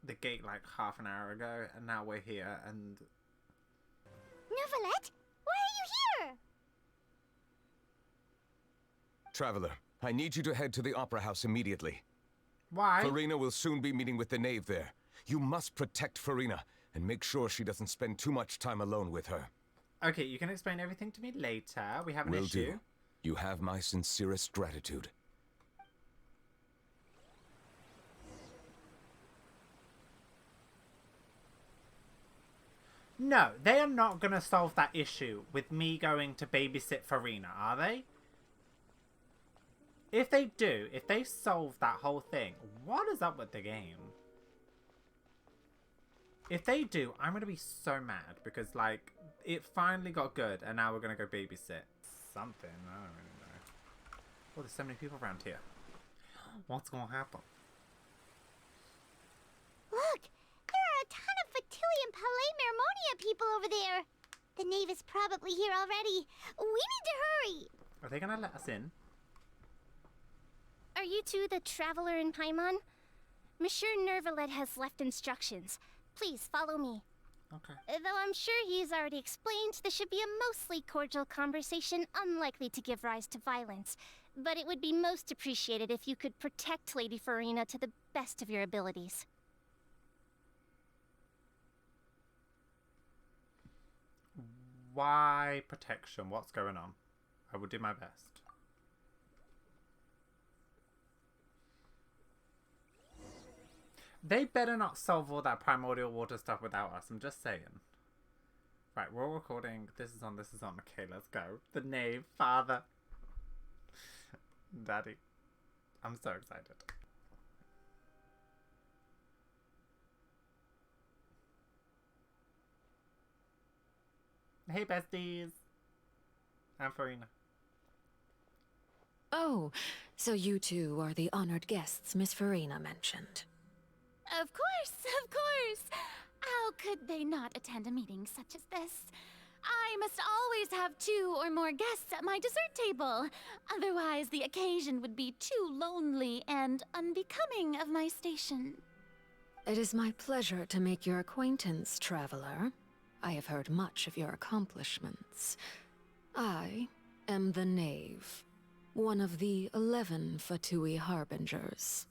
Speaker 1: the gate like half an hour ago, and now we're here, and...
Speaker 14: Neuvillette? Why are you here?
Speaker 19: Traveler, I need you to head to the Opera House immediately.
Speaker 1: Why?
Speaker 19: Furina will soon be meeting with the knave there. You must protect Furina, and make sure she doesn't spend too much time alone with her.
Speaker 1: Okay, you can explain everything to me later. We have an
Speaker 19: Will
Speaker 1: issue.
Speaker 19: do. You have my sincerest gratitude.
Speaker 1: No, they are not going to solve that issue with me going to babysit Furina, are they? If they do, if they solve that whole thing, what is up with the game? If they do, I'm going to be so mad because, like, it finally got good and now we're going to go babysit something. I don't really know. Oh, there's so many people around here. What's going to happen?
Speaker 14: Look, there are a ton of Fatilian Palais Mermonia people over there. The knave is probably here already. We need to hurry.
Speaker 1: Are they going to let us in?
Speaker 2: Are you two the traveler in Paimon? Monsieur Neuvillette has left instructions. Please follow me.
Speaker 1: Okay.
Speaker 2: Though I'm sure he's already explained, this should be a mostly cordial conversation, unlikely to give rise to violence. But it would be most appreciated if you could protect Lady Furina to the best of your abilities.
Speaker 1: Why protection? What's going on? I will do my best. They better not solve all that primordial water stuff without us. I'm just saying. Right, we're all recording. This is on, this is on. Okay, let's go. The knave, father. Daddy. I'm so excited. Hey, besties. I'm Furina.
Speaker 20: Oh, so you two are the honored guests Miss Furina mentioned.
Speaker 21: Of course, of course. How could they not attend a meeting such as this? I must always have 2 or more guests at my dessert table. Otherwise, the occasion would be too lonely and unbecoming of my station.
Speaker 20: It is my pleasure to make your acquaintance, traveler. I have heard much of your accomplishments. I am the Knave, one of the 11 Fatui Harbingers.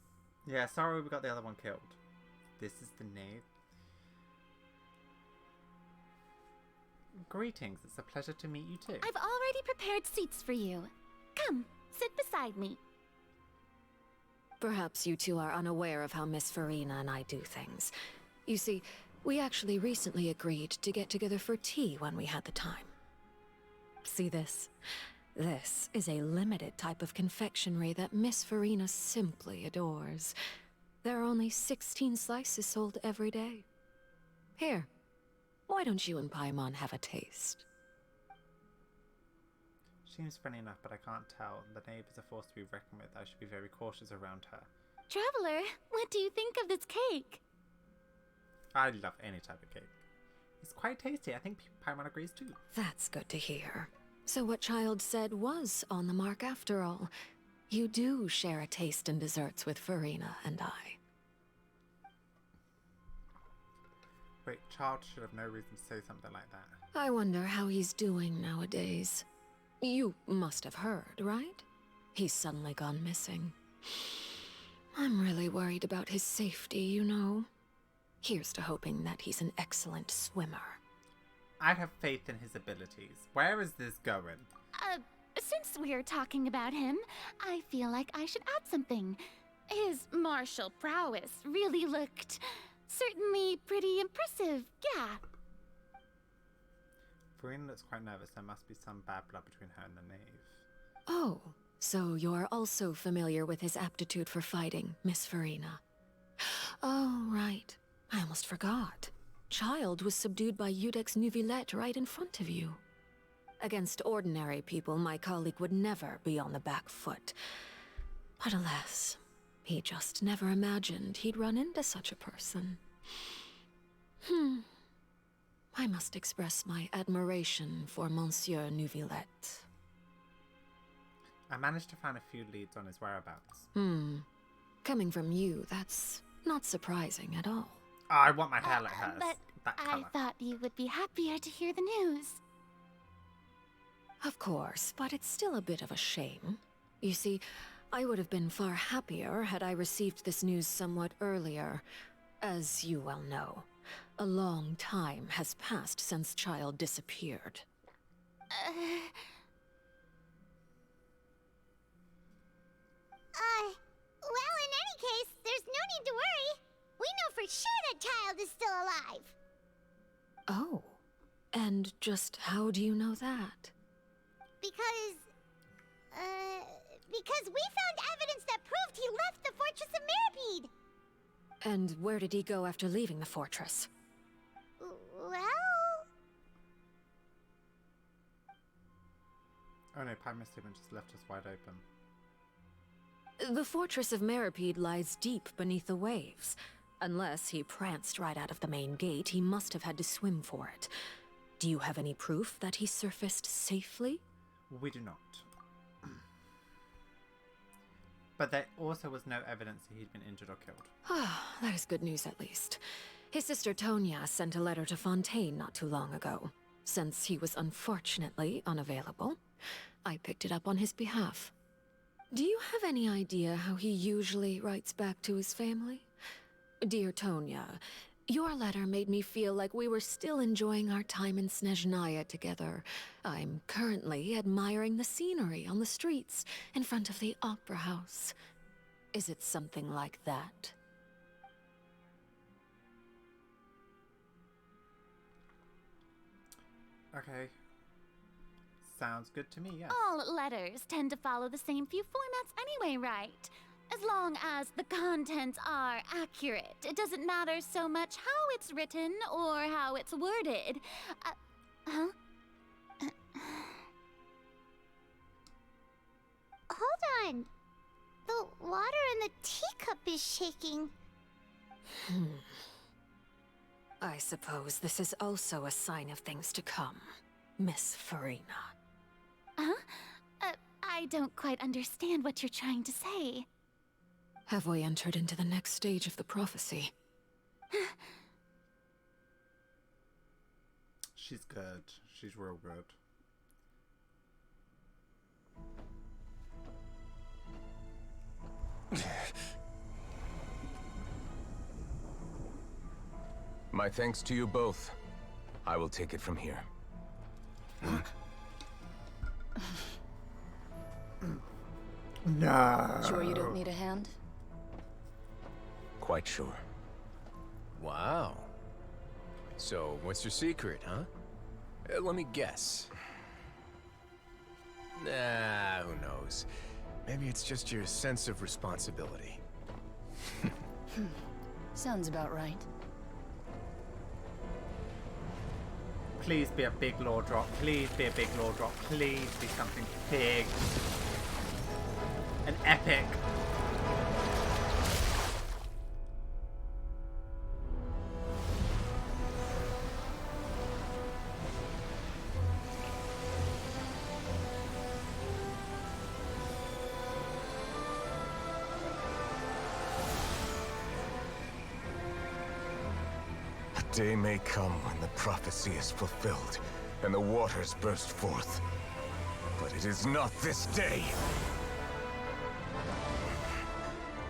Speaker 1: Yeah, sorry we got the other one killed. This is the knave. Greetings, it's a pleasure to meet you too.
Speaker 21: I've already prepared seats for you. Come, sit beside me.
Speaker 20: Perhaps you two are unaware of how Miss Furina and I do things. You see, we actually recently agreed to get together for tea when we had the time. See this? This is a limited type of confectionery that Miss Furina simply adores. There are only 16 slices sold every day. Here, why don't you and Paimon have a taste?
Speaker 1: seems friendly enough, but I can't tell. The knave is a force to be reckoned with. I should be very cautious around her.
Speaker 21: Traveler, what do you think of this cake?
Speaker 1: I love any type of cake. It's quite tasty. I think Paimon agrees too.
Speaker 20: That's good to hear. So what Child said was on the mark after all. You do share a taste in desserts with Farina and I.
Speaker 1: Wait, Child should have no reason to say something like that.
Speaker 20: I wonder how he's doing nowadays. You must have heard, right? He's suddenly gone missing. I'm really worried about his safety, you know. Here's to hoping that he's an excellent swimmer.
Speaker 1: I have faith in his abilities. Where is this going?
Speaker 21: Since we're talking about him, I feel like I should add something. His martial prowess really looked certainly pretty impressive, yeah.
Speaker 1: Farina looks quite nervous. There must be some bad blood between her and the knave.
Speaker 20: Oh, so you're also familiar with his aptitude for fighting, Miss Farina. Oh, right. I almost forgot. Child was subdued by Udex Nuvillette right in front of you. Against ordinary people, my colleague would never be on the back foot. But alas, he just never imagined he'd run into such a person. I must express my admiration for Monsieur Nuvillette.
Speaker 1: I managed to find a few leads on his whereabouts.
Speaker 20: Coming from you, that's not surprising at all.
Speaker 1: Oh, I want my hair like hers.
Speaker 21: But I thought you would be happier to hear the news.
Speaker 20: Of course, but it's still a bit of a shame. You see, I would have been far happier had I received this news somewhat earlier. As you well know, a long time has passed since Child disappeared.
Speaker 14: Well, in any case, there's no need to worry. We know for sure that Child is still alive.
Speaker 20: Oh, and just how do you know that?
Speaker 14: Because we found evidence that proved he left the Fortress of Meripede.
Speaker 20: And where did he go after leaving the fortress?
Speaker 14: Well...
Speaker 1: Oh no, Paimon's statement just left us wide open.
Speaker 20: The Fortress of Meripede lies deep beneath the waves. Unless he pranced right out of the main gate, he must have had to swim for it. Do you have any proof that he surfaced safely?
Speaker 1: We do not. But there also was no evidence that he'd been injured or killed.
Speaker 20: That is good news at least. His sister Tonya sent a letter to Fontaine not too long ago. Since he was unfortunately unavailable, I picked it up on his behalf. Do you have any idea how he usually writes back to his family? Dear Tonya, your letter made me feel like we were still enjoying our time in Snezhnaya together. I'm currently admiring the scenery on the streets in front of the opera house. Is it something like that?
Speaker 1: Okay. Sounds good to me, yes.
Speaker 21: All letters tend to follow the same few formats anyway, right? As long as the contents are accurate, it doesn't matter so much how it's written or how it's worded.
Speaker 14: Hold on. The water in the teacup is shaking.
Speaker 20: I suppose this is also a sign of things to come, Miss Farina.
Speaker 21: I don't quite understand what you're trying to say.
Speaker 20: Have we entered into the next stage of the prophecy?
Speaker 1: She's good. She's real good.
Speaker 19: My thanks to you both. I will take it from here.
Speaker 1: No.
Speaker 15: Sure you don't need a hand?
Speaker 19: Quite sure.
Speaker 12: Wow. So, what's your secret, huh? Let me guess. Nah, who knows? Maybe it's just your sense of responsibility.
Speaker 15: Sounds about right.
Speaker 1: Please be a big lore drop. Please be a big lore drop. Please be something big. An epic.
Speaker 19: A day may come when the prophecy is fulfilled and the waters burst forth. But it is not this day.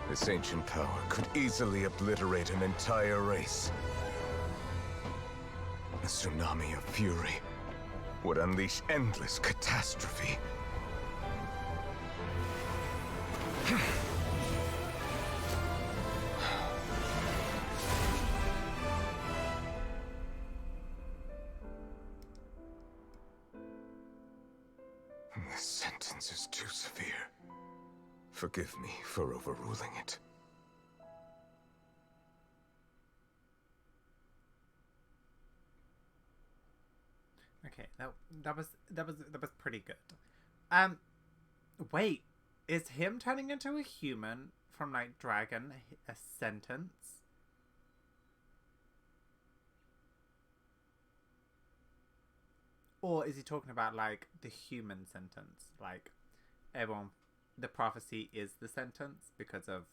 Speaker 19: This ancient power could easily obliterate an entire race. A tsunami of fury would unleash endless catastrophe. This sentence is too severe. Forgive me for overruling it.
Speaker 1: Okay, that was pretty good. Wait, is him turning into a human from like Dragon a sentence? Or is he talking about like the human sentence? Like everyone, the prophecy is the sentence because of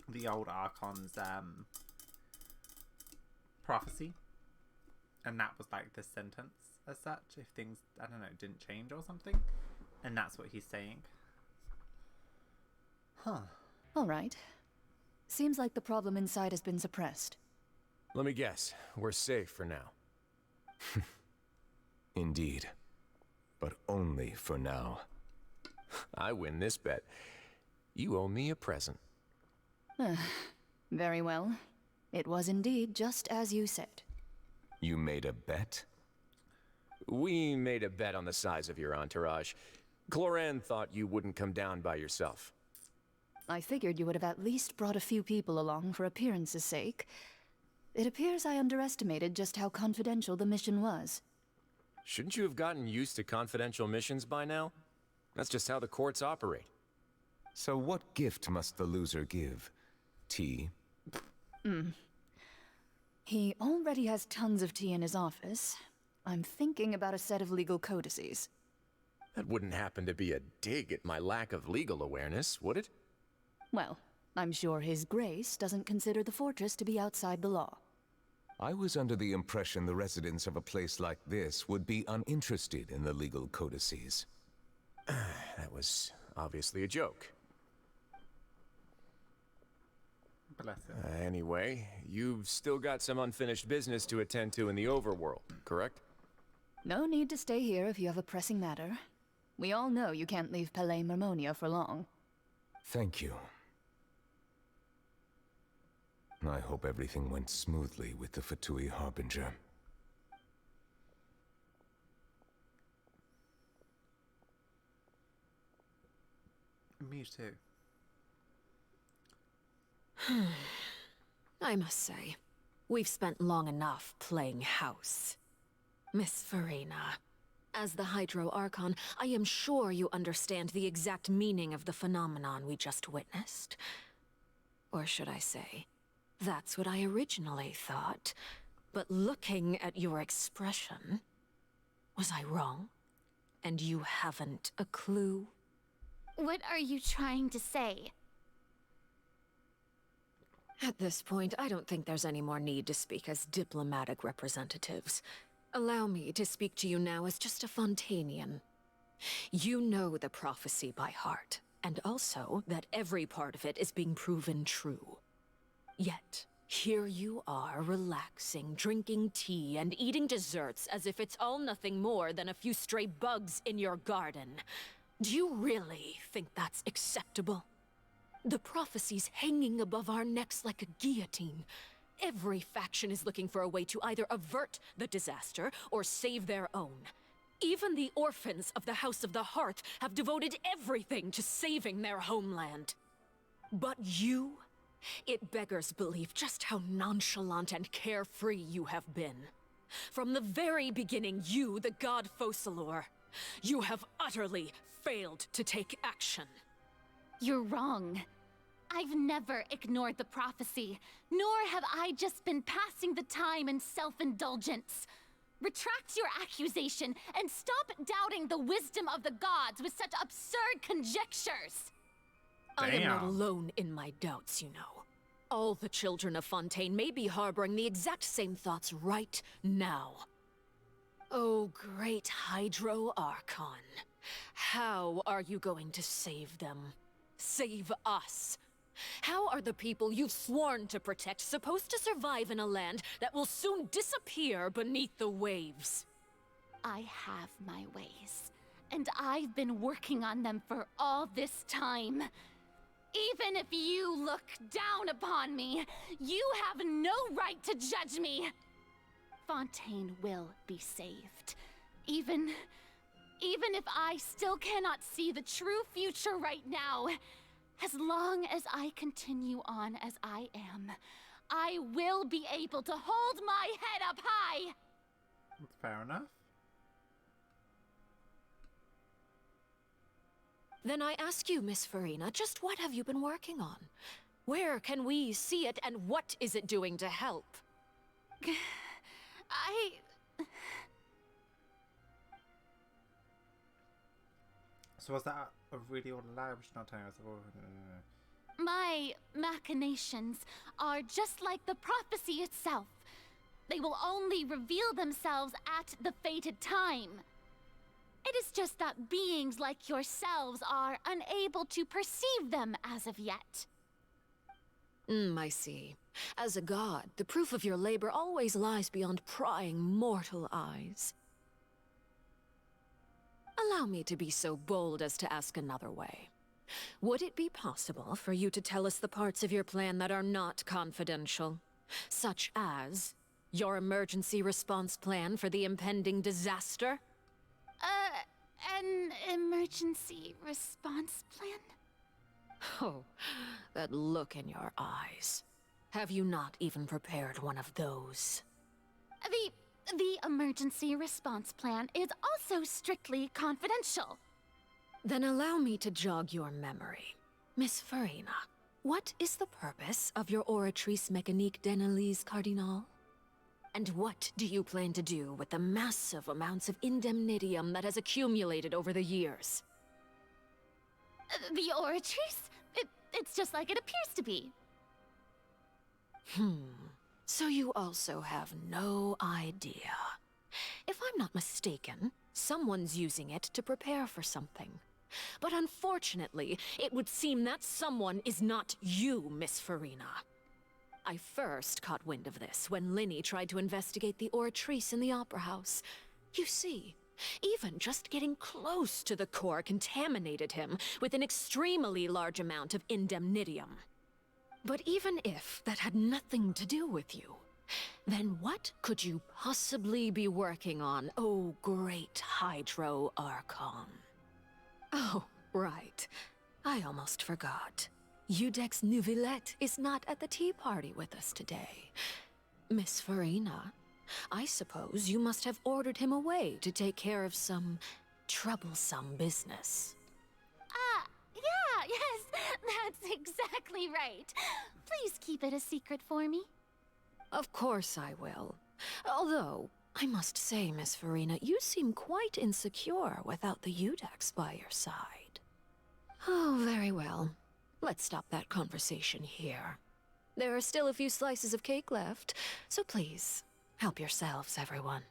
Speaker 1: the old Archon's prophecy, and that was like the sentence as such. If things, I don't know, didn't change or something, and that's what he's saying. Huh.
Speaker 15: All right. Seems like the problem inside has been suppressed.
Speaker 12: Let me guess. We're safe for now.
Speaker 19: Indeed. But only for now.
Speaker 12: I win this bet. You owe me a present.
Speaker 15: Very well. It was indeed just as you said.
Speaker 19: You made a bet?
Speaker 12: We made a bet on the size of your entourage. Cloran thought you wouldn't come down by yourself.
Speaker 15: I figured you would have at least brought a few people along for appearance's sake. It appears I underestimated just how confidential the mission was.
Speaker 12: Shouldn't you have gotten used to confidential missions by now? That's just how the courts operate.
Speaker 19: So what gift must the loser give? Tea?
Speaker 15: He already has tons of tea in his office. I'm thinking about a set of legal codices.
Speaker 12: That wouldn't happen to be a dig at my lack of legal awareness, would it?
Speaker 15: Well, I'm sure His Grace doesn't consider the fortress to be outside the law.
Speaker 19: I was under the impression the residents of a place like this would be uninterested in the legal codices.
Speaker 12: That was obviously a joke.
Speaker 1: Bless him.
Speaker 12: Anyway, you've still got some unfinished business to attend to in the overworld, correct?
Speaker 15: No need to stay here if you have a pressing matter. We all know you can't leave Palais Mermonia for long.
Speaker 19: Thank you. I hope everything went smoothly with the Fatui Harbinger.
Speaker 1: Me too.
Speaker 20: I must say, we've spent long enough playing house. Miss Farina, as the Hydro Archon, I am sure you understand the exact meaning of the phenomenon we just witnessed. Or should I say, that's what I originally thought. But looking at your expression, was I wrong? And you haven't a clue?
Speaker 21: What are you trying to say?
Speaker 20: At this point, I don't think there's any more need to speak as diplomatic representatives. Allow me to speak to you now as just a Fontanian. You know the prophecy by heart, and also that every part of it is being proven true. Yet, here you are, relaxing, drinking tea, and eating desserts as if it's all nothing more than a few stray bugs in your garden. Do you really think that's acceptable? The prophecy's hanging above our necks like a guillotine. Every faction is looking for a way to either avert the disaster or save their own. Even the orphans of the House of the Hearth have devoted everything to saving their homeland. But you? It beggars belief just how nonchalant and carefree you have been.
Speaker 4: From the very beginning, you, the god Focalor, you have utterly failed to take action.
Speaker 21: You're wrong. I've never ignored the prophecy, nor have I just been passing the time in self-indulgence. Retract your accusation and stop doubting the wisdom of the gods with such absurd conjectures.
Speaker 4: I am not alone in my doubts, you know. All the children of Fontaine may be harboring the exact same thoughts right now. Oh, great Hydro Archon. How are you going to save them? Save us? How are the people you've sworn to protect supposed to survive in a land that will soon disappear beneath the waves?
Speaker 21: I have my ways, and I've been working on them for all this time. Even if you look down upon me, you have no right to judge me. Fontaine will be saved. Even if I still cannot see the true future right now, as long as I continue on as I am, I will be able to hold my head up high.
Speaker 1: Fair enough.
Speaker 4: Then I ask you, Miss Farina, just what have you been working on? Where can we see it, and what is it doing to help?
Speaker 1: So was that a really old lie? Which not telling us?
Speaker 21: My machinations are just like the prophecy itself. They will only reveal themselves at the fated time. It is just that beings like yourselves are unable to perceive them as of yet.
Speaker 4: I see. As a god, the proof of your labor always lies beyond prying mortal eyes. Allow me to be so bold as to ask another way. Would it be possible for you to tell us the parts of your plan that are not confidential? Such as your emergency response plan for the impending disaster?
Speaker 21: An emergency response plan?
Speaker 4: Oh, that look in your eyes. Have you not even prepared one of those?
Speaker 21: The emergency response plan is also strictly confidential.
Speaker 4: Then allow me to jog your memory. Miss Farina, what is the purpose of your Oratrice Mécanique d'Analyse Cardinal? And what do you plan to do with the massive amounts of indemnitium that has accumulated over the years?
Speaker 21: The Oratrice? It's just like it appears to be.
Speaker 4: So you also have no idea. If I'm not mistaken, someone's using it to prepare for something. But unfortunately, it would seem that someone is not you, Miss Farina. I first caught wind of this when Linny tried to investigate the Oratrice in the Opera House. You see, even just getting close to the core contaminated him with an extremely large amount of indemnitium. But even if that had nothing to do with you, then what could you possibly be working on, oh great Hydro Archon? Oh, right. I almost forgot. Udex Neuvillette is not at the tea party with us today. Miss Farina, I suppose you must have ordered him away to take care of some troublesome business.
Speaker 21: Yeah, yes, that's exactly right. Please keep it a secret for me.
Speaker 4: Of course I will. Although, I must say, Miss Farina, you seem quite insecure without the Udex by your side. Oh, very well. Let's stop that conversation here. There are still a few slices of cake left, so please, help yourselves, everyone.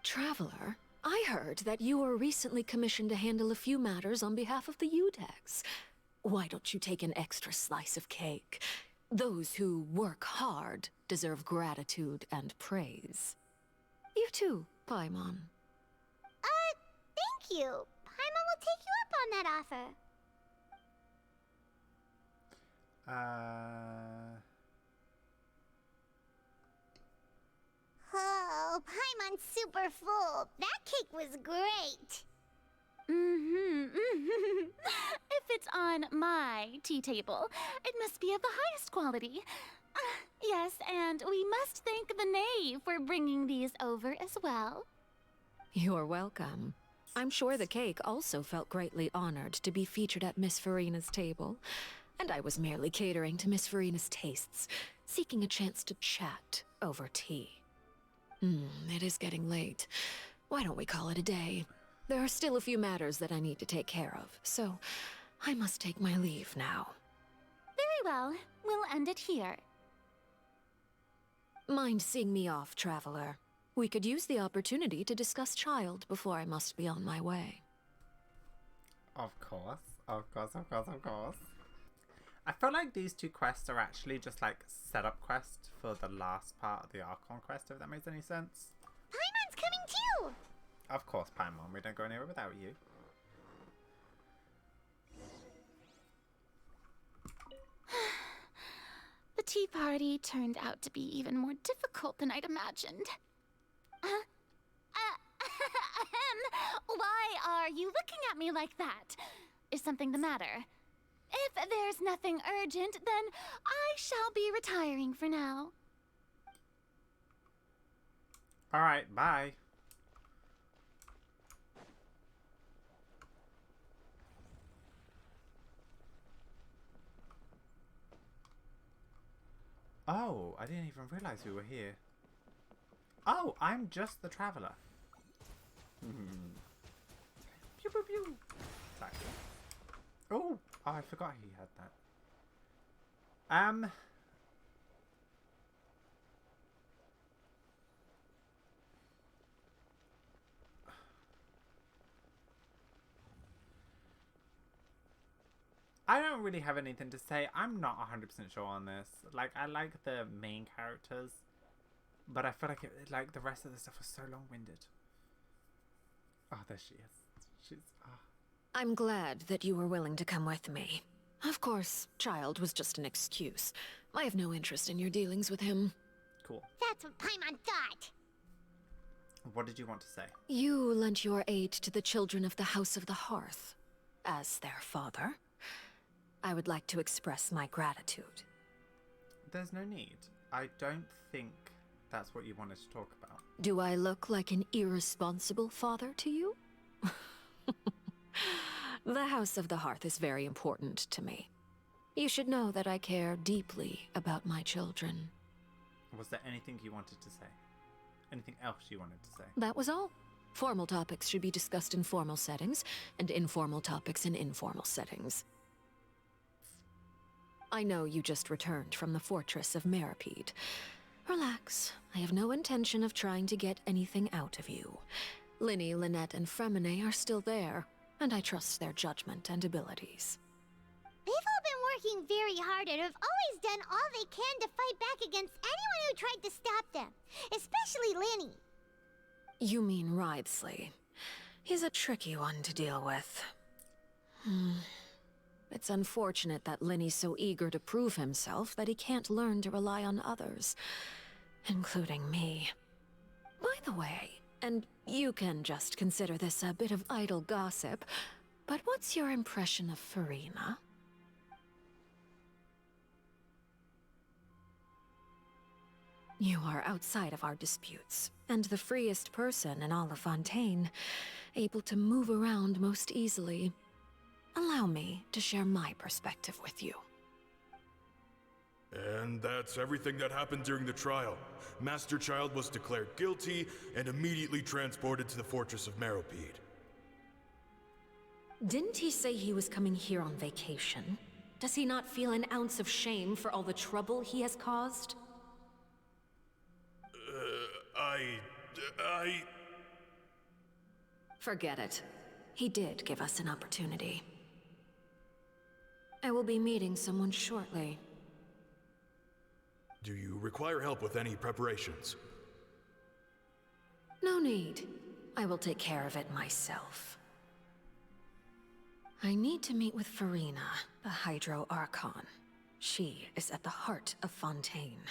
Speaker 4: Traveler, I heard that you were recently commissioned to handle a few matters on behalf of the Udex. Why don't you take an extra slice of cake? Those who work hard deserve gratitude and praise. You too, Paimon.
Speaker 14: Thank you. Paimon will take you up on that offer. Oh. Oh, Paimon's super full. That cake was great.
Speaker 21: If it's on my tea table, it must be of the highest quality. Yes, and we must thank the knave for bringing these over as well.
Speaker 20: You're welcome. I'm sure the cake also felt greatly honored to be featured at Miss Farina's table, and I was merely catering to Miss Farina's tastes, seeking a chance to chat over tea. It is getting late. Why don't we call it a day? There are still a few matters that I need to take care of, so I must take my leave now.
Speaker 21: Very well. We'll end it here.
Speaker 20: Mind seeing me off, traveler? We could use the opportunity to discuss Child before I must be on my way.
Speaker 1: Of course. Of course, of course, of course. I feel like these two quests are actually just like setup quests for the last part of the Archon quest, if that makes any sense.
Speaker 14: Paimon's coming too!
Speaker 1: Of course, Paimon. We don't go anywhere without you.
Speaker 21: The tea party turned out to be even more difficult than I'd imagined. Why are you looking at me like that? Is something the matter? If there's nothing urgent, then I shall be retiring for now.
Speaker 1: Alright, bye. Oh, I didn't even realize we were here. Oh, I'm just the traveler. Pew pew pew. Sorry. Oh, I forgot he had that. I don't really have anything to say. I'm not 100% sure on this. Like, I like the main characters, but I feel like like the rest of the stuff was so long-winded. Oh, there she is. She's. Oh.
Speaker 20: I'm glad that you were willing to come with me. Of course, Child was just an excuse. I have no interest in your dealings with him.
Speaker 1: Cool.
Speaker 14: That's what Paimon thought.
Speaker 1: What did you want to say?
Speaker 20: You lent your aid to the children of the House of the Hearth. As their father, I would like to express my gratitude.
Speaker 1: There's no need. I don't think that's what you wanted to talk about.
Speaker 20: Do I look like an irresponsible father to you? The House of the Hearth is very important to me. You should know that I care deeply about my children.
Speaker 1: Was there anything you wanted to say? Anything else you wanted to say?
Speaker 20: That was all. Formal topics should be discussed in formal settings, and informal topics in informal settings. I know you just returned from the fortress of Meripede. Relax. I have no intention of trying to get anything out of you. Linny, Lynette, and Fremine are still there, and I trust their judgment and abilities.
Speaker 14: They've all been working very hard and have always done all they can to fight back against anyone who tried to stop them, especially Linny.
Speaker 20: You mean Wriothesley. He's a tricky one to deal with. It's unfortunate that Linny's so eager to prove himself that he can't learn to rely on others, including me. By the way, and you can just consider this a bit of idle gossip, but what's your impression of Farina? You are outside of our disputes, and the freest person in all of Fontaine, able to move around most easily. Allow me to share my perspective with you.
Speaker 3: And that's everything that happened during the trial. Master Child was declared guilty and immediately transported to the Fortress of Meripede.
Speaker 20: Didn't he say he was coming here on vacation? Does he not feel an ounce of shame for all the trouble he has caused? Forget it. He did give us an opportunity. I will be meeting someone shortly.
Speaker 3: Do you require help with any preparations?
Speaker 20: No need. I will take care of it myself. I need to meet with Farina, the Hydro Archon. She is at the heart of Fontaine.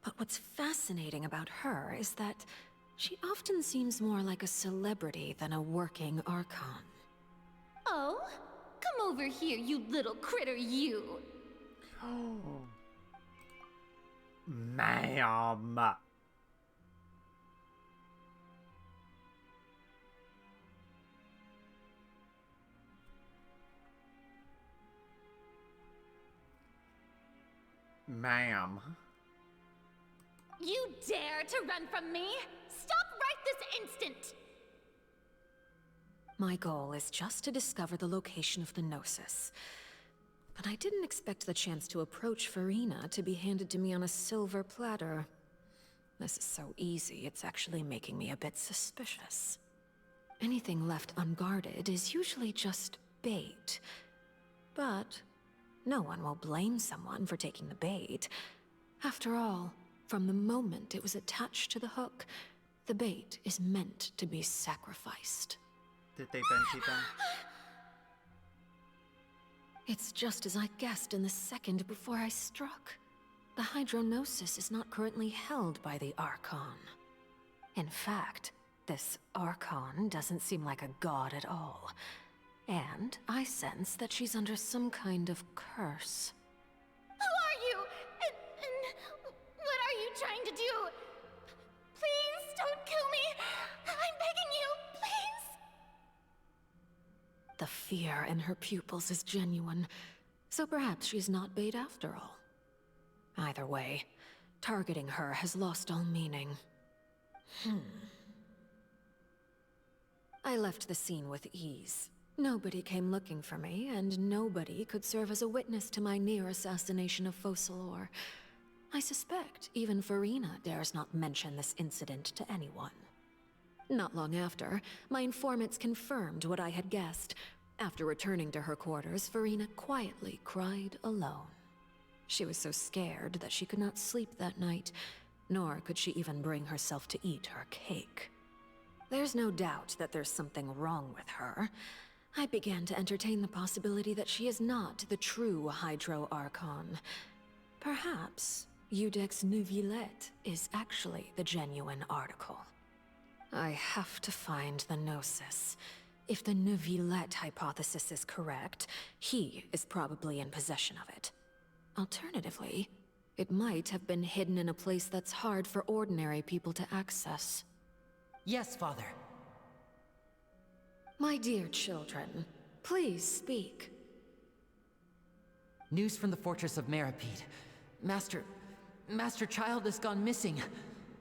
Speaker 20: But what's fascinating about her is that She often seems more like a celebrity than a working Archon.
Speaker 21: Oh? Come over here, you little critter, you!
Speaker 1: Ma'am. Ma'am.
Speaker 21: You dare to run from me? Stop right this instant!
Speaker 20: My goal is just to discover the location of the Gnosis. But I didn't expect the chance to approach Farina to be handed to me on a silver platter. This is so easy, it's actually making me a bit suspicious. Anything left unguarded is usually just bait. But no one will blame someone for taking the bait. After all, from the moment it was attached to the hook, the bait is meant to be sacrificed.
Speaker 1: Did they Venti them?
Speaker 20: It's just as I guessed in the second before I struck. The Hydronosis is not currently held by the Archon. In fact, this Archon doesn't seem like a god at all. And I sense that she's under some kind of curse.
Speaker 21: Who are you? And what are you trying to do? Please don't kill me! I'm begging you, please!
Speaker 20: The fear in her pupils is genuine, so perhaps she's not bait after all. Either way, targeting her has lost all meaning. I left the scene with ease. Nobody came looking for me, and nobody could serve as a witness to my near assassination of Focalor. I suspect even Farina dares not mention this incident to anyone. Not long after, my informants confirmed what I had guessed. After returning to her quarters, Farina quietly cried alone. She was so scared that she could not sleep that night, nor could she even bring herself to eat her cake. There's no doubt that there's something wrong with her. I began to entertain the possibility that she is not the true Hydro Archon. Perhaps Iudex Neuvillette is actually the genuine article. I have to find the Gnosis. If the Neuvillette hypothesis is correct, he is probably in possession of it. Alternatively, it might have been hidden in a place that's hard for ordinary people to access.
Speaker 11: Yes, Father.
Speaker 20: My dear children, please speak.
Speaker 11: News from the fortress of Meripede. Master Child has gone missing.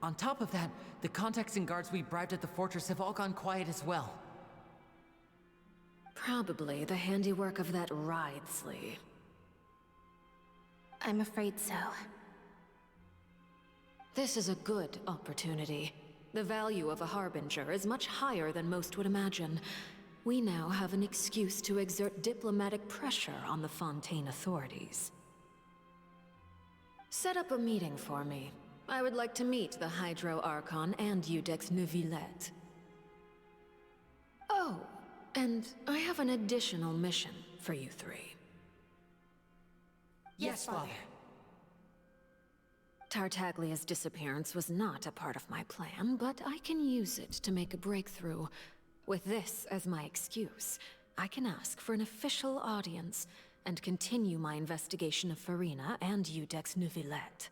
Speaker 11: On top of that, the contacts and guards we bribed at the fortress have all gone quiet as well.
Speaker 20: Probably the handiwork of that Wriothesley.
Speaker 21: I'm afraid so.
Speaker 20: This is a good opportunity. The value of a Harbinger is much higher than most would imagine. We now have an excuse to exert diplomatic pressure on the Fontaine authorities. Set up a meeting for me. I would like to meet the Hydro Archon and Iudex Neuvillette. Oh, and I have an additional mission for you three.
Speaker 11: Yes, Father.
Speaker 20: Tartaglia's disappearance was not a part of my plan, but I can use it to make a breakthrough. With this as my excuse, I can ask for an official audience and continue my investigation of Farina and Iudex Neuvillette.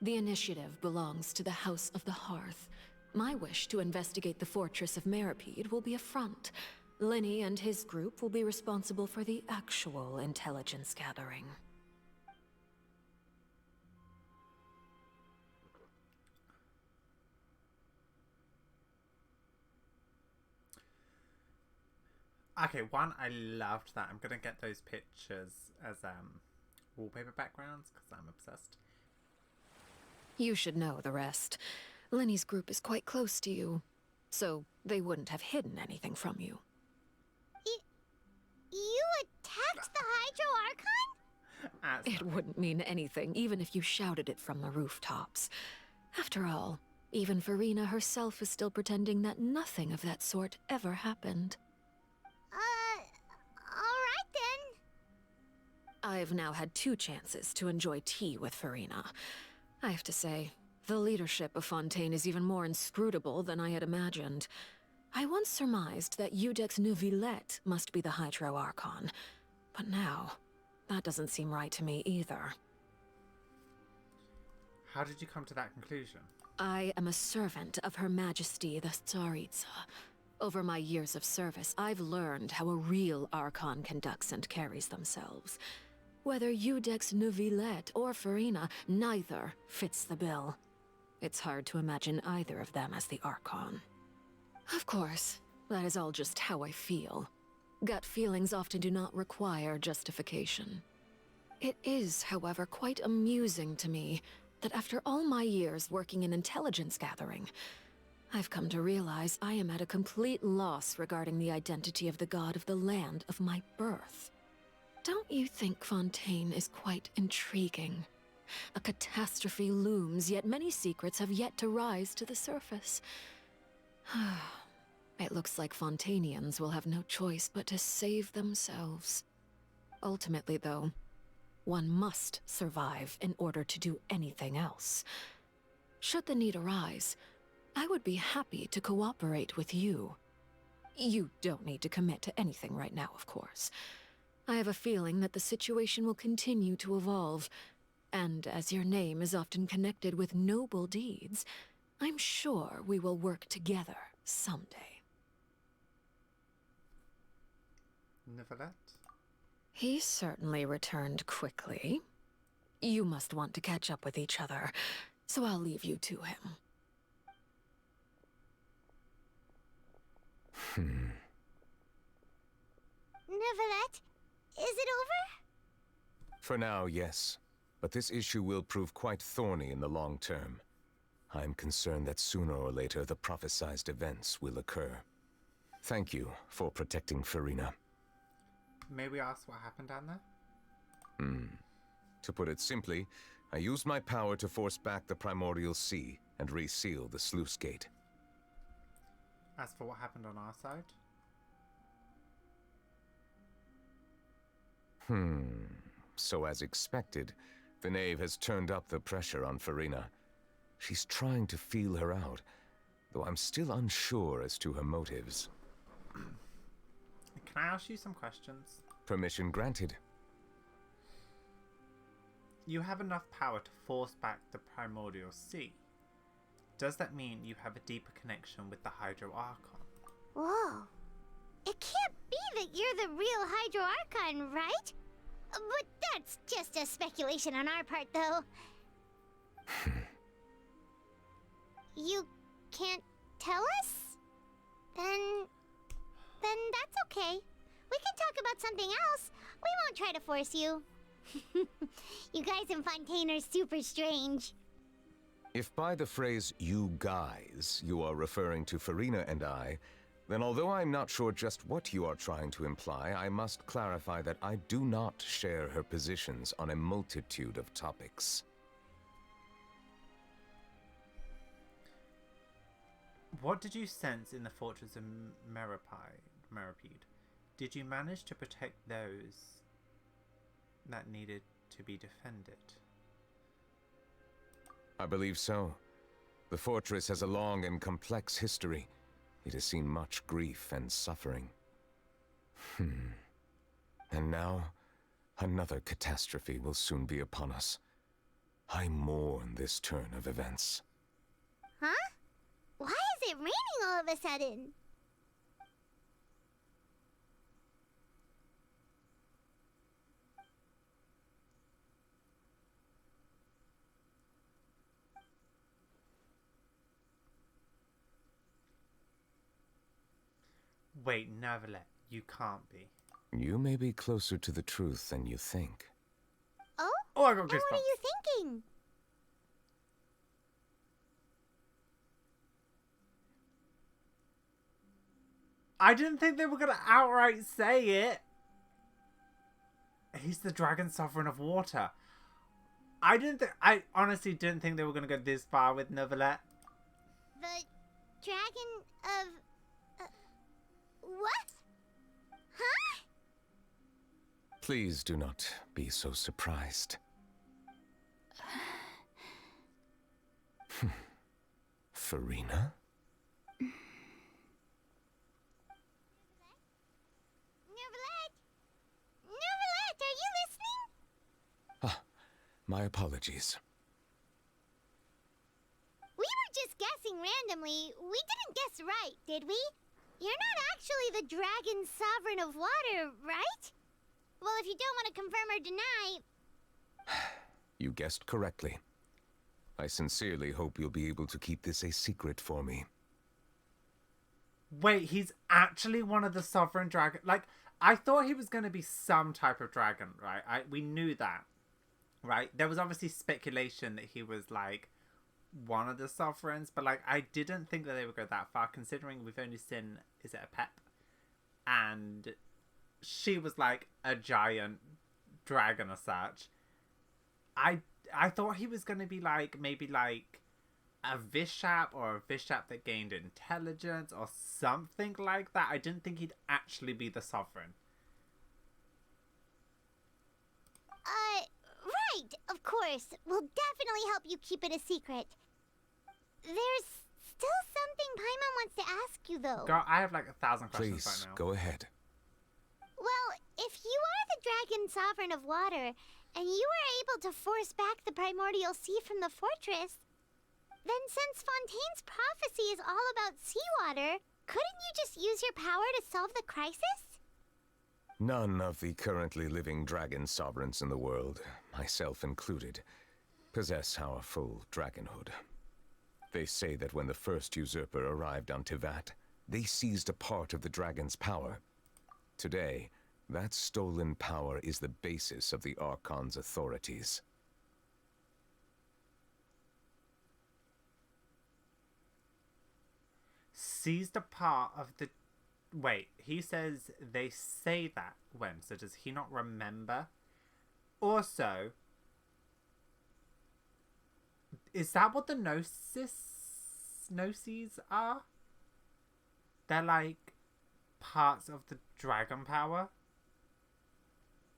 Speaker 20: The initiative belongs to the House of the Hearth. My wish to investigate the fortress of Meripede will be a front. Linny and his group will be responsible for the actual intelligence gathering.
Speaker 1: Okay, one, I loved that. I'm gonna get those pictures as wallpaper backgrounds because I'm obsessed.
Speaker 20: You should know the rest. Linny's group is quite close to you, so they wouldn't have hidden anything from you.
Speaker 14: You attacked the Hydro Archon?
Speaker 20: It wouldn't mean anything, even if you shouted it from the rooftops. After all, even Farina herself is still pretending that nothing of that sort ever happened.
Speaker 14: Alright then.
Speaker 20: I've now had 2 chances to enjoy tea with Farina. I have to say, The leadership of Fontaine is even more inscrutable than I had imagined. I once surmised that Iudex Neuvillette must be the Hydro Archon, but now, that doesn't seem right to me either.
Speaker 1: How did you come to that conclusion?
Speaker 20: I am a servant of Her Majesty the Tsaritsa. Over my years of service, I've learned how a real Archon conducts and carries themselves. Whether Iudex Neuvillette or Farina, neither fits the bill. It's hard to imagine either of them as the Archon. Of course, that is all just how I feel. Gut feelings often do not require justification. It is, however, quite amusing to me that after all my years working in intelligence gathering, I've come to realize I am at a complete loss regarding the identity of the god of the land of my birth. Don't you think Fontaine is quite intriguing? A catastrophe looms, yet many secrets have yet to rise to the surface. It looks like Fontainians will have no choice but to save themselves. Ultimately, though, one must survive in order to do anything else. Should the need arise, I would be happy to cooperate with you. You don't need to commit to anything right now, of course. I have a feeling that the situation will continue to evolve, and as your name is often connected with noble deeds, I'm sure we will work together someday.
Speaker 1: Neuvillette?
Speaker 20: He certainly returned quickly. You must want to catch up with each other, so I'll leave you to him.
Speaker 14: Neuvillette, is it over?
Speaker 19: For now, yes. But this issue will prove quite thorny in the long term. I'm concerned that sooner or later the prophesized events will occur. Thank you for protecting Farina.
Speaker 1: May we ask what happened down there?
Speaker 19: To put it simply, I used my power to force back the Primordial Sea and reseal the sluice gate.
Speaker 1: As for what happened on our side?
Speaker 19: So as expected, the knave has turned up the pressure on Farina. She's trying to feel her out, though I'm still unsure as to her motives.
Speaker 1: Can I ask you some questions?
Speaker 19: Permission granted.
Speaker 1: You have enough power to force back the Primordial Sea. Does that mean you have a deeper connection with the Hydro Archon?
Speaker 14: Whoa. It can't be that you're the real Hydro Archon, right? But that's just a speculation on our part, though. You can't tell us? Then that's okay. We can talk about something else. We won't try to force you. You guys in Fontaine are super strange.
Speaker 19: If by the phrase, you guys, you are referring to Farina and I, then although I'm not sure just what you are trying to imply, I must clarify that I do not share her positions on a multitude of topics.
Speaker 1: What did you sense in the fortress of Merapede? Did you manage to protect those that needed to be defended?
Speaker 19: I believe so. The fortress has a long and complex history. It has seen much grief and suffering. And now, another catastrophe will soon be upon us. I mourn this turn of events.
Speaker 14: Huh? Why is it raining all of a sudden?
Speaker 1: Wait, Neuvillette, you can't be.
Speaker 19: You may be closer to the truth than you think.
Speaker 14: Oh?
Speaker 1: Oh, I got
Speaker 14: And what
Speaker 1: goosebumps.
Speaker 14: are you thinking?
Speaker 1: I didn't think they were going to outright say it. He's the dragon sovereign of water. I honestly didn't think they were going to go this far with Neuvillette.
Speaker 14: The dragon of... what? Huh?
Speaker 19: Please do not be so surprised. Farina?
Speaker 14: Neverlet, are you listening?
Speaker 19: Ah, my apologies.
Speaker 14: We were just guessing randomly. We didn't guess right, did we? You're not actually the Dragon Sovereign of Water, right? Well, if you don't want to confirm or deny...
Speaker 19: You guessed correctly. I sincerely hope you'll be able to keep this a secret for me.
Speaker 1: Wait, he's actually one of the sovereign dragon. Like, I thought he was going to be some type of dragon, right? We knew that, right? There was obviously speculation that he was like one of the sovereigns, but like I didn't think that they would go that far, considering we've only seen, is it a Pep? And she was like a giant dragon as such. I thought he was going to be like maybe like a Bishop or a Bishop that gained intelligence or something like that. I didn't think he'd actually be the sovereign.
Speaker 14: Right, of course. We'll definitely help you keep it a secret. There's still something Paimon wants to ask you, though.
Speaker 1: Girl, I have like 1,000 questions
Speaker 19: Please,
Speaker 1: right now.
Speaker 19: go ahead.
Speaker 14: Well, if you are the Dragon Sovereign of Water, and you were able to force back the primordial sea from the fortress, then since Fontaine's prophecy is all about seawater, couldn't you just use your power to solve the crisis?
Speaker 19: None of the currently living dragon sovereigns in the world, myself included, possess our full dragonhood. They say that when the first usurper arrived on Tivat, they seized a part of the dragon's power. Today, that stolen power is the basis of the Archon's authorities.
Speaker 1: Seized a part of the... Wait, he says they say that when? So does he not remember? Also, is that what the Gnosis are? They're like parts of the dragon power?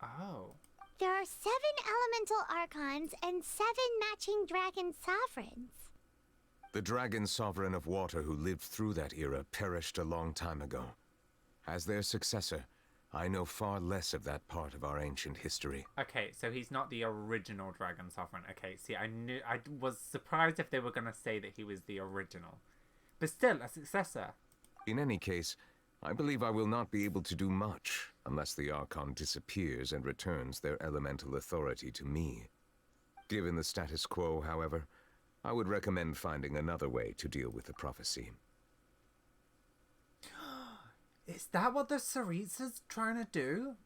Speaker 1: Oh.
Speaker 14: There are 7 elemental archons and 7 matching dragon sovereigns.
Speaker 19: The dragon sovereign of water who lived through that era perished a long time ago. As their successor, I know far less of that part of our ancient history.
Speaker 1: Okay, so he's not the original dragon sovereign. Okay, see, I was surprised if they were going to say that he was the original. But still, a successor.
Speaker 19: In any case, I believe I will not be able to do much unless the Archon disappears and returns their elemental authority to me. Given the status quo, however, I would recommend finding another way to deal with the prophecy.
Speaker 1: Is that what the Saritsa's trying to do?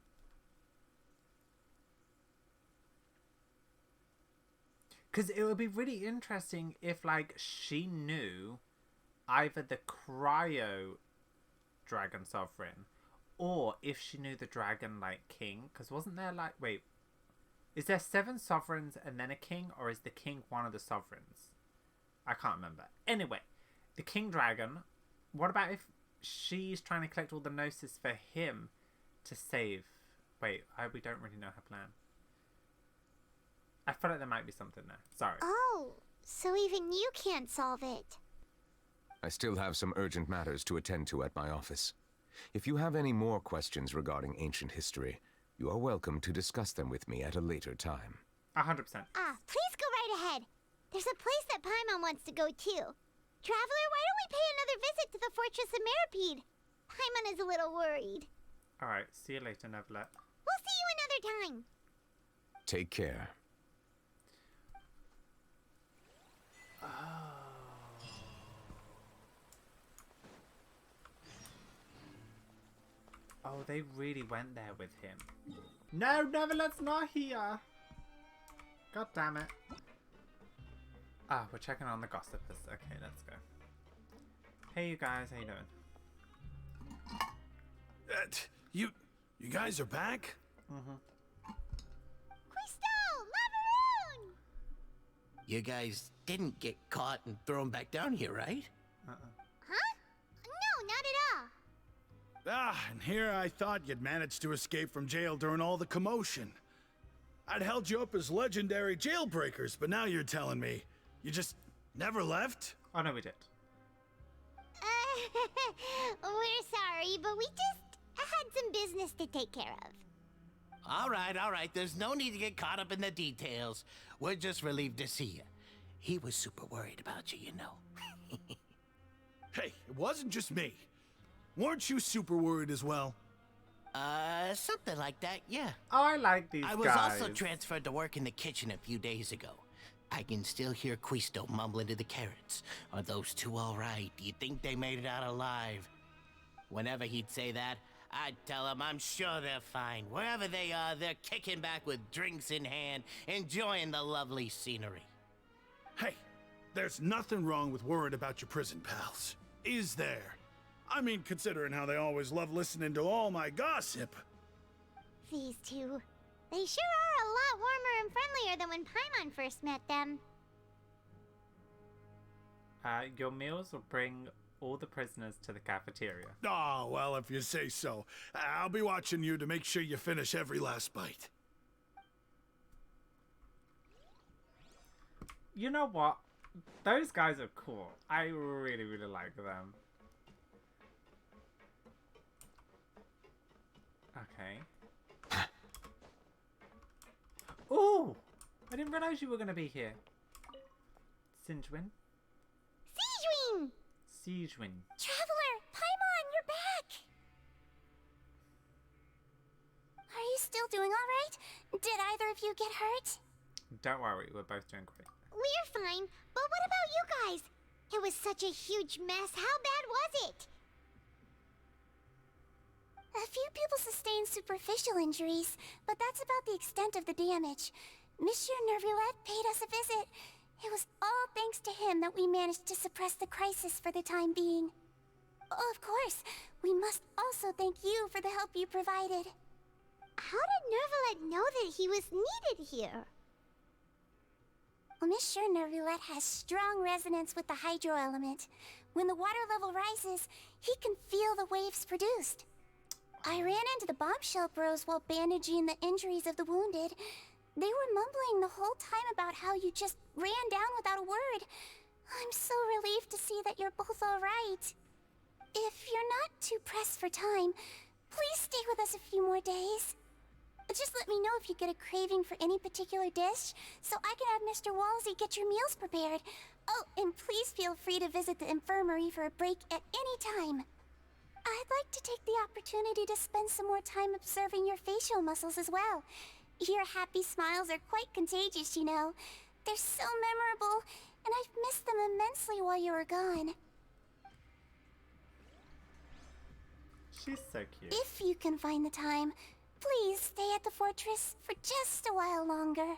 Speaker 1: Because it would be really interesting if, like, she knew either the Cryo Dragon Sovereign or if she knew the Dragon, like, King. Because wasn't there, like, wait, is there 7 sovereigns and then a king, or is the king one of the sovereigns? I can't remember. Anyway, the King Dragon, what about if she's trying to collect all the Gnosis for him to save? Wait, we don't really know her plan. I feel like there might be something there. Sorry.
Speaker 14: Oh, so even you can't solve it.
Speaker 19: I still have some urgent matters to attend to at my office. If you have any more questions regarding ancient history, you are welcome to discuss them with me at a later time.
Speaker 1: 100%.
Speaker 14: Please go right ahead. There's a place that Paimon wants to go too. Traveler, why don't we pay another visit to the Fortress of Meripede? Paimon is a little worried.
Speaker 1: Alright, see you later, Neverlet.
Speaker 14: We'll see you another time.
Speaker 19: Take care.
Speaker 1: Oh, they really went there with him. No, Neverlet's not here. God damn it. Ah, we're checking on the gossipers. Okay, let's go. Hey, you guys, how you doing?
Speaker 5: You guys are back?
Speaker 1: Mm-hmm.
Speaker 6: You guys didn't get caught and thrown back down here, right?
Speaker 14: Huh? No, not at all.
Speaker 5: And here I thought you'd managed to escape from jail during all the commotion. I'd held you up as legendary jailbreakers, but now you're telling me you just Never left?
Speaker 1: Oh, no, we did.
Speaker 14: We're sorry, but we just had some business to take care of.
Speaker 6: All right. There's no need to get caught up in the details. We're just relieved to see you. He was super worried about you, you know.
Speaker 5: Hey, it wasn't just me. Weren't you super worried as well?
Speaker 6: Something like that, yeah.
Speaker 1: Oh, I like these guys.
Speaker 6: I was also transferred to work in the kitchen a few days ago. I can still hear Quisto mumbling to the carrots. Are those two all right? Do you think they made it out alive? Whenever he'd say that, I'd tell him I'm sure they're fine. Wherever they are, they're kicking back with drinks in hand, enjoying the lovely scenery.
Speaker 5: Hey, there's nothing wrong with worrying about your prison pals. Is there? I mean, considering how they always love listening to all my gossip.
Speaker 14: These two. They sure are a lot warmer and friendlier than when Paimon first met them.
Speaker 1: Your meals will bring all the prisoners to the cafeteria.
Speaker 5: Oh, well, if you say so. I'll be watching you to make sure you finish every last bite.
Speaker 1: You know what? Those guys are cool. I really, really like them. Okay. Ooh! I didn't realize you were going to be here. Sinjwin?
Speaker 14: Sijwin!
Speaker 1: Sijwin.
Speaker 2: Traveler! Paimon, you're back! Are you still doing alright? Did either of you get hurt?
Speaker 1: Don't worry, we're both doing great.
Speaker 14: We're fine, but what about you guys? It was such a huge mess. How bad was it?
Speaker 2: A few people sustained superficial injuries, but that's about the extent of the damage. Monsieur Nervulette paid us a visit. It was all thanks to him that we managed to suppress the crisis for the time being. Oh, of course, we must also thank you for the help you provided.
Speaker 14: How did Nervulette know that he was needed here?
Speaker 2: Well, Monsieur Nervulette has strong resonance with the hydro element. When the water level rises, he can feel the waves produced. I ran into the bombshell bros while bandaging the injuries of the wounded. They were mumbling the whole time about how you just ran down without a word. I'm so relieved to see that you're both all right. If you're not too pressed for time, please stay with us a few more days. Just let me know if you get a craving for any particular dish, so I can have Mr. Walsey get your meals prepared. Oh, and please feel free to visit the infirmary for a break at any time. I'd like to take the opportunity to spend some more time observing your facial muscles as well. Your happy smiles are quite contagious, you know. They're so memorable, and I've missed them immensely while you were gone.
Speaker 1: She's so cute.
Speaker 2: If you can find the time, please stay at the fortress for just a while longer.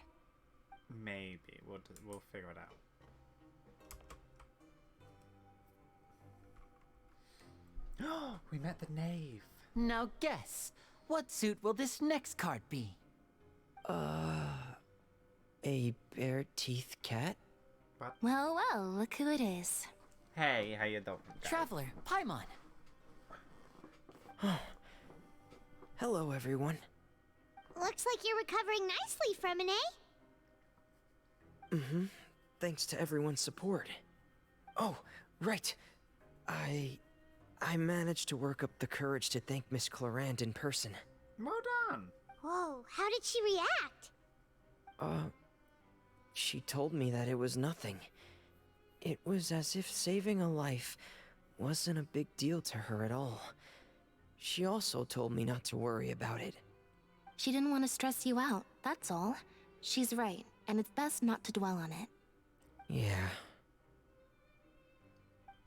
Speaker 1: Maybe. We'll figure it out. We met the knave.
Speaker 11: Now guess, what suit will this next card be?
Speaker 16: A bare-teeth cat?
Speaker 1: What?
Speaker 21: Well, look who it is.
Speaker 1: Hey, how you doing, guys?
Speaker 11: Traveler, Paimon.
Speaker 16: Hello, everyone.
Speaker 14: Looks like you're recovering nicely from an
Speaker 16: Mm-hmm. Thanks to everyone's support. Oh, right. I managed to work up the courage to thank Miss Clarant in person.
Speaker 1: Well done.
Speaker 14: Whoa, how did she react?
Speaker 16: She told me that it was nothing. It was as if saving a life wasn't a big deal to her at all. She also told me not to worry about it.
Speaker 21: She didn't want to stress you out, that's all. She's right, and it's best not to dwell on it.
Speaker 16: Yeah.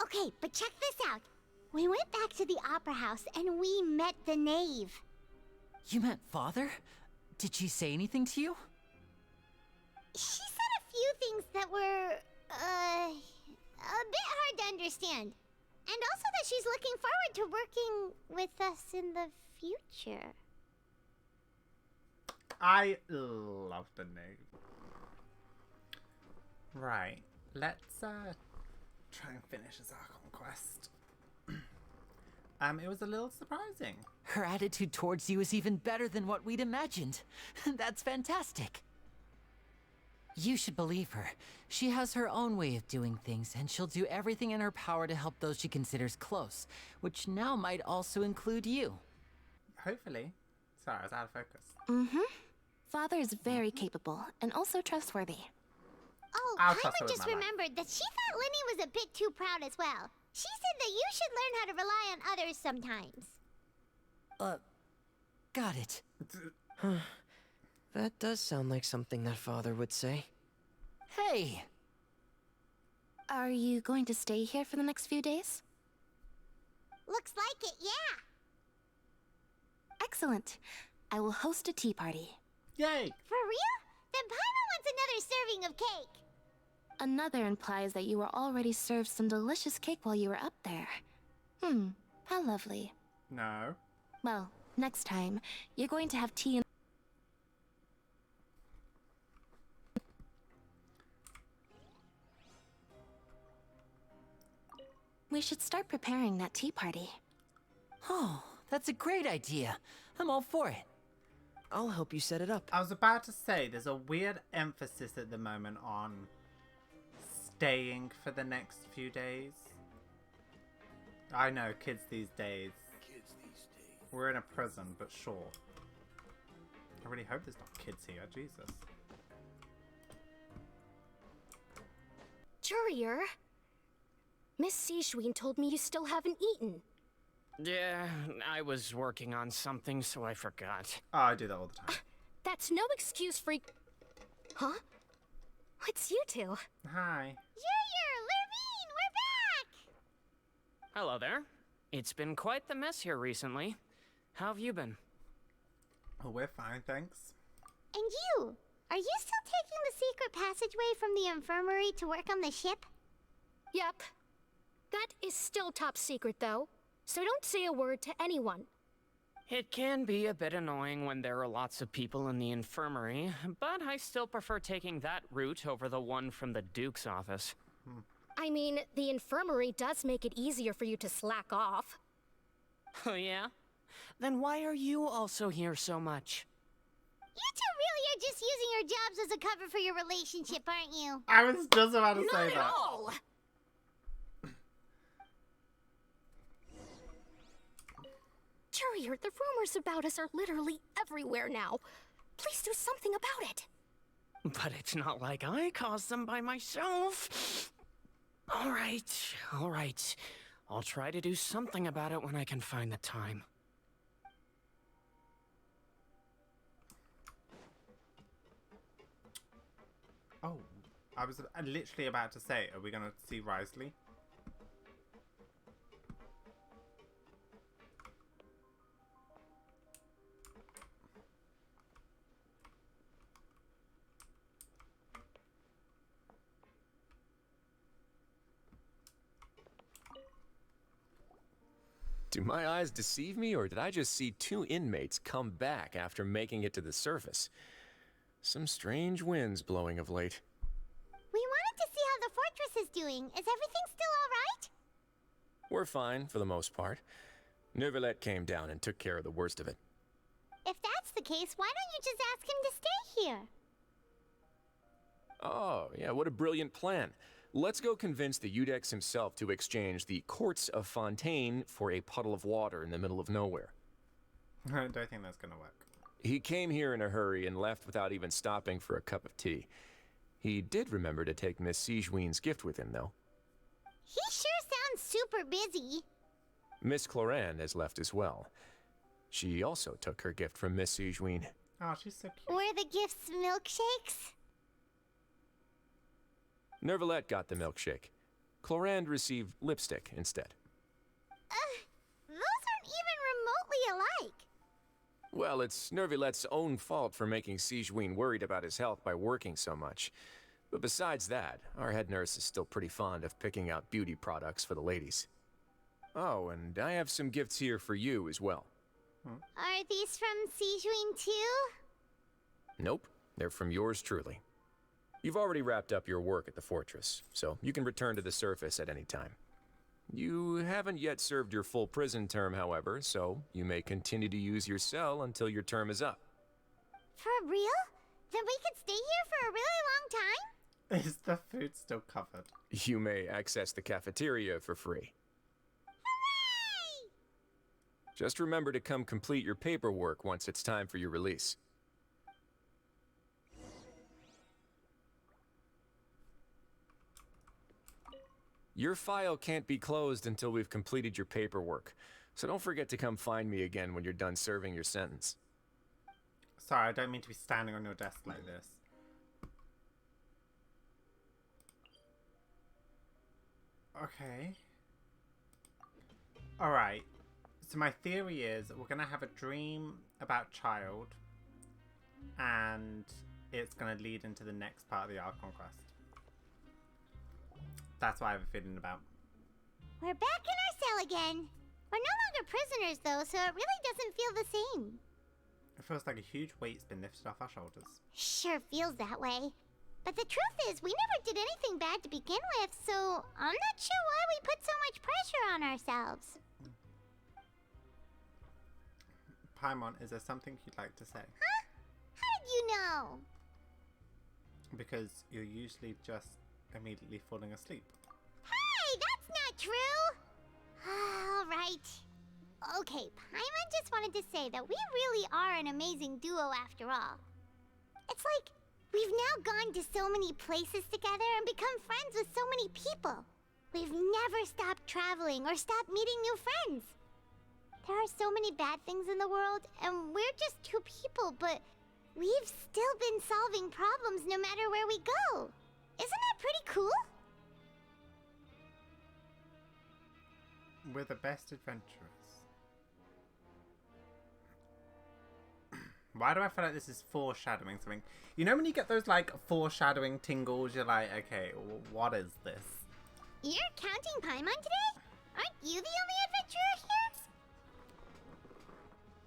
Speaker 14: Okay, but check this out. We went back to the opera house and we met the knave.
Speaker 11: You met Father? Did she say anything to you?
Speaker 14: She said a few things that were, a bit hard to understand. And also that she's looking forward to working with us in the future.
Speaker 1: I love the knave. Right, let's try and finish this Archon quest. It was a little surprising.
Speaker 11: Her attitude towards you is even better than what we'd imagined. That's fantastic. You should believe her. She has her own way of doing things, and she'll do everything in her power to help those she considers close, which now might also include you.
Speaker 1: Hopefully. Sorry, I was out of focus.
Speaker 7: Mm-hmm. Father is very capable, and also trustworthy.
Speaker 14: Oh,
Speaker 1: I'll trust her
Speaker 14: Paimon
Speaker 1: with
Speaker 14: just
Speaker 1: my life.
Speaker 14: remembered that she thought Lenny was a bit too proud as well. She said that you should learn how to rely on others sometimes.
Speaker 11: Got it.
Speaker 13: That does sound like something that Father would say.
Speaker 11: Hey!
Speaker 7: Are you going to stay here for the next few days?
Speaker 14: Looks like it, yeah.
Speaker 7: Excellent. I will host a tea party.
Speaker 1: Yay!
Speaker 14: For real? Then Paimon wants another serving of cake.
Speaker 7: Another implies that you were already served some delicious cake while you were up there. How lovely.
Speaker 1: No.
Speaker 7: Well, next time, you're going to have tea in... We should start preparing that tea party.
Speaker 11: Oh, that's a great idea. I'm all for it.
Speaker 13: I'll help you set it up.
Speaker 1: I was about to say, there's a weird emphasis at the moment on staying for the next few days. I know, kids these days. We're in a prison, but sure. I really hope there's not kids here, Jesus.
Speaker 10: Courier, Miss Sijween told me you still haven't eaten.
Speaker 9: Yeah, I was working on something, so I forgot.
Speaker 1: Oh, I do that all the time.
Speaker 10: That's no excuse for... Huh? It's you two.
Speaker 1: Hi.
Speaker 14: Junior, Lurvine, we're back!
Speaker 9: Hello there. It's been quite the mess here recently. How have you been?
Speaker 1: Oh, we're fine, thanks.
Speaker 14: And you? Are you still taking the secret passageway from the infirmary to work on the ship?
Speaker 10: Yep. That is still top secret, though. So don't say a word to anyone.
Speaker 9: It can be a bit annoying when there are lots of people in the infirmary, but I still prefer taking that route over the one from the Duke's office.
Speaker 10: I mean, the infirmary does make it easier for you to slack off.
Speaker 9: Oh yeah? Then why are you also here so much?
Speaker 14: You two really are just using your jobs as a cover for your relationship, aren't you?
Speaker 1: I was just about to say
Speaker 10: Not
Speaker 1: that.
Speaker 10: at all! Courier, the rumors about us are literally everywhere now. Please do something about it.
Speaker 9: But it's not like I caused them by myself. All right. I'll try to do something about it when I can find the time.
Speaker 1: Oh, I was literally about to say, are we going to see Risley?
Speaker 12: Do my eyes deceive me, or did I just see two inmates come back after making it to the surface? Some strange winds blowing of late.
Speaker 14: We wanted to see how the fortress is doing. Is everything still alright?
Speaker 12: We're fine, for the most part. Neuvillette came down and took care of the worst of it.
Speaker 14: If that's the case, why don't you just ask him to stay here?
Speaker 12: Oh, yeah, what a brilliant plan. Let's go convince the Udex himself to exchange the Courts of Fontaine for a puddle of water in the middle of nowhere.
Speaker 1: I don't think that's going to work.
Speaker 12: He came here in a hurry and left without even stopping for a cup of tea. He did remember to take Miss Sijween's gift with him, though.
Speaker 14: He sure sounds super busy.
Speaker 12: Miss Cloran has left as well. She also took her gift from Miss Sijween.
Speaker 1: Oh, she's so cute.
Speaker 14: Were the gifts milkshakes?
Speaker 12: Neuvillette got the milkshake. Clorand received lipstick instead.
Speaker 14: Those aren't even remotely alike.
Speaker 12: Well, it's Neuvillette's own fault for making Sijween worried about his health by working so much. But besides that, our head nurse is still pretty fond of picking out beauty products for the ladies. Oh, and I have some gifts here for you as well.
Speaker 14: Are these from Sijween too?
Speaker 12: Nope, they're from yours truly. You've already wrapped up your work at the fortress, so you can return to the surface at any time. You haven't yet served your full prison term, however, so you may continue to use your cell until your term is up.
Speaker 14: For real? Then we could stay here for a really long time?
Speaker 1: Is the food still covered?
Speaker 12: You may access the cafeteria for free.
Speaker 14: Hooray!
Speaker 12: Just remember to come complete your paperwork once it's time for your release. Your file can't be closed until we've completed your paperwork, so don't forget to come find me again when you're done serving your sentence.
Speaker 1: Sorry, I don't mean to be standing on your desk like this. Okay. Alright. So my theory is we're going to have a dream about Child, and it's going to lead into the next part of the Archon quest. That's what I have a feeling about.
Speaker 14: We're back in our cell again. We're no longer prisoners, though, so it really doesn't feel the same.
Speaker 1: It feels like a huge weight's been lifted off our shoulders.
Speaker 14: Sure feels that way. But the truth is, we never did anything bad to begin with, so I'm not sure why we put so much pressure on ourselves.
Speaker 1: Paimon, is there something you'd like to say?
Speaker 14: Huh? How did you know?
Speaker 1: Because you're usually just immediately falling asleep.
Speaker 14: Hey, that's not true! Alright. Okay, Paimon just wanted to say that we really are an amazing duo after all. It's like we've now gone to so many places together and become friends with so many people. We've never stopped traveling or stopped meeting new friends. There are so many bad things in the world, and we're just two people, but we've still been solving problems no matter where we go. Isn't that pretty cool?
Speaker 1: We're the best adventurers. Why do I feel like this is foreshadowing something? You know when you get those like foreshadowing tingles, you're like, okay, what is this?
Speaker 14: You're counting Paimon today? Aren't you the only adventurer here?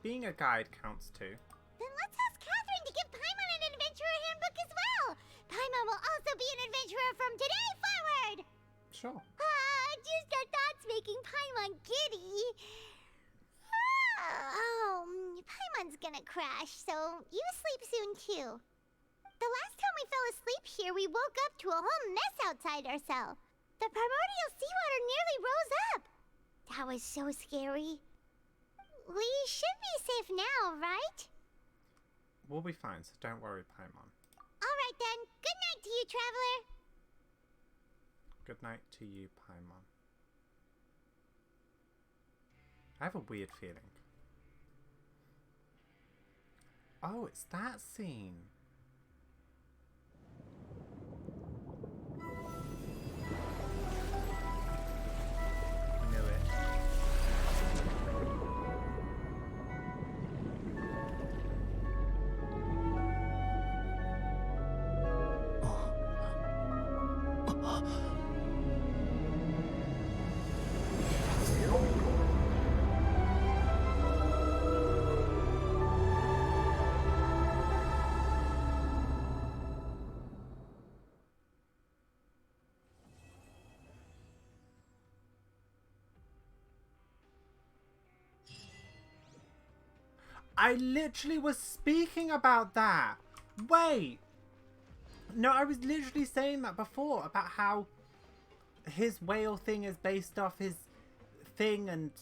Speaker 1: Being a guide counts too.
Speaker 14: Then let's ask Catherine to give Paimon an adventurer handbook as well. Paimon will also be an adventurer from today forward.
Speaker 1: Sure.
Speaker 14: Just our thoughts making Paimon giddy. Paimon's gonna crash, so you sleep soon too. The last time we fell asleep here, we woke up to a whole mess outside our cell. The primordial seawater nearly rose up. That was so scary. We should be safe now, right?
Speaker 1: We'll be fine, so don't worry, Paimon.
Speaker 14: Alright then, good night to you, traveler.
Speaker 1: Good night to you, Paimon. I have a weird feeling. Oh, it's that scene. Knew it. I literally was speaking about that. Wait. No, I was literally saying that before about how his whale thing is based off his thing and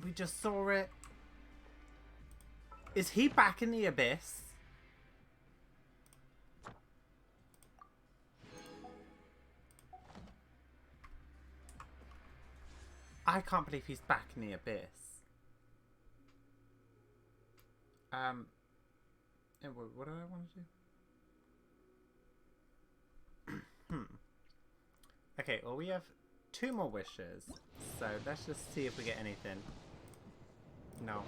Speaker 1: we just saw it. Is he back in the abyss? I can't believe he's back in the abyss. What do I want to do? Okay, well we have 2 more wishes, so let's just see if we get anything. No.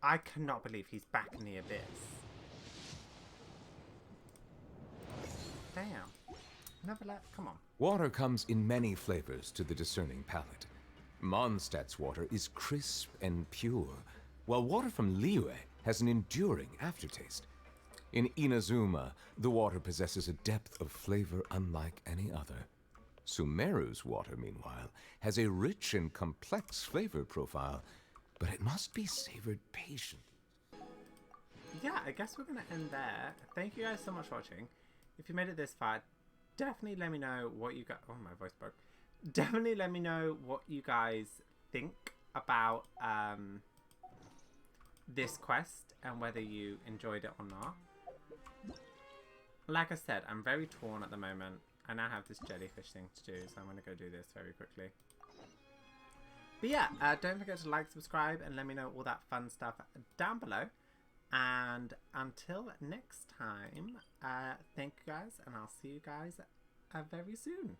Speaker 1: I cannot believe he's back in the abyss. Damn. Never let. Come on.
Speaker 19: Water comes in many flavors to the discerning palate. Mondstadt's water is crisp and pure, while water from Liyue has an enduring aftertaste. In Inazuma, the water possesses a depth of flavor unlike any other. Sumeru's water, meanwhile, has a rich and complex flavor profile, but it must be savored patient.
Speaker 1: Yeah, I guess we're going to end there. Thank you guys so much for watching. If you made it this far, definitely let me know what you guys... Oh, my voice broke. Definitely let me know what you guys think about this quest and whether you enjoyed it or not. Like I said, I'm very torn at the moment. I now have this jellyfish thing to do, so I'm going to go do this very quickly. But yeah, don't forget to like, subscribe, and let me know all that fun stuff down below. And until next time, thank you guys, and I'll see you guys very soon.